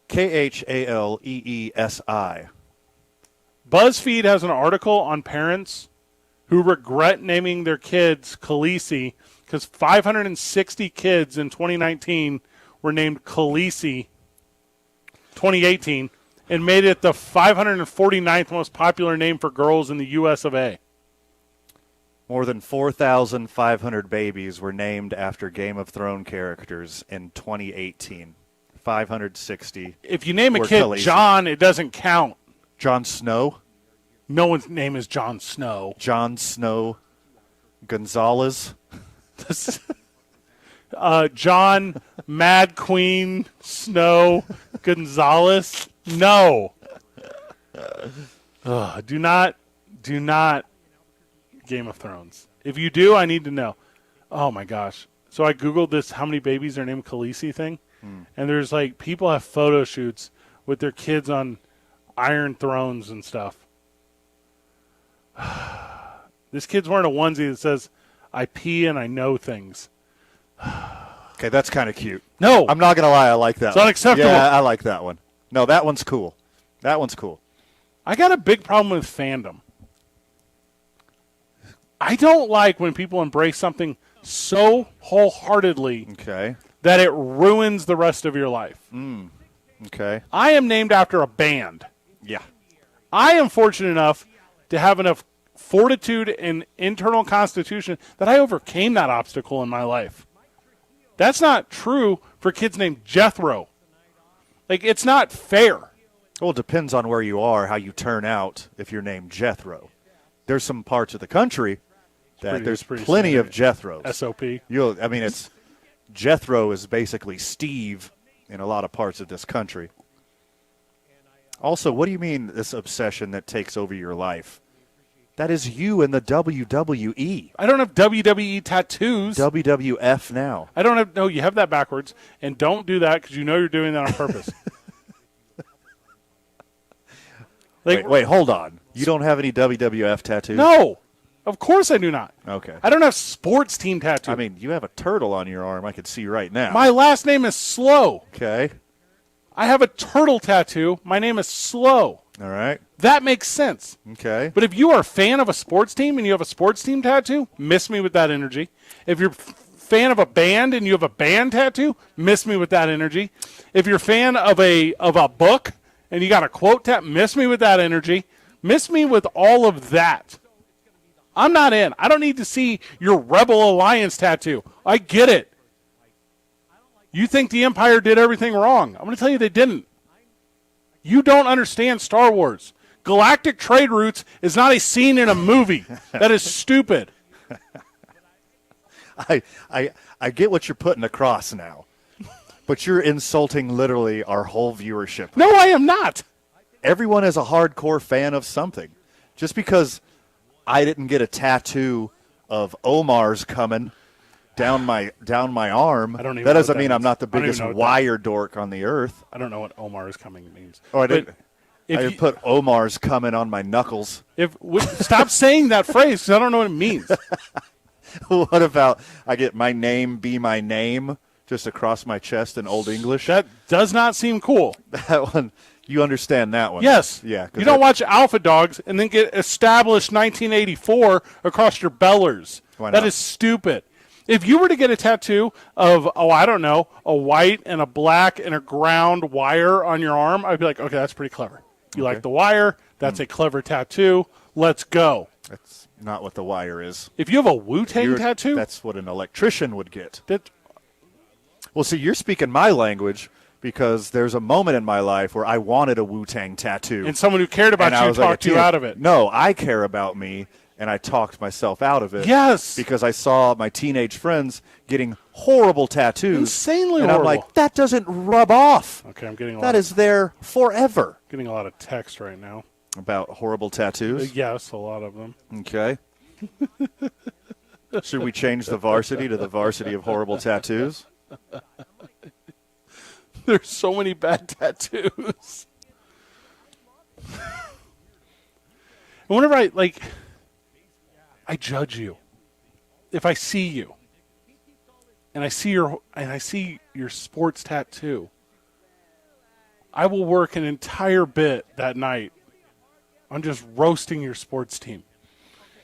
Khaleesi. BuzzFeed has an article on parents who regret naming their kids Khaleesi because 560 kids in 2019 were named Khaleesi 2018 and made it the 549th most popular name for girls in the U.S. of A. More than 4,500 babies were named after Game of Thrones characters in 2018. 560. If you name a were kid Khaleesi. John, it doesn't count. Jon Snow? No one's name is Jon Snow. Jon Snow Gonzalez? John Mad Queen Snow Gonzalez? No. Do not Game of Thrones. If you do, I need to know. Oh my gosh. So I Googled this how many babies are named Khaleesi thing. And there's like people have photo shoots with their kids on Iron Thrones and stuff. This kid's wearing a onesie that says, I pee and I know things. Okay, that's kind of cute. No. I'm not going to lie, I like that It's one. unacceptable. Yeah, I like that one. No, that one's cool. That one's cool. I got a big problem with fandom. I don't like when people embrace something so wholeheartedly that it ruins the rest of your life. Okay. I am named after a band. Yeah. I am fortunate enough to have enough fortitude and internal constitution that I overcame that obstacle in my life. That's not true for kids named Jethro. Like, it's not fair. Well, it depends on where you are, how you turn out if you're named Jethro. There's some parts of the country that there's plenty of Jethros. SOP. It's Jethro is basically Steve in a lot of parts of this country. Also, what do you mean this obsession that takes over your life? That is you in the WWE. I don't have WWE tattoos. WWF now. I don't have. No, you have that backwards. And don't do that because you know you're doing that on purpose. Wait, hold on. You don't have any WWF tattoos? No. Of course I do not. Okay. I don't have sports team tattoos. I mean, you have a turtle on your arm I can see right now. My last name is Slow. Okay. I have a turtle tattoo. My name is Slow. All right. That makes sense. Okay. But if you are a fan of a sports team and you have a sports team tattoo, miss me with that energy. If you're a fan of a band and you have a band tattoo, miss me with that energy. If you're a fan of a book and you got a quote tattoo, miss me with that energy. Miss me with all of that. I'm not in. I don't need to see your Rebel Alliance tattoo. I get it. You think the Empire did everything wrong. I'm going to tell you they didn't. You don't understand Star Wars. Galactic trade routes is not a scene in a movie. That is stupid. I get what you're putting across now, but you're insulting literally our whole viewership. No, I am not. Everyone is a hardcore fan of something. Just because I didn't get a tattoo of Omar's coming down my arm, that doesn't mean I'm not the biggest wire dork on the earth. I don't know what Omar is coming means. Oh, I didn't put Omar's coming on my knuckles. Stop saying that phrase because I don't know what it means. What about I get my name be my name just across my chest in Old English? That does not seem cool. That one, you understand that one? Yes. Yeah. You don't watch Alpha Dogs and then get established 1984 across your bellers. Why not? That is stupid. If you were to get a tattoo of, a white and a black and a ground wire on your arm, I'd be like, okay, that's pretty clever. You like the wire? That's a clever tattoo. Let's go. That's not what the wire is. If you have a Wu-Tang tattoo? That's what an electrician would get. Well, see, you're speaking my language because there's a moment in my life where I wanted a Wu-Tang tattoo. And someone who cared about you talked you out of it. No, I care about me, and I talked myself out of it. Yes. Because I saw my teenage friends getting horrible tattoos. Insanely and horrible. I'm like, that doesn't rub off. Okay, I'm getting That is there forever. Getting a lot of text right now. About horrible tattoos? Yes, a lot of them. Okay. Should we change the varsity to the varsity of horrible tattoos? There's so many bad tattoos. And whenever I judge you. If I see you and I see your sports tattoo, I will work an entire bit that night on just roasting your sports team.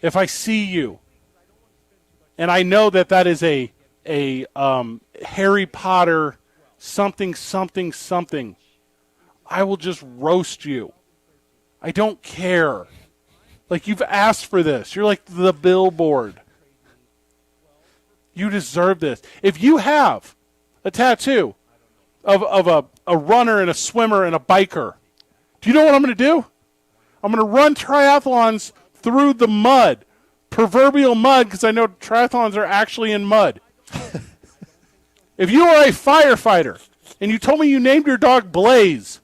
If I see you, and I know that is a Harry Potter something, I will just roast you. I don't care. Like, you've asked for this. You're like the billboard. You deserve this. If you have a tattoo of a runner and a swimmer and a biker, do you know what I'm going to do? I'm going to run triathlons through the mud. Proverbial mud, because I know triathlons are actually in mud. If you are a firefighter and you told me you named your dog Blaze,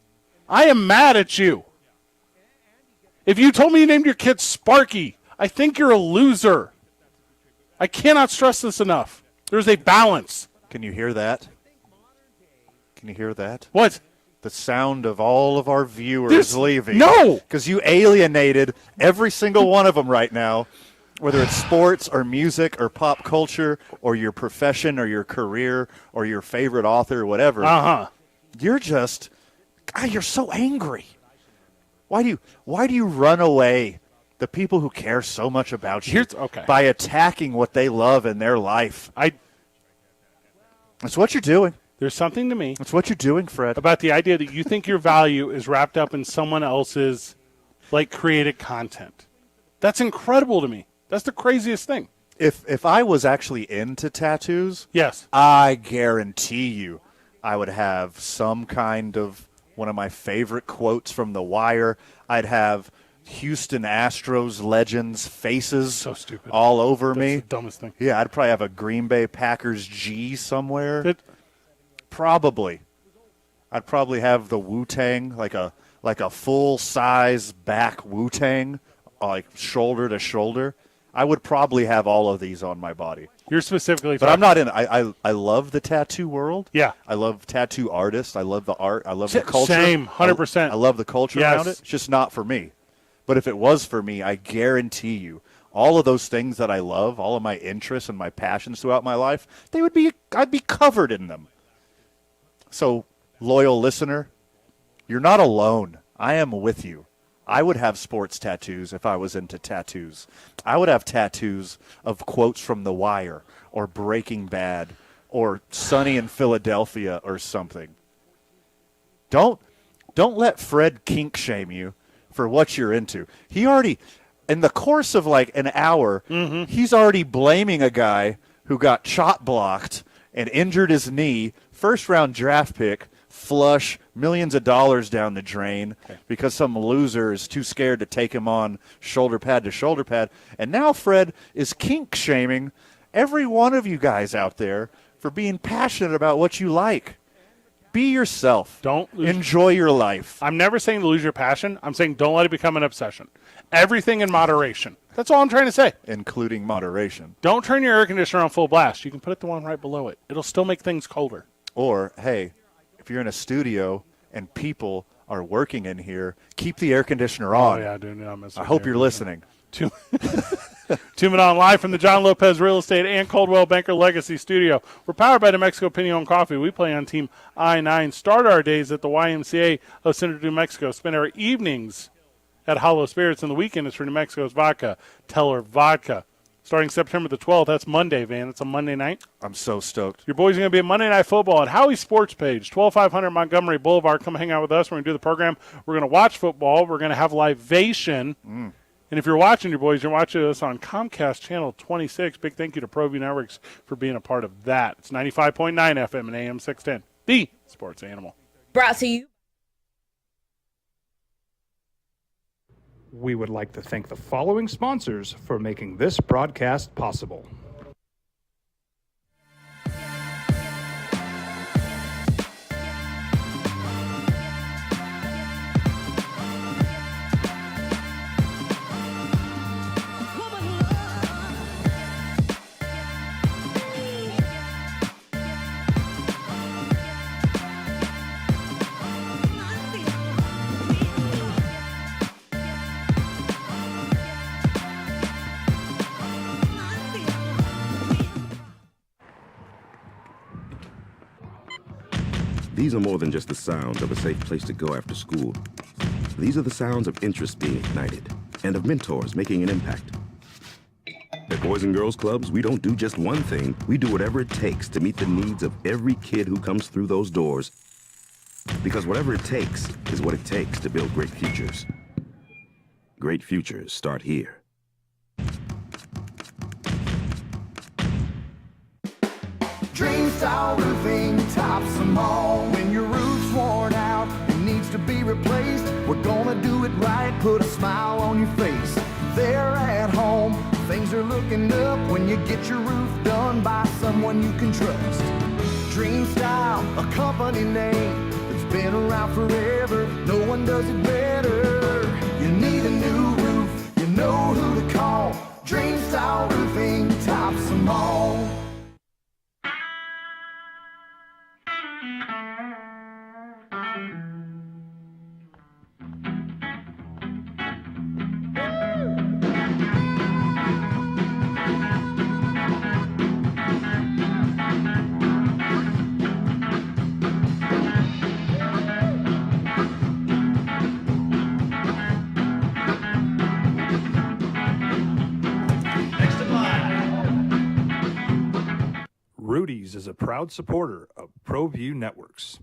I am mad at you. If you told me you named your kid Sparky, I think you're a loser. I cannot stress this enough. There's a balance. Can you hear that? Can you hear that? What? The sound of all of our viewers leaving. No! Because you alienated every single one of them right now, whether it's sports or music or pop culture or your profession or your career or your favorite author or whatever. Uh-huh. You're just, God, you're so angry. Why do you run away the people who care so much about you by attacking what they love in their life? That's what you're doing. There's something to me. That's what you're doing, Fred. About the idea that you think your value is wrapped up in someone else's, created content. That's incredible to me. That's the craziest thing. If I was actually into tattoos, yes, I guarantee you I would have some kind of one of my favorite quotes from The Wire. I'd have Houston Astros legends' faces all over me. That's the dumbest thing. Yeah, I'd probably have a Green Bay Packers G somewhere. Probably. I'd probably have the Wu-Tang, like a full-size back Wu-Tang, shoulder to shoulder. I would probably have all of these on my body. You're specifically But I'm not in. I love the tattoo world. Yeah. I love tattoo artists. I love the art. I love the culture. Same, 100%. I love the culture Yes. around it. It's just not for me. But if it was for me, I guarantee you, all of those things that I love, all of my interests and my passions throughout my life, I'd be covered in them. So, loyal listener, you're not alone. I am with you. I would have sports tattoos if I was into tattoos. I would have tattoos of quotes from The Wire or Breaking Bad or Sunny in Philadelphia or something. Don't let Fred kink shame you for what you're into. He already, in the course of an hour, he's already blaming a guy who got shot blocked and injured his knee, first-round draft pick, flush, millions of dollars down the drain because some loser is too scared to take him on shoulder pad to shoulder pad. And now Fred is kink-shaming every one of you guys out there for being passionate about what you like. Be yourself. Enjoy your life. I'm never saying to lose your passion. I'm saying don't let it become an obsession. Everything in moderation. That's all I'm trying to say. Including moderation. Don't turn your air conditioner on full blast. You can put it the one right below it. It'll still make things colder. Or, hey, if you're in a studio and people are working in here, keep the air conditioner on. Oh, yeah, dude. No, I hope you're listening. Two Men On live from the John Lopez Real Estate and Coldwell Banker Legacy Studio. We're powered by New Mexico Pinon Coffee. We play on Team I-9. Start our days at the YMCA of Central New Mexico. Spend our evenings at Hollow Spirits, and the weekend is for New Mexico's vodka, Teller Vodka. Starting September the 12th, that's Monday, Van. It's a Monday night. I'm so stoked. Your boys are going to be at Monday Night Football at Howie's Sports Page, 12500 Montgomery Boulevard. Come hang out with us. We're going to do the program. We're going to watch football. We're going to have Livation. And if you're watching, your boys, you're watching us on Comcast Channel 26. Big thank you to ProView Networks for being a part of that. It's 95.9 FM and AM 610, the Sports Animal. Brought to you. We would like to thank the following sponsors for making this broadcast possible. These are more than just the sounds of a safe place to go after school. These are the sounds of interest being ignited and of mentors making an impact. At Boys and Girls Clubs, we don't do just one thing. We do whatever it takes to meet the needs of every kid who comes through those doors. Because whatever it takes is what it takes to build great futures. Great futures start here. Dream style roofing tops them all. When your roof's worn out and needs to be replaced, we're gonna do it right, put a smile on your face. There at home, things are looking up when you get your roof done by someone you can trust. Dream Style, a company name that's been around forever. No one does it better. You need a new roof, you know who to call. Dream Style Roofing tops them all. Rudy's is a proud supporter of ProView Networks.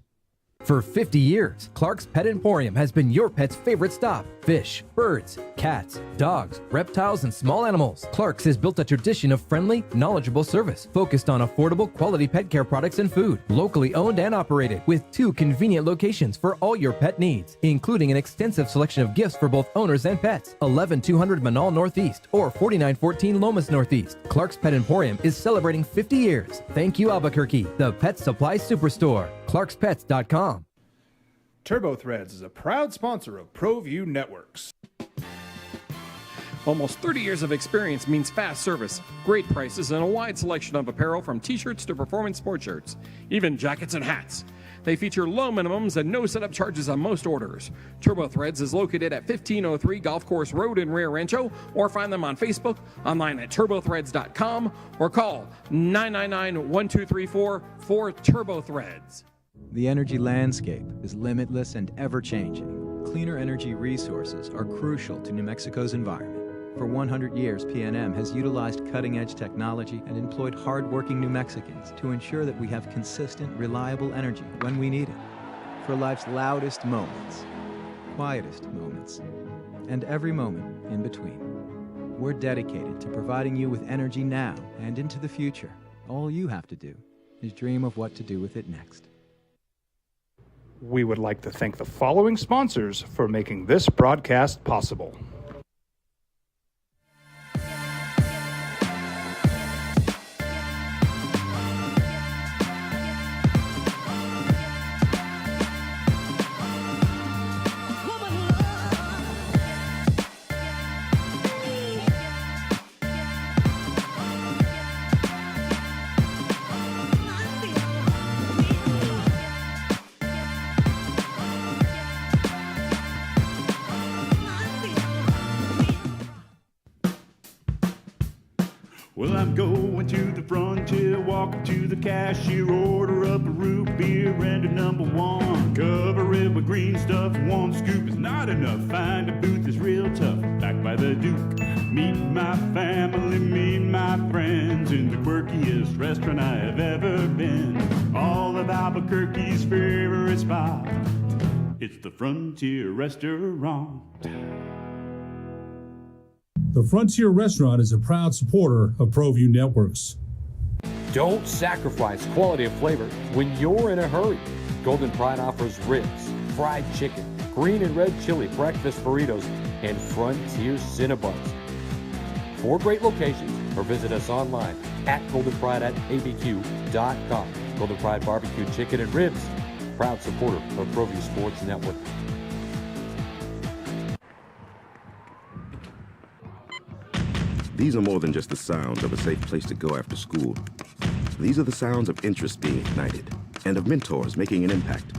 For 50 years, Clark's Pet Emporium has been your pet's favorite stop. Fish, birds, cats, dogs, reptiles, and small animals. Clark's has built a tradition of friendly, knowledgeable service focused on affordable, quality pet care products and food. Locally owned and operated with 2 convenient locations for all your pet needs, including an extensive selection of gifts for both owners and pets. 11200 Manal Northeast or 4914 Lomas Northeast. Clark's Pet Emporium is celebrating 50 years. Thank you, Albuquerque, the pet supply superstore. ClarksPets.com. Turbo Threads is a proud sponsor of ProView Networks. Almost 30 years of experience means fast service, great prices, and a wide selection of apparel from t-shirts to performance sports shirts, even jackets and hats. They feature low minimums and no setup charges on most orders. Turbo Threads is located at 1503 Golf Course Road in Rio Rancho, or find them on Facebook, online at turbothreads.com, or call 999-1234 for Turbo Threads. The energy landscape is limitless and ever-changing. Cleaner energy resources are crucial to New Mexico's environment. For 100 years, PNM has utilized cutting-edge technology and employed hard-working New Mexicans to ensure that we have consistent, reliable energy when we need it. For life's loudest moments, quietest moments, and every moment in between. We're dedicated to providing you with energy now and into the future. All you have to do is dream of what to do with it next. We would like to thank the following sponsors for making this broadcast possible. Well, I'm going to the frontier, walk up to the cashier, order up a root beer and a number 1. Cover it with green stuff, 1 scoop is not enough. Find a booth that's real tough, back by the Duke. Meet my family, meet my friends in the quirkiest restaurant I have ever been. All of Albuquerque's favorite spot, it's the Frontier Restaurant. The Frontier Restaurant is a proud supporter of ProView Networks. Don't sacrifice quality of flavor when you're in a hurry. Golden Pride offers ribs, fried chicken, green and red chili breakfast burritos, and Frontier Cinnabons. 4 great locations, or visit us online at goldenpride@abq.com. Golden Pride Barbecue Chicken and Ribs, proud supporter of ProView Sports Network. These are more than just the sounds of a safe place to go after school. These are the sounds of interest being ignited and of mentors making an impact.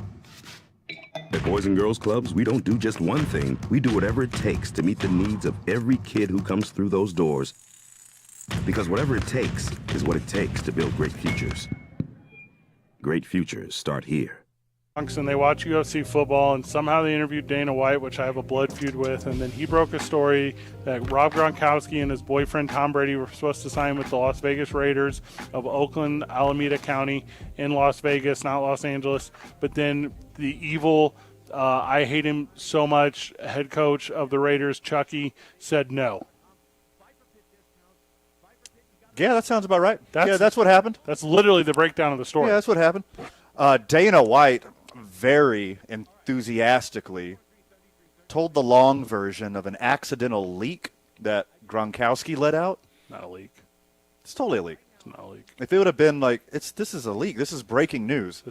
At Boys and Girls Clubs, we don't do just one thing. We do whatever it takes to meet the needs of every kid who comes through those doors. Because whatever it takes is what it takes to build great futures. Great futures start here. and they watch UFC football, and somehow they interviewed Dana White, which I have a blood feud with, and then he broke a story that Rob Gronkowski and his boyfriend Tom Brady were supposed to sign with the Las Vegas Raiders of Oakland, Alameda County in Las Vegas, not Los Angeles. But then the evil, I hate him so much, head coach of the Raiders, Chucky, said no. Yeah, that sounds about right. That's what happened. That's literally the breakdown of the story. Yeah, that's what happened. Dana White very enthusiastically told the long version of an accidental leak that Gronkowski let out. Not a leak. It's totally a leak. It's not a leak. If it would have been like, this is a leak. This is breaking news.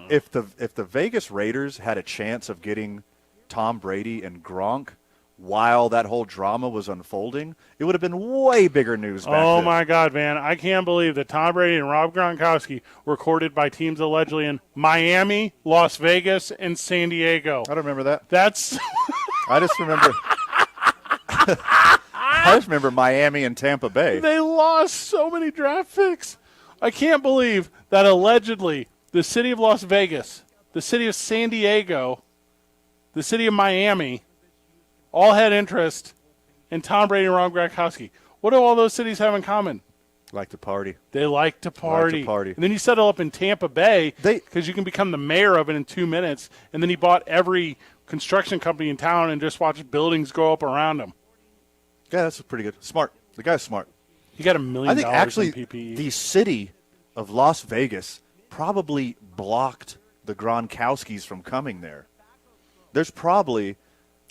If the Vegas Raiders had a chance of getting Tom Brady and Gronk while that whole drama was unfolding, it would have been way bigger news back Oh, then. my God, man. I can't believe that Tom Brady and Rob Gronkowski were courted by teams allegedly in Miami, Las Vegas, and San Diego. I don't remember that. That's I just remember I just remember Miami and Tampa Bay. They lost so many draft picks. I can't believe that allegedly the city of Las Vegas, the city of San Diego, the city of Miami all had interest in Tom Brady and Rob Gronkowski. What do all those cities have in common? Like to party. They like to party. Like to party. And then you settle up in Tampa Bay because you can become the mayor of it in 2 minutes. And then he bought every construction company in town and just watched buildings go up around him. Yeah, that's pretty good. Smart. The guy's smart. He got $1 million I think actually in PPE. the city of Las Vegas probably blocked the Gronkowskis from coming there. There's probably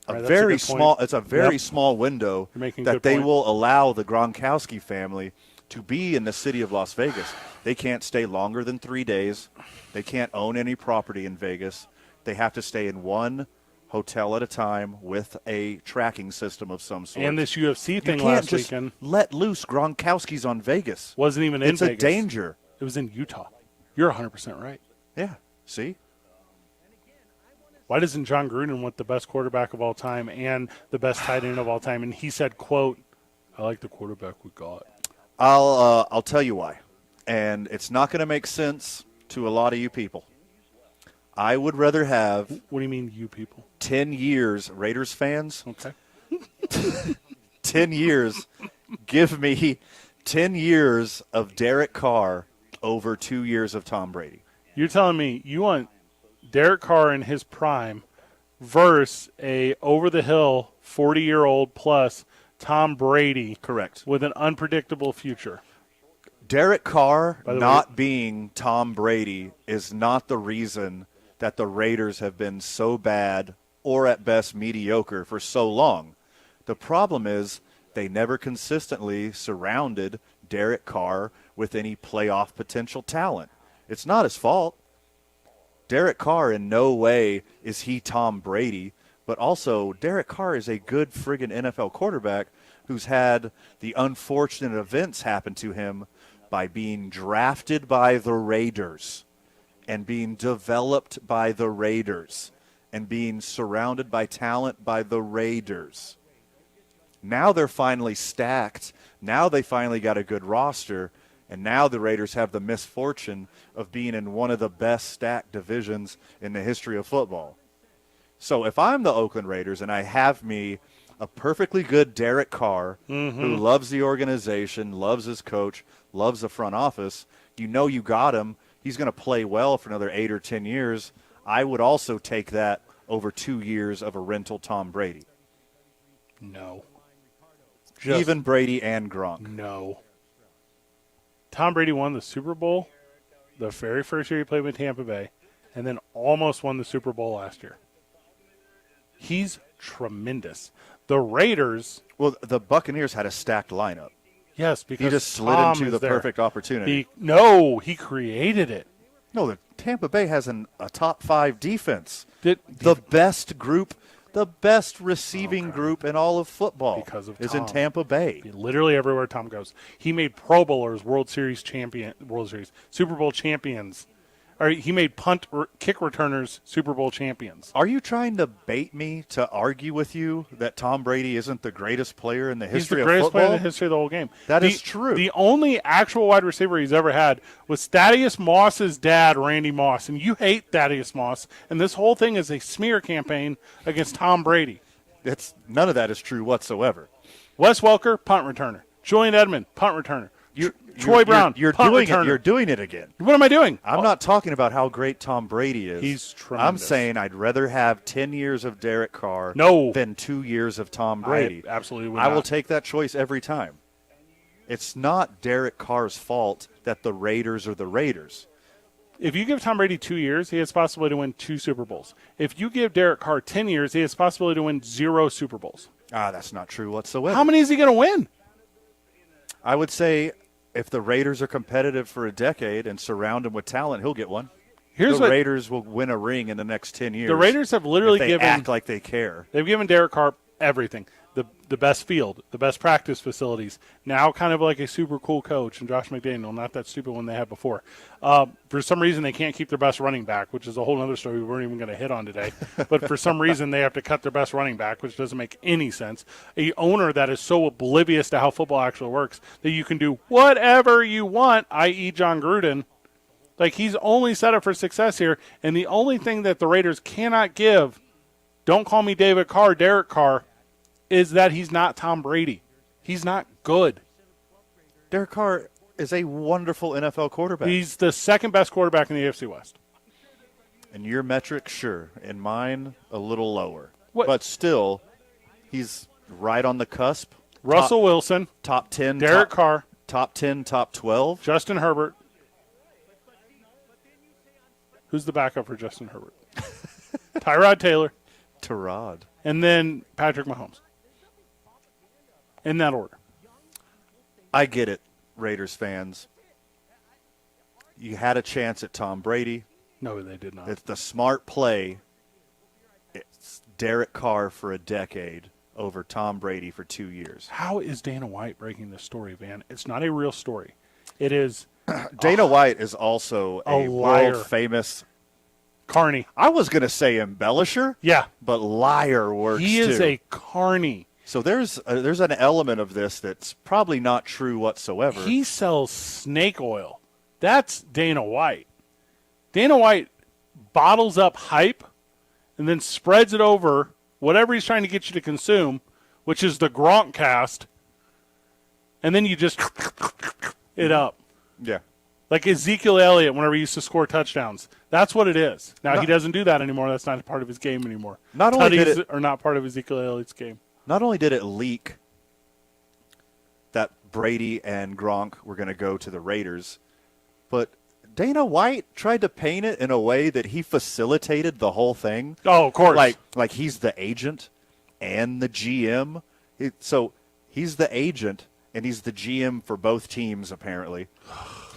Right, that's a very good small. point. It's a very Yep. small window You're making a that good they point. will allow the Gronkowski family to be in the city of Las Vegas. They can't stay longer than 3 days. They can't own any property in Vegas. They have to stay in one hotel at a time with a tracking system of some sort. And this UFC thing you can't last just weekend let loose Gronkowski's on Vegas. wasn't even in It's Vegas. a danger. It was in Utah. You're 100% right. Yeah. See? Why doesn't John Gruden want the best quarterback of all time and the best tight end of all time? And he said, quote, I like the quarterback we got. I'll tell you why. And it's not going to make sense to a lot of you people. I would rather have What do you mean, you people? 10 years, Raiders fans, Okay. 10 years, give me 10 years of Derek Carr over 2 years of Tom Brady. You're telling me you want Derek Carr in his prime versus a over-the-hill 40-year-old plus Tom Brady. Correct. With an unpredictable future. Derek Carr By the not being Tom Brady is not the reason that the Raiders have been so bad or at best mediocre for so long. The problem is they never consistently surrounded Derek Carr with any playoff potential talent. It's not his fault. Derek Carr in no way is he Tom Brady, but also Derek Carr is a good friggin' NFL quarterback who's had the unfortunate events happen to him by being drafted by the Raiders and being developed by the Raiders and being surrounded by talent by the Raiders. Now they're finally stacked. Now they finally got a good roster. And now the Raiders have the misfortune of being in one of the best stacked divisions in the history of football. So if I'm the Oakland Raiders and I have me a perfectly good Derek Carr who loves the organization, loves his coach, loves the front office, you know you got him. He's going to play well for another 8 or 10 years. I would also take that over 2 years of a rental Tom Brady. No. Even Brady and Gronk. No. Tom Brady won the Super Bowl the very first year he played with Tampa Bay and then almost won the Super Bowl last year. He's tremendous. The Raiders. Well, the Buccaneers had a stacked lineup. Yes, because he just slid Tom into is the there. perfect opportunity. He created it. No, the Tampa Bay has a top 5 defense. The best group, the best receiving group in all of football is in Tampa Bay. Literally everywhere Tom goes. He made Pro Bowlers Super Bowl champions or he made kick returners Super Bowl champions. Are you trying to bait me to argue with you that Tom Brady isn't the greatest player in the history of football? He's the greatest player in the history of the whole game. That is true. The only actual wide receiver he's ever had was Thaddeus Moss's dad, Randy Moss, and you hate Thaddeus Moss, and this whole thing is a smear campaign against Tom Brady. None of that is true whatsoever. Wes Welker, punt returner. Julian Edmond, punt returner. Troy Brown, You're punt doing returner. it. You're doing it again. What am I doing? I'm not talking about how great Tom Brady is. He's tremendous. I'm saying I'd rather have 10 years of Derek Carr than 2 years of Tom Brady. I absolutely would I will not. take that choice every time. It's not Derek Carr's fault that the Raiders are the Raiders. If you give Tom Brady 2 years, he has possibility to win 2 Super Bowls. If you give Derek Carr 10 years, he has possibility to win 0 Super Bowls. That's not true whatsoever. How many is he going to win? I would say if the Raiders are competitive for a decade and surround him with talent, he'll get one. The Raiders will win a ring in the next 10 years. The Raiders have literally if they act like they care. They've given Derek Carr everything. The best field, the best practice facilities. Now kind of like a super cool coach and Josh McDaniel, not that stupid one they had before. For some reason they can't keep their best running back, which is a whole other story we weren't even going to hit on today. But for some reason they have to cut their best running back, which doesn't make any sense. A owner that is so oblivious to how football actually works that you can do whatever you want, i.e. John Gruden. Like, he's only set up for success here, and the only thing that the Raiders cannot give, don't call me David Carr, Derek Carr, is that he's not Tom Brady. He's not good. Derek Carr is a wonderful NFL quarterback. He's the second best quarterback in the AFC West. In your metric, sure. In mine, a little lower. What? But still, he's right on the cusp. Russell Wilson. Top 10. Derek Carr. Top 10, top 12. Justin Herbert. Who's the backup for Justin Herbert? Tyrod Taylor. Tyrod. And then Patrick Mahomes. In that order. I get it, Raiders fans. You had a chance at Tom Brady. No, they did not. It's the smart play. It's Derek Carr for a decade over Tom Brady for 2 years. How is Dana White breaking this story, Van? It's not a real story. It is. Dana White is also a world-famous carny. I was going to say embellisher. Yeah. But liar works too. He is a carny. So there's an element of this that's probably not true whatsoever. He sells snake oil. That's Dana White. Dana White bottles up hype and then spreads it over whatever he's trying to get you to consume, which is the Gronkcast, and then you just it up. Yeah. Like Ezekiel Elliott whenever he used to score touchdowns. That's what it is. Now, he doesn't do that anymore. That's not part of his game anymore. Not only did it, are not part of Ezekiel Elliott's game. Not only did it leak that Brady and Gronk were going to go to the Raiders, but Dana White tried to paint it in a way that he facilitated the whole thing. Oh, of course. Like he's the agent and the GM. So he's the agent and he's the GM for both teams, apparently,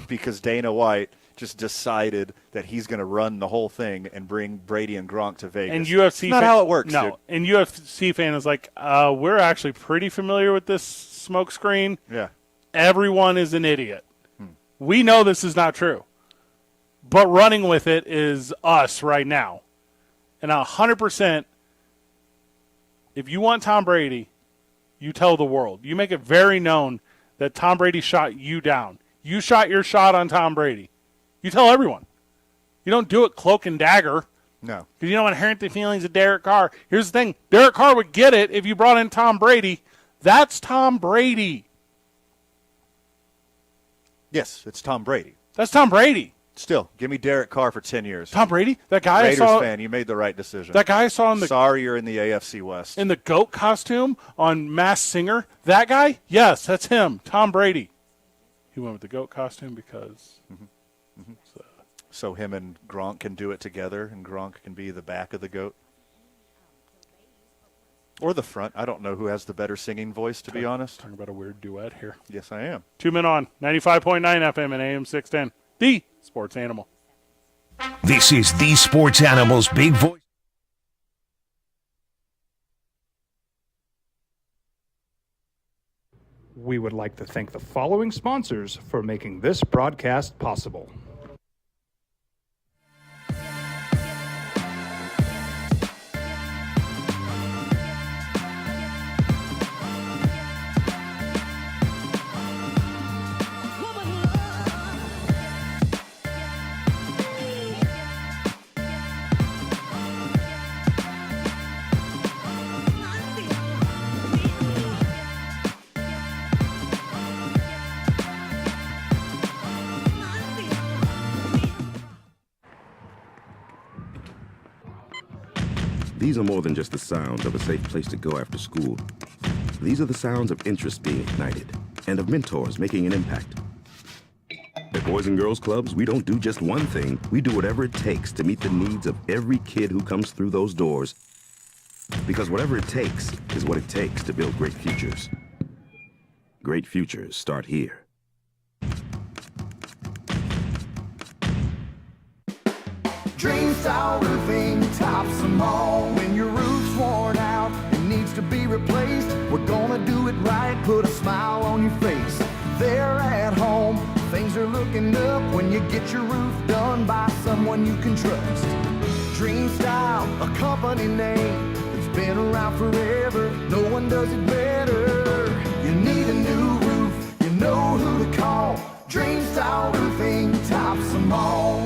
because Dana White just decided that he's going to run the whole thing and bring Brady and Gronk to Vegas. And UFC not how it works, No, dude. and UFC fan is like, we're actually pretty familiar with this smoke screen. Yeah. Everyone is an idiot. We know this is not true. But running with it is us right now. And 100%, if you want Tom Brady, you tell the world. You make it very known that Tom Brady shot you down. You shot your shot on Tom Brady. You tell everyone. You don't do it cloak and dagger. No. Because you don't inherit the feelings of Derek Carr. Here's the thing. Derek Carr would get it if you brought in Tom Brady. That's Tom Brady. Yes, it's Tom Brady. That's Tom Brady. Still, give me Derek Carr for 10 years. Tom Brady? That guy Raiders I saw. fan, you made the right decision. That guy I saw in the. Sorry you're in the AFC West. In the goat costume on Masked Singer. That guy? Yes, that's him. Tom Brady. He went with the goat costume because. So him and Gronk can do it together, and Gronk can be the back of the goat. Or the front. I don't know who has the better singing voice, to be honest. Talking about a weird duet here. Yes, I am. 2 Men On, 95.9 FM and AM 610. The Sports Animal. This is the Sports Animal's Big Voice. We would like to thank the following sponsors for making this broadcast possible. These are more than just the sounds of a safe place to go after school. These are the sounds of interest being ignited and of mentors making an impact. At Boys and Girls Clubs, we don't do just one thing. We do whatever it takes to meet the needs of every kid who comes through those doors. Because whatever it takes is what it takes to build great futures. Great futures start here. Dream style roofing tops them all. When your roof's worn out and needs to be replaced, we're gonna do it right, put a smile on your face. There at home, things are looking up when you get your roof done by someone you can trust. Dream Style, a company name that's been around forever. No one does it better. You need a new roof, you know who to call. Dream Style Roofing tops them all.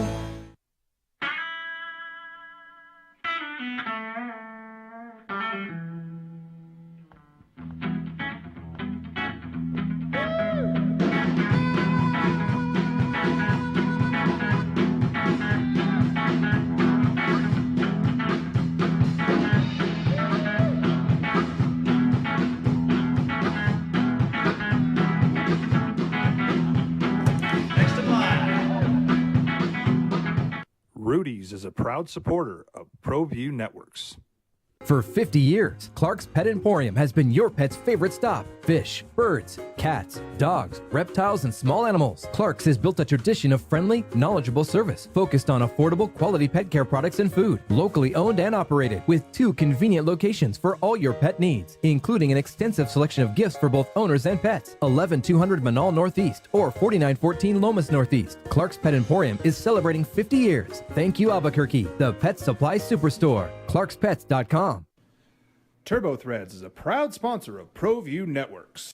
Rudy's is a proud supporter of ProView Networks. For 50 years, Clark's Pet Emporium has been your pet's favorite stop. Fish, birds, cats, dogs, reptiles, and small animals. Clark's has built a tradition of friendly, knowledgeable service focused on affordable, quality pet care products and food. Locally owned and operated with 2 convenient locations for all your pet needs, including an extensive selection of gifts for both owners and pets. 11200 Manal Northeast or 4914 Lomas Northeast. Clark's Pet Emporium is celebrating 50 years. Thank you, Albuquerque, the pet supply superstore. ClarksPets.com. Turbo Threads is a proud sponsor of ProView Networks.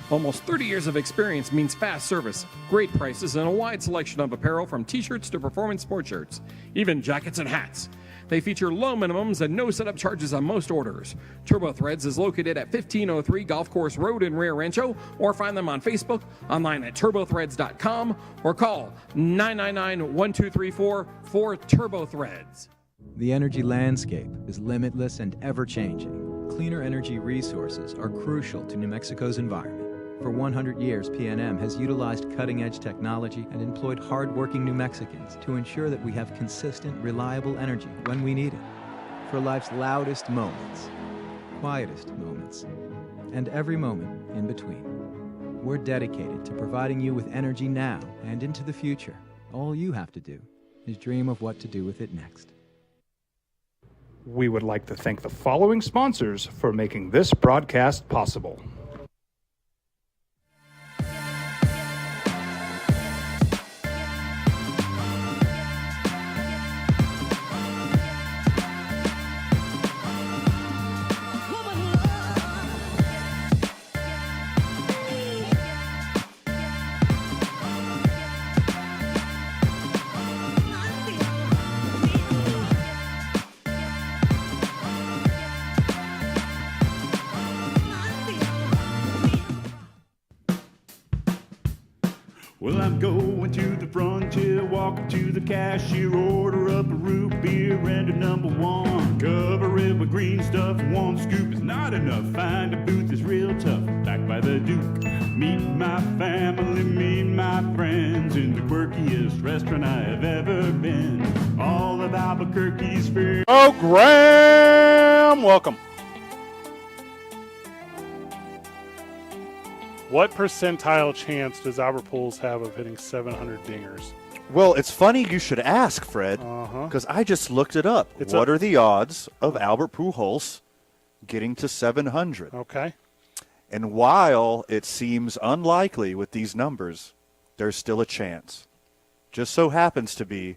Almost 30 years of experience means fast service, great prices, and a wide selection of apparel from t-shirts to performance sport shirts, even jackets and hats. They feature low minimums and no setup charges on most orders. Turbo Threads is located at 1503 Golf Course Road in Rio Rancho, or find them on Facebook, online at turbothreads.com, or call 999-1234 for Turbo Threads. The energy landscape is limitless and ever-changing. Cleaner energy resources are crucial to New Mexico's environment. For 100 years, PNM has utilized cutting-edge technology and employed hard-working New Mexicans to ensure that we have consistent, reliable energy when we need it. For life's loudest moments, quietest moments, and every moment in between. We're dedicated to providing you with energy now and into the future. All you have to do is dream of what to do with it next. We would like to thank the following sponsors for making this broadcast possible. Well, I'm going to the frontier, walking to the cashier, order up a root beer and a number one. Cover it with green stuff, one scoop is not enough. Find a booth is real tough, back by the Duke. Meet my family, meet my friends in the quirkiest restaurant I have ever been. All of Albuquerque's fair. Oh, Graham, welcome. What percentile chance does Albert Pujols have of hitting 700 dingers? Well, it's funny you should ask, Fred, because I just looked it up. What are the odds of Albert Pujols getting to 700? Okay. And while it seems unlikely with these numbers, there's still a chance. Just so happens to be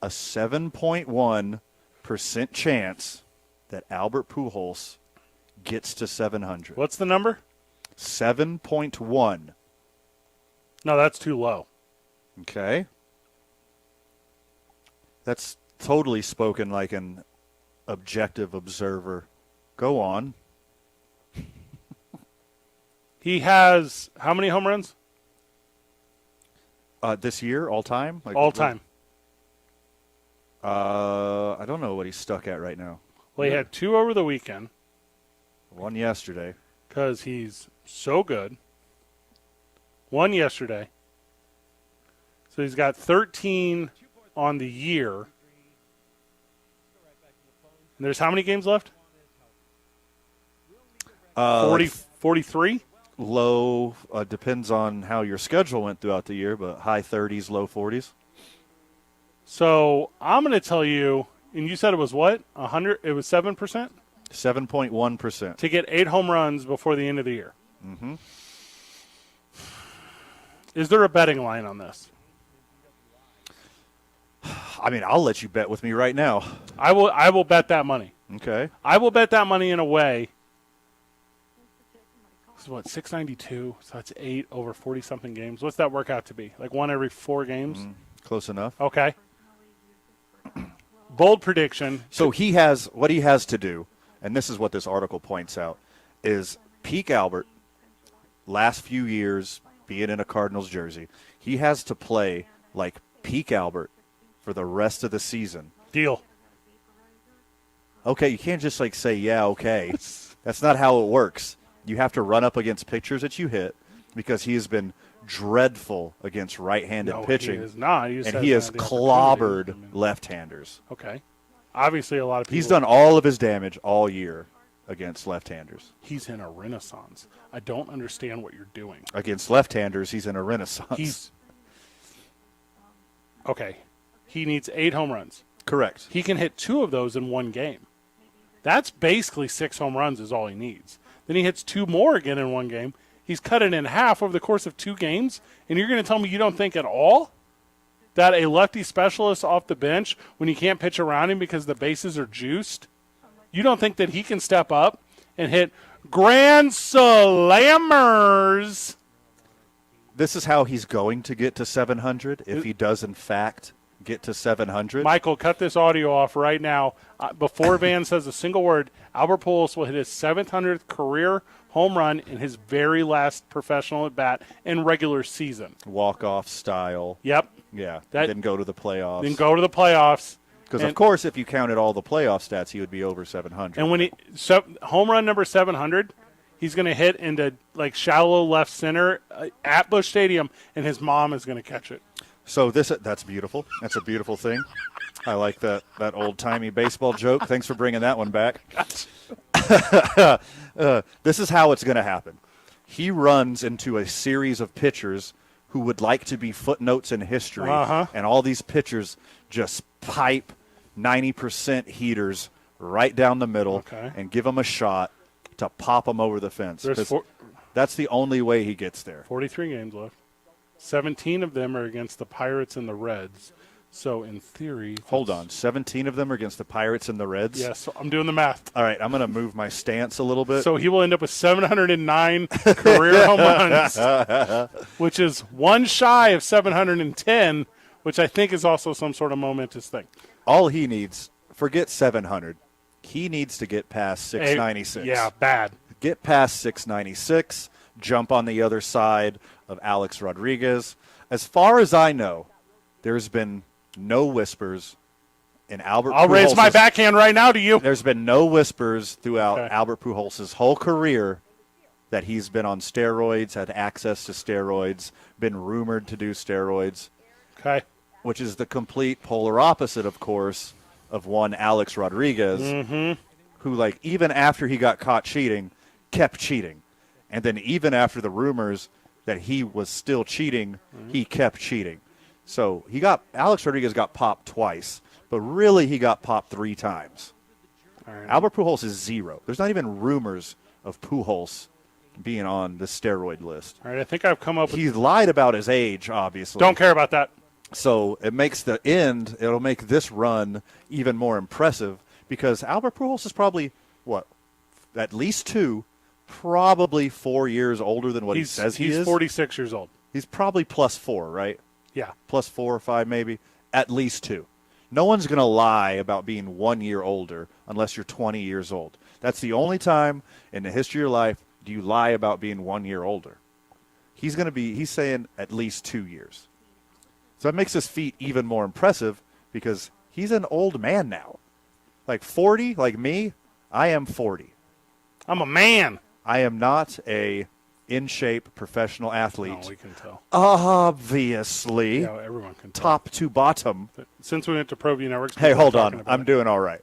a 7.1% chance that Albert Pujols gets to 700. What's the number? 7.1. No, that's too low. Okay. That's totally spoken like an objective observer. Go on. He has how many home runs? This year, all time? All time. I don't know what he's stuck at right now. Well, he had 2 over the weekend. 1 yesterday. Because he's so good. 1 yesterday. So he's got 13 on the year. And there's how many games left? 43? Low, depends on how your schedule went throughout the year, but high 30s, low 40s. So I'm going to tell you, and you said it was what? 100? It was 7%? 7.1%. To get 8 home runs before the end of the year. Mm-hmm. Is there a betting line on this? I mean, I'll let you bet with me right now. I will bet that money. Okay. I will bet that money in a way. This is what, 692? So that's 8 over 40-something games. What's that work out to be? Like 1 every 4 games? Close enough. Okay. Bold prediction. So what he has to do, and this is what this article points out, is peak Albert, last few years, being in a Cardinals jersey, he has to play like peak Albert for the rest of the season. Deal. Okay, you can't just say, yeah, okay. That's not how it works. You have to run up against pitchers that you hit because he has been dreadful against right-handed pitching. He is not. He has clobbered left-handers. Okay. Obviously, a lot of people. He's done all of his damage all year against left-handers. He's in a renaissance. I don't understand what you're doing. Against left-handers, he's in a renaissance. Okay. He needs 8 home runs. Correct. He can hit 2 of those in 1 game. That's basically 6 home runs is all he needs. Then he hits 2 more again in 1 game. He's cut it in half over the course of 2 games, and you're going to tell me you don't think at all that a lefty specialist off the bench, when you can't pitch around him because the bases are juiced, you don't think that he can step up and hit grand slammers? This is how he's going to get to 700 if he does, in fact, get to 700. Michael, cut this audio off right now. Before Van says a single word, Albert Pujols will hit his 700th career home run in his very last professional at-bat in regular season. Walk-off style. Yep. Yeah, didn't go to the playoffs. Didn't go to the playoffs. Because, of course, if you counted all the playoff stats, he would be over 700. And when home run number 700, he's going to hit into shallow left center at Busch Stadium, and his mom is going to catch it. So that's beautiful. That's a beautiful thing. I like that old-timey baseball joke. Thanks for bringing that one back. This is how it's going to happen. He runs into a series of pitchers who would like to be footnotes in history, and all these pitchers just pipe 90% heaters right down the middle and give him a shot to pop him over the fence. That's the only way he gets there. 43 games left. 17 of them are against the Pirates and the Reds. So, in theory... Hold on. 17 of them are against the Pirates and the Reds? Yes, so I'm doing the math. All right, I'm going to move my stance a little bit. So, he will end up with 709 career home runs, which is 1 shy of 710, which I think is also some sort of momentous thing. All he needs, forget 700. He needs to get past 696. Yeah, bad. Get past 696, jump on the other side of Alex Rodriguez. As far as I know, there's been no whispers in Albert Pujols. I'll raise my backhand right now to you. There's been no whispers throughout Albert Pujols' whole career that he's been on steroids, had access to steroids, been rumored to do steroids. Okay. Which is the complete polar opposite, of course, of one Alex Rodriguez, who, even after he got caught cheating, kept cheating. And then even after the rumors that he was still cheating, he kept cheating. So Alex Rodriguez got popped twice, but really he got popped 3 times. Right. Albert Pujols is 0. There's not even rumors of Pujols being on the steroid list. All right, I think I've come up with... He lied about his age, obviously. Don't care about that. So it makes it'll make this run even more impressive because Albert Pujols is probably, at least 2, probably 4 years older than what he says he is. He's 46 years old. He's probably +4, right? Yeah. +4 or 5 maybe. At least 2. No one's going to lie about being 1 year older unless you're 20 years old. That's the only time in the history of your life do you lie about being 1 year older. He's saying at least 2 years. So that makes his feat even more impressive because he's an old man now. Like 40, like me, I am 40. I'm a man. I am not a in-shape professional athlete. No, we can tell. Obviously. Yeah, everyone can tell. Top to bottom. Since we went to ProView Networks. Hey, people hold are on. talking about I'm it. doing all right.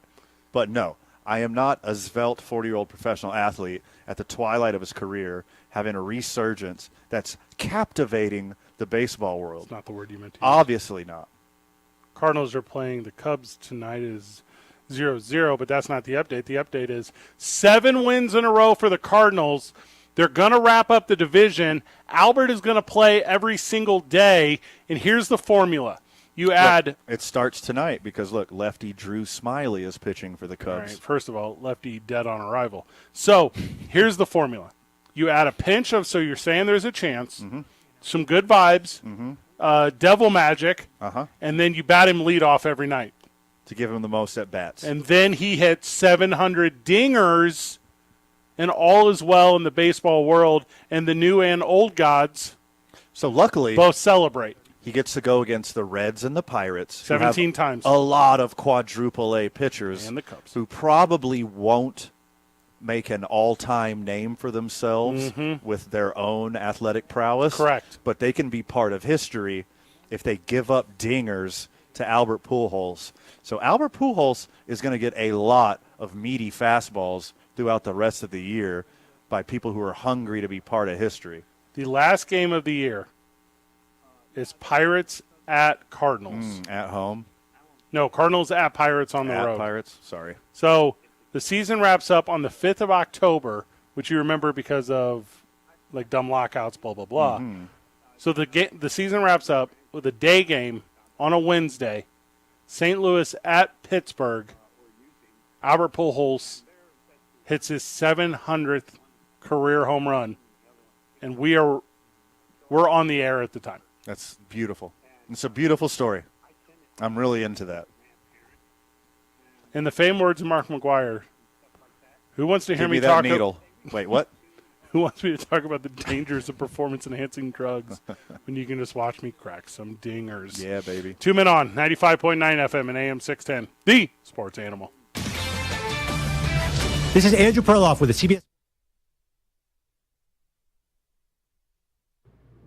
But no, I am not a svelte 40-year-old professional athlete at the twilight of his career having a resurgence that's captivating the baseball world. That's not the word you meant to use. Obviously not. Cardinals are playing the Cubs tonight is 0-0, but that's not the update. The update is 7 wins in a row for the Cardinals. They're going to wrap up the division. Albert is going to play every single day, and here's the formula. You add... Look, it starts tonight because, look, lefty Drew Smiley is pitching for the Cubs. All right, first of all, lefty dead on arrival. So here's the formula. You add a pinch of, so you're saying there's a chance, some good vibes, devil magic, and then you bat him leadoff every night. To give him the most at-bats. And then he hits 700 dingers, and all is well in the baseball world, and the new and old gods so luckily both celebrate. He gets to go against the Reds and the Pirates. 17 times. A lot of quadruple A pitchers. And the Cubs. Who probably won't make an all-time name for themselves with their own athletic prowess. Correct. But they can be part of history if they give up dingers to Albert Pujols. So Albert Pujols is going to get a lot of meaty fastballs throughout the rest of the year by people who are hungry to be part of history. The last game of the year is Pirates at Cardinals. At home? No, Cardinals at Pirates on the At road. Pirates, sorry. So the season wraps up on the 5th of October, which you remember because of like dumb lockouts, blah, blah, blah. So the season wraps up with a day game on a Wednesday. St. Louis at Pittsburgh. Albert Pujols hits his 700th career home run, and we're on the air at the time. That's beautiful. It's a beautiful story. I'm really into that. In the famed words of Mark McGwire, who wants to hear Give me me that talk? needle. Wait, what? Who wants me to talk about the dangers of performance-enhancing drugs when you can just watch me crack some dingers? Yeah, baby. 2 Men On, 95.9 FM and AM 610, the sports animal. This is Andrew Perloff with the CBS.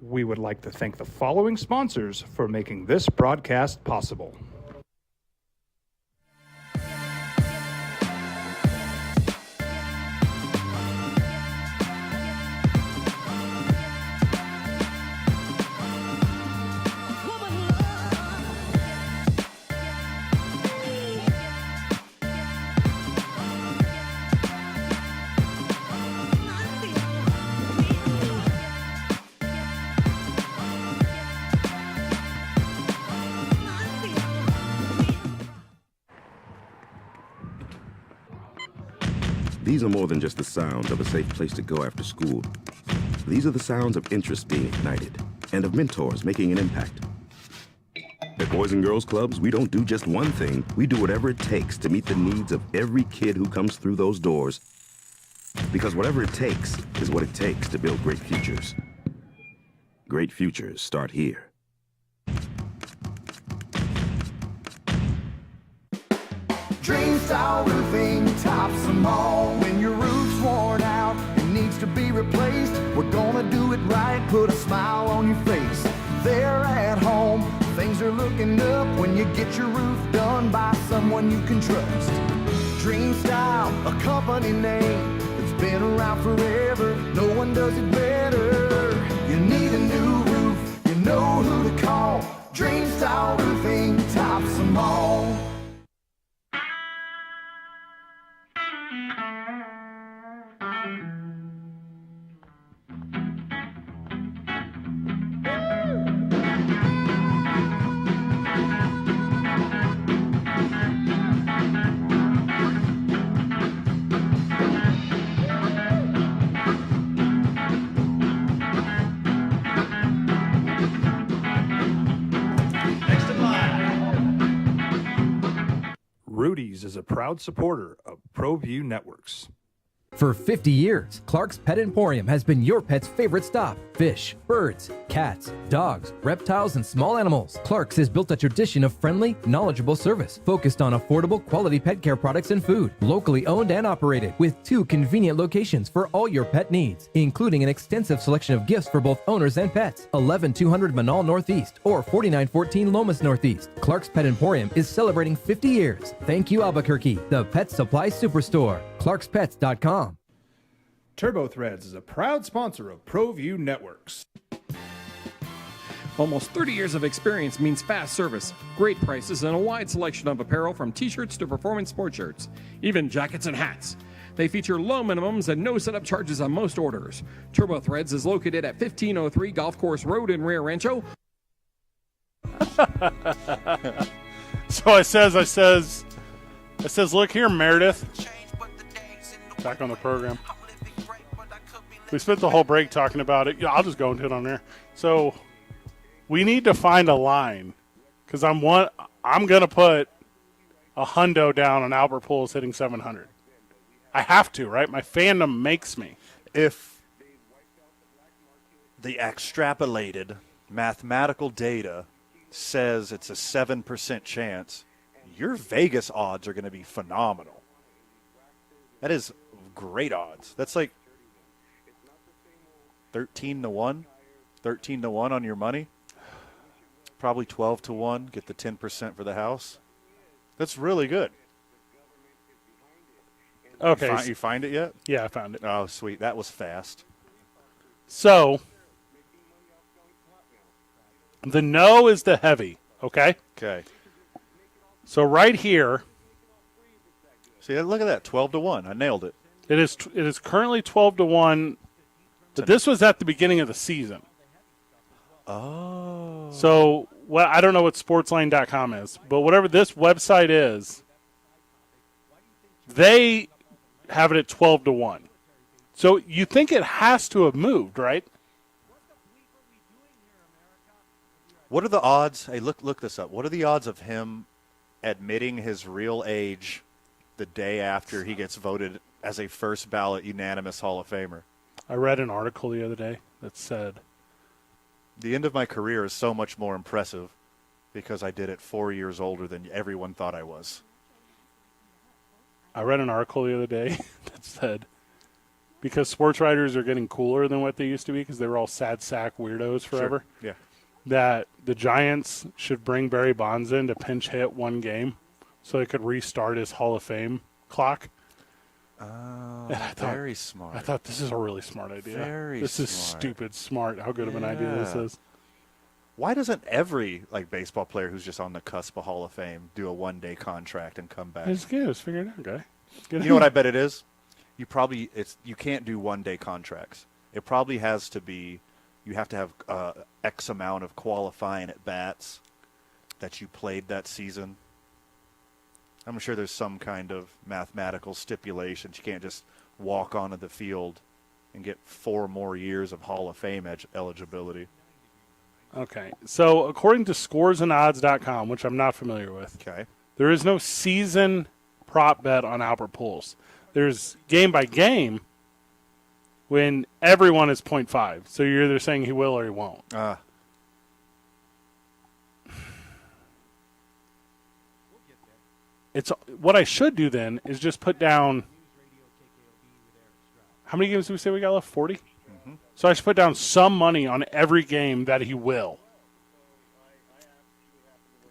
We would like to thank the following sponsors for making this broadcast possible. These are more than just the sounds of a safe place to go after school. These are the sounds of interest being ignited and of mentors making an impact. At Boys and Girls Clubs, we don't do just one thing. We do whatever it takes to meet the needs of every kid who comes through those doors. Because whatever it takes is what it takes to build great futures. Great futures start here. Dream Style Roofing tops them all. When your roof's worn out and needs to be replaced, we're gonna do it right, put a smile on your face. They're at home, things are looking up when you get your roof done by someone you can trust. Dream Style, a company name that's been around forever, no one does it better. You need a new roof, you know who to call. Dream Style Roofing tops them all. Rudy's is a proud supporter of ProView Networks. For 50 years, Clark's Pet Emporium has been your pet's favorite stop. Fish, birds, cats, dogs, reptiles, and small animals. Clark's has built a tradition of friendly, knowledgeable service focused on affordable, quality pet care products and food. Locally owned and operated with 2 convenient locations for all your pet needs, including an extensive selection of gifts for both owners and pets. 11200 Manal Northeast or 4914 Lomas Northeast. Clark's Pet Emporium is celebrating 50 years. Thank you, Albuquerque, the pet supply superstore. ClarksPets.com. TurboThreads is a proud sponsor of ProView Networks. Almost 30 years of experience means fast service, great prices, and a wide selection of apparel from t-shirts to performance sport shirts, even jackets and hats. They feature low minimums and no setup charges on most orders. TurboThreads is located at 1503 Golf Course Road in Rio Rancho. So it says, look here, Meredith. Back on the program. We spent the whole break talking about it. Yeah, I'll just go into it on there. So we need to find a line because I'm going to put a hundo down on Albert Pujols hitting 700. I have to, right? My fandom makes me. If the extrapolated mathematical data says it's a 7% chance, your Vegas odds are going to be phenomenal. That is great odds. That's like 13-1, 13-1 on your money. Probably 12-1. Get the 10% for the house. That's really good. Okay. You find it yet? Yeah, I found it. Oh, sweet. That was fast. So the no is the heavy. Okay. Okay. So right here. See, look at that. 12-1. I nailed it. It is currently 12-1. But this was at the beginning of the season. Oh. So I don't know what sportsline.com is, but whatever this website is, they have it at 12-1. So you think it has to have moved, right? What are the odds? Hey, look this up. What are the odds of him admitting his real age the day after he gets voted as a first ballot unanimous Hall of Famer? I read an article the other day that said, the end of my career is so much more impressive because I did it 4 years older than everyone thought I was. I read an article the other day that said, because sports writers are getting cooler than what they used to be because they were all sad sack weirdos forever, Sure. Yeah. that the Giants should bring Barry Bonds in to pinch hit one game so they could restart his Hall of Fame clock. Oh, very smart. I thought this is a really smart idea. This is stupid smart. How good of an idea this is. Why doesn't every baseball player who's just on the cusp of Hall of Fame do a one-day contract and come back? Just figure it out, guy. You know what I bet it is? You can't do one-day contracts. It probably has to be, you have to have X amount of qualifying at bats that you played that season. I'm sure there's some kind of mathematical stipulations. You can't just walk onto the field and get 4 more years of Hall of Fame eligibility. Okay. So according to scoresandodds.com, which I'm not familiar with, there is no season prop bet on Albert Pujols. There's game by game when everyone is 0.5. So you're either saying he will or he won't. It's what I should do then is just put down. How many games do we say we got left? 40? Mm-hmm. So I should put down some money on every game that he will.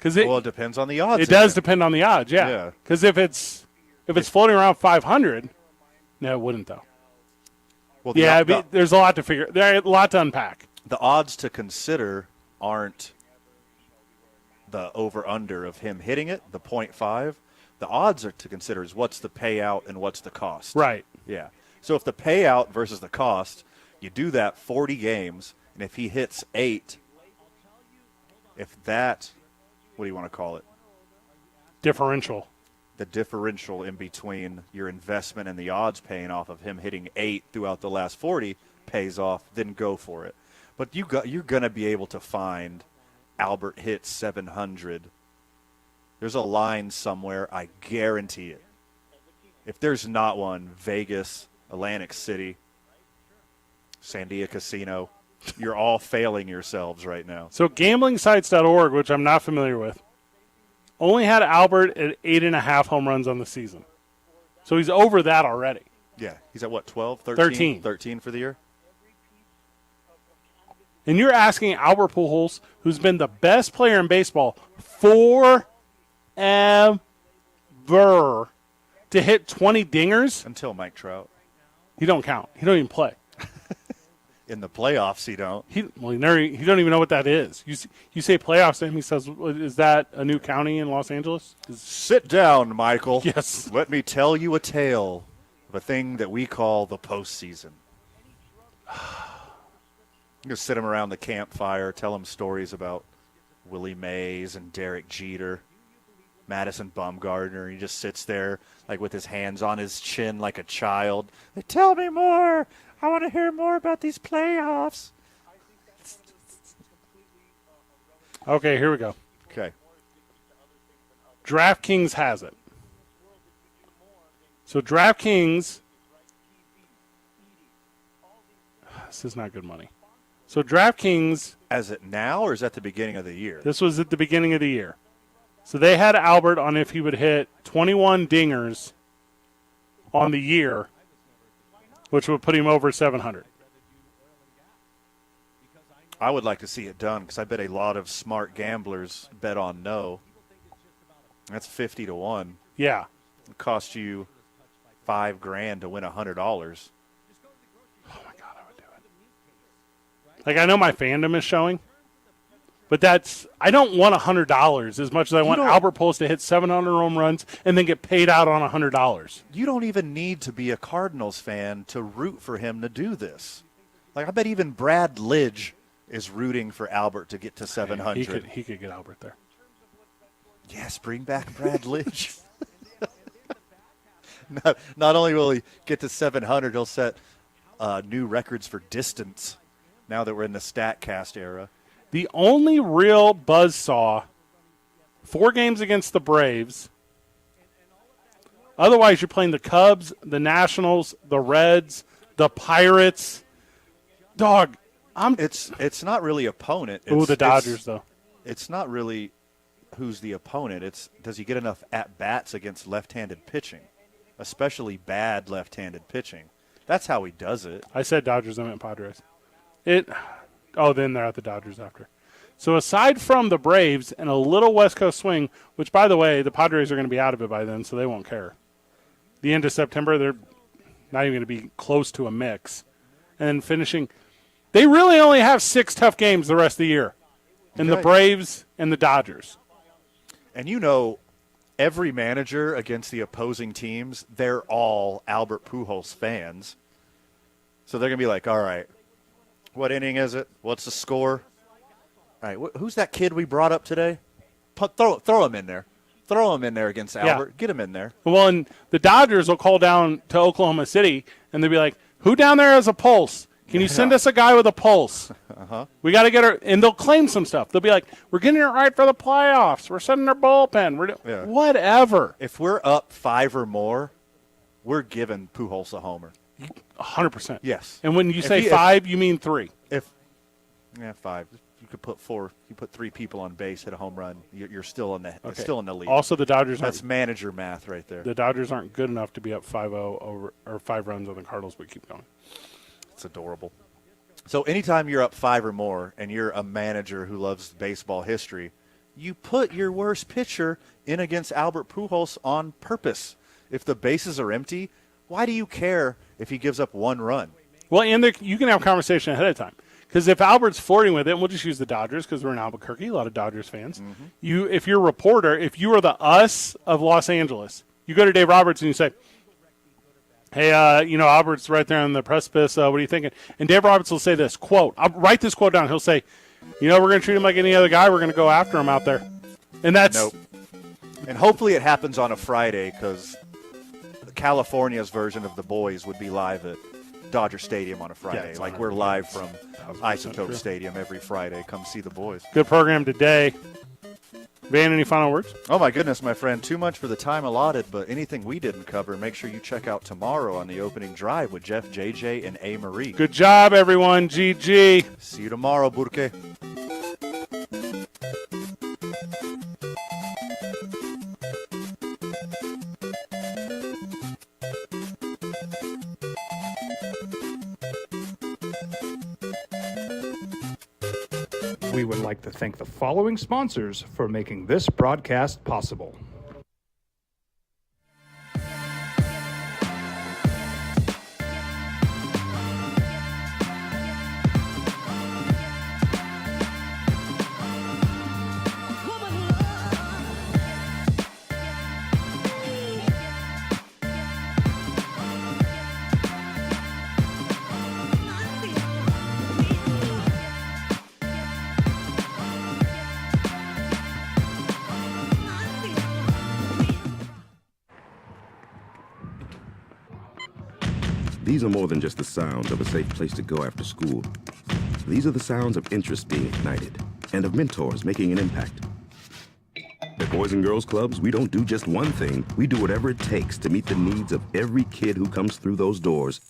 Well, it depends on the odds. It does depend on the odds, yeah. Because if it's floating around 500, no, it wouldn't though. Well, there's a lot to figure. There's a lot to unpack. The odds to consider aren't the over/under of him hitting it, the 0.5. The odds are to consider is what's the payout and what's the cost. Right. Yeah. So if the payout versus the cost, you do that 40 games, and if he hits 8, if that, what do you want to call it? Differential. The differential in between your investment and the odds paying off of him hitting 8 throughout the last 40 pays off, then go for it. But you're going to be able to find Albert hits 700. There's a line somewhere, I guarantee it. If there's not one, Vegas Atlantic City, Sandia Casino. You're all failing yourselves right now. So gamblingsites.org, which I'm not familiar with, only had Albert at 8.5 home runs on the season. So he's over that already. Yeah, he's at what, 12, 13. 13 for the year? And you're asking Albert Pujols, who's been the best player in baseball forever, to hit 20 dingers? Until Mike Trout. He don't count. He don't even play. In the playoffs, he don't. He don't even know what that is. You say playoffs to him, he says, is that a new county in Los Angeles? Sit down, Michael. Yes. Let me tell you a tale of a thing that we call the postseason. You just sit him around the campfire, tell him stories about Willie Mays and Derek Jeter, Madison Bumgarner. He just sits there like with his hands on his chin like a child. Tell me more. I want to hear more about these playoffs. Okay, here we go. Okay. DraftKings has it. So DraftKings, this is not good money. So DraftKings, as it now, or is that the beginning of the year? This was at the beginning of the year. So they had Albert on if he would hit 21 dingers on the year, which would put him over 700. I would like to see it done because I bet a lot of smart gamblers bet on no. That's 50-1. Yeah. It cost you $5,000 to win $100. Like, I know my fandom is showing, but I don't want $100 as much as I want Albert Pujols to hit 700 home runs and then get paid out on $100. You don't even need to be a Cardinals fan to root for him to do this. Like, I bet even Brad Lidge is rooting for Albert to get to 700. He could get Albert there. Yes, bring back Brad Lidge. Not only will he get to 700, he'll set new records for distance now that we're in the StatCast era. The only real buzzsaw, 4 games against the Braves. Otherwise, you're playing the Cubs, the Nationals, the Reds, the Pirates. Dog, It's not really opponent. The Dodgers, though. It's not really who's the opponent. It's does he get enough at-bats against left-handed pitching, especially bad left-handed pitching. That's how he does it. I said Dodgers, I meant Padres. Then they're at the Dodgers after. So aside from the Braves and a little West Coast swing, which, by the way, the Padres are going to be out of it by then, so they won't care. The end of September, they're not even going to be close to a mix. And then finishing, they really only have 6 tough games the rest of the year. And the Braves and the Dodgers. And every manager against the opposing teams, they're all Albert Pujols fans. So they're going to be like, all right, what inning is it? What's the score? All right, who's that kid we brought up today? Throw him in there. Throw him in there against Albert. Yeah. Get him in there. Well, and the Dodgers will call down to Oklahoma City, and they'll be like, who down there has a pulse? Can you send us a guy with a pulse? We got to get her, and they'll claim some stuff. They'll be like, we're getting it right for the playoffs. We're setting our bullpen. Whatever. If we're up 5 or more, we're giving Pujols a homer. 100%. Yes. And when you say 5, you mean 3. 5. You could put 4. You put 3 people on base, hit a home run. You're still in the still in the lead. Also, the Dodgers. That's manager math right there. The Dodgers aren't good enough to be up 5-0 over or 5 runs on the Cardinals, but keep going. It's adorable. So anytime you're up 5 or more, and you're a manager who loves baseball history, you put your worst pitcher in against Albert Pujols on purpose. If the bases are empty, why do you care if he gives up 1 run? Well, and you can have a conversation ahead of time. Because if Albert's flirting with it, and we'll just use the Dodgers because we're in Albuquerque, a lot of Dodgers fans. Mm-hmm. If you're a reporter, if you are the us of Los Angeles, you go to Dave Roberts and you say, hey, Albert's right there on the precipice. What are you thinking? And Dave Roberts will say this, quote, I'll write this quote down. He'll say, we're going to treat him like any other guy. We're going to go after him out there. And that's... Nope. And hopefully it happens on a Friday because California's version of The Boys would be live at Dodger Stadium on a Friday. Yeah, like we're live from Isotope Stadium every Friday. Come see the boys. Good program today. Van, any final words? Oh, my goodness, my friend. Too much for the time allotted, but anything we didn't cover, make sure you check out tomorrow on the opening drive with Jeff, JJ, and A. Marie. Good job, everyone. GG. See you tomorrow, Burke. We would like to thank the following sponsors for making this broadcast possible. These are more than just the sounds of a safe place to go after school. These are the sounds of interest being ignited and of mentors making an impact. At Boys and Girls Clubs, we don't do just one thing. We do whatever it takes to meet the needs of every kid who comes through those doors.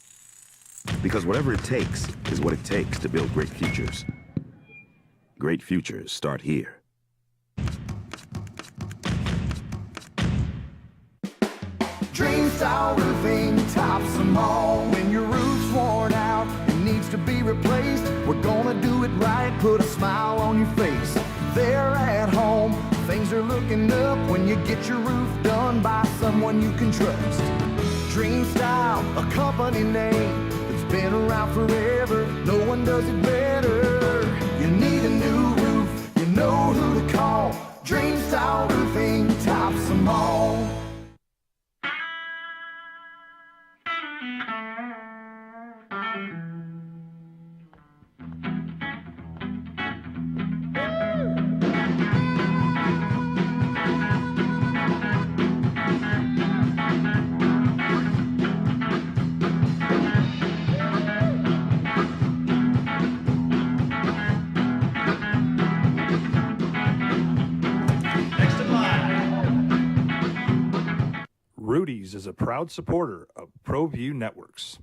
Because whatever it takes is what it takes to build great futures. Great futures start here. Dream style roofing tops them all. When your roof's worn out and needs to be replaced, we're gonna do it right, put a smile on your face. There at home, things are looking up when you get your roof done by someone you can trust. Dream Style, a company name that's been around forever. No one does it better. You need a new roof, you know who to call. Dream Style roofing tops them all. Rudy's is a proud supporter of ProView Networks.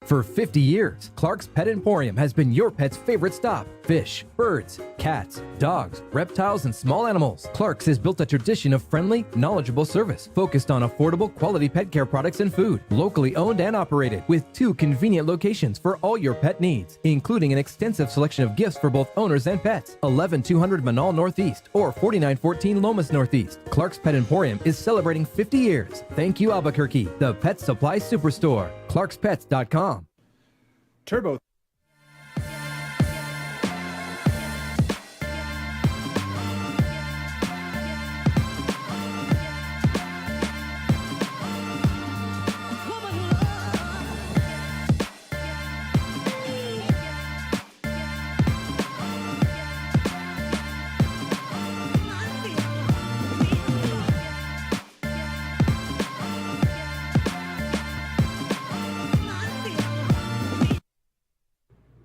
For 50 years, Clark's Pet Emporium has been your pet's favorite stop. Fish, birds, cats, dogs, reptiles, and small animals. Clark's has built a tradition of friendly, knowledgeable service focused on affordable, quality pet care products and food. Locally owned and operated with 2 convenient locations for all your pet needs, including an extensive selection of gifts for both owners and pets. 11200 Manal Northeast or 4914 Lomas Northeast. Clark's Pet Emporium is celebrating 50 years. Thank you, Albuquerque, the pet supply superstore. ClarksPets.com. Turbo.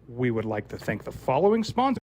We would like to thank the following sponsors.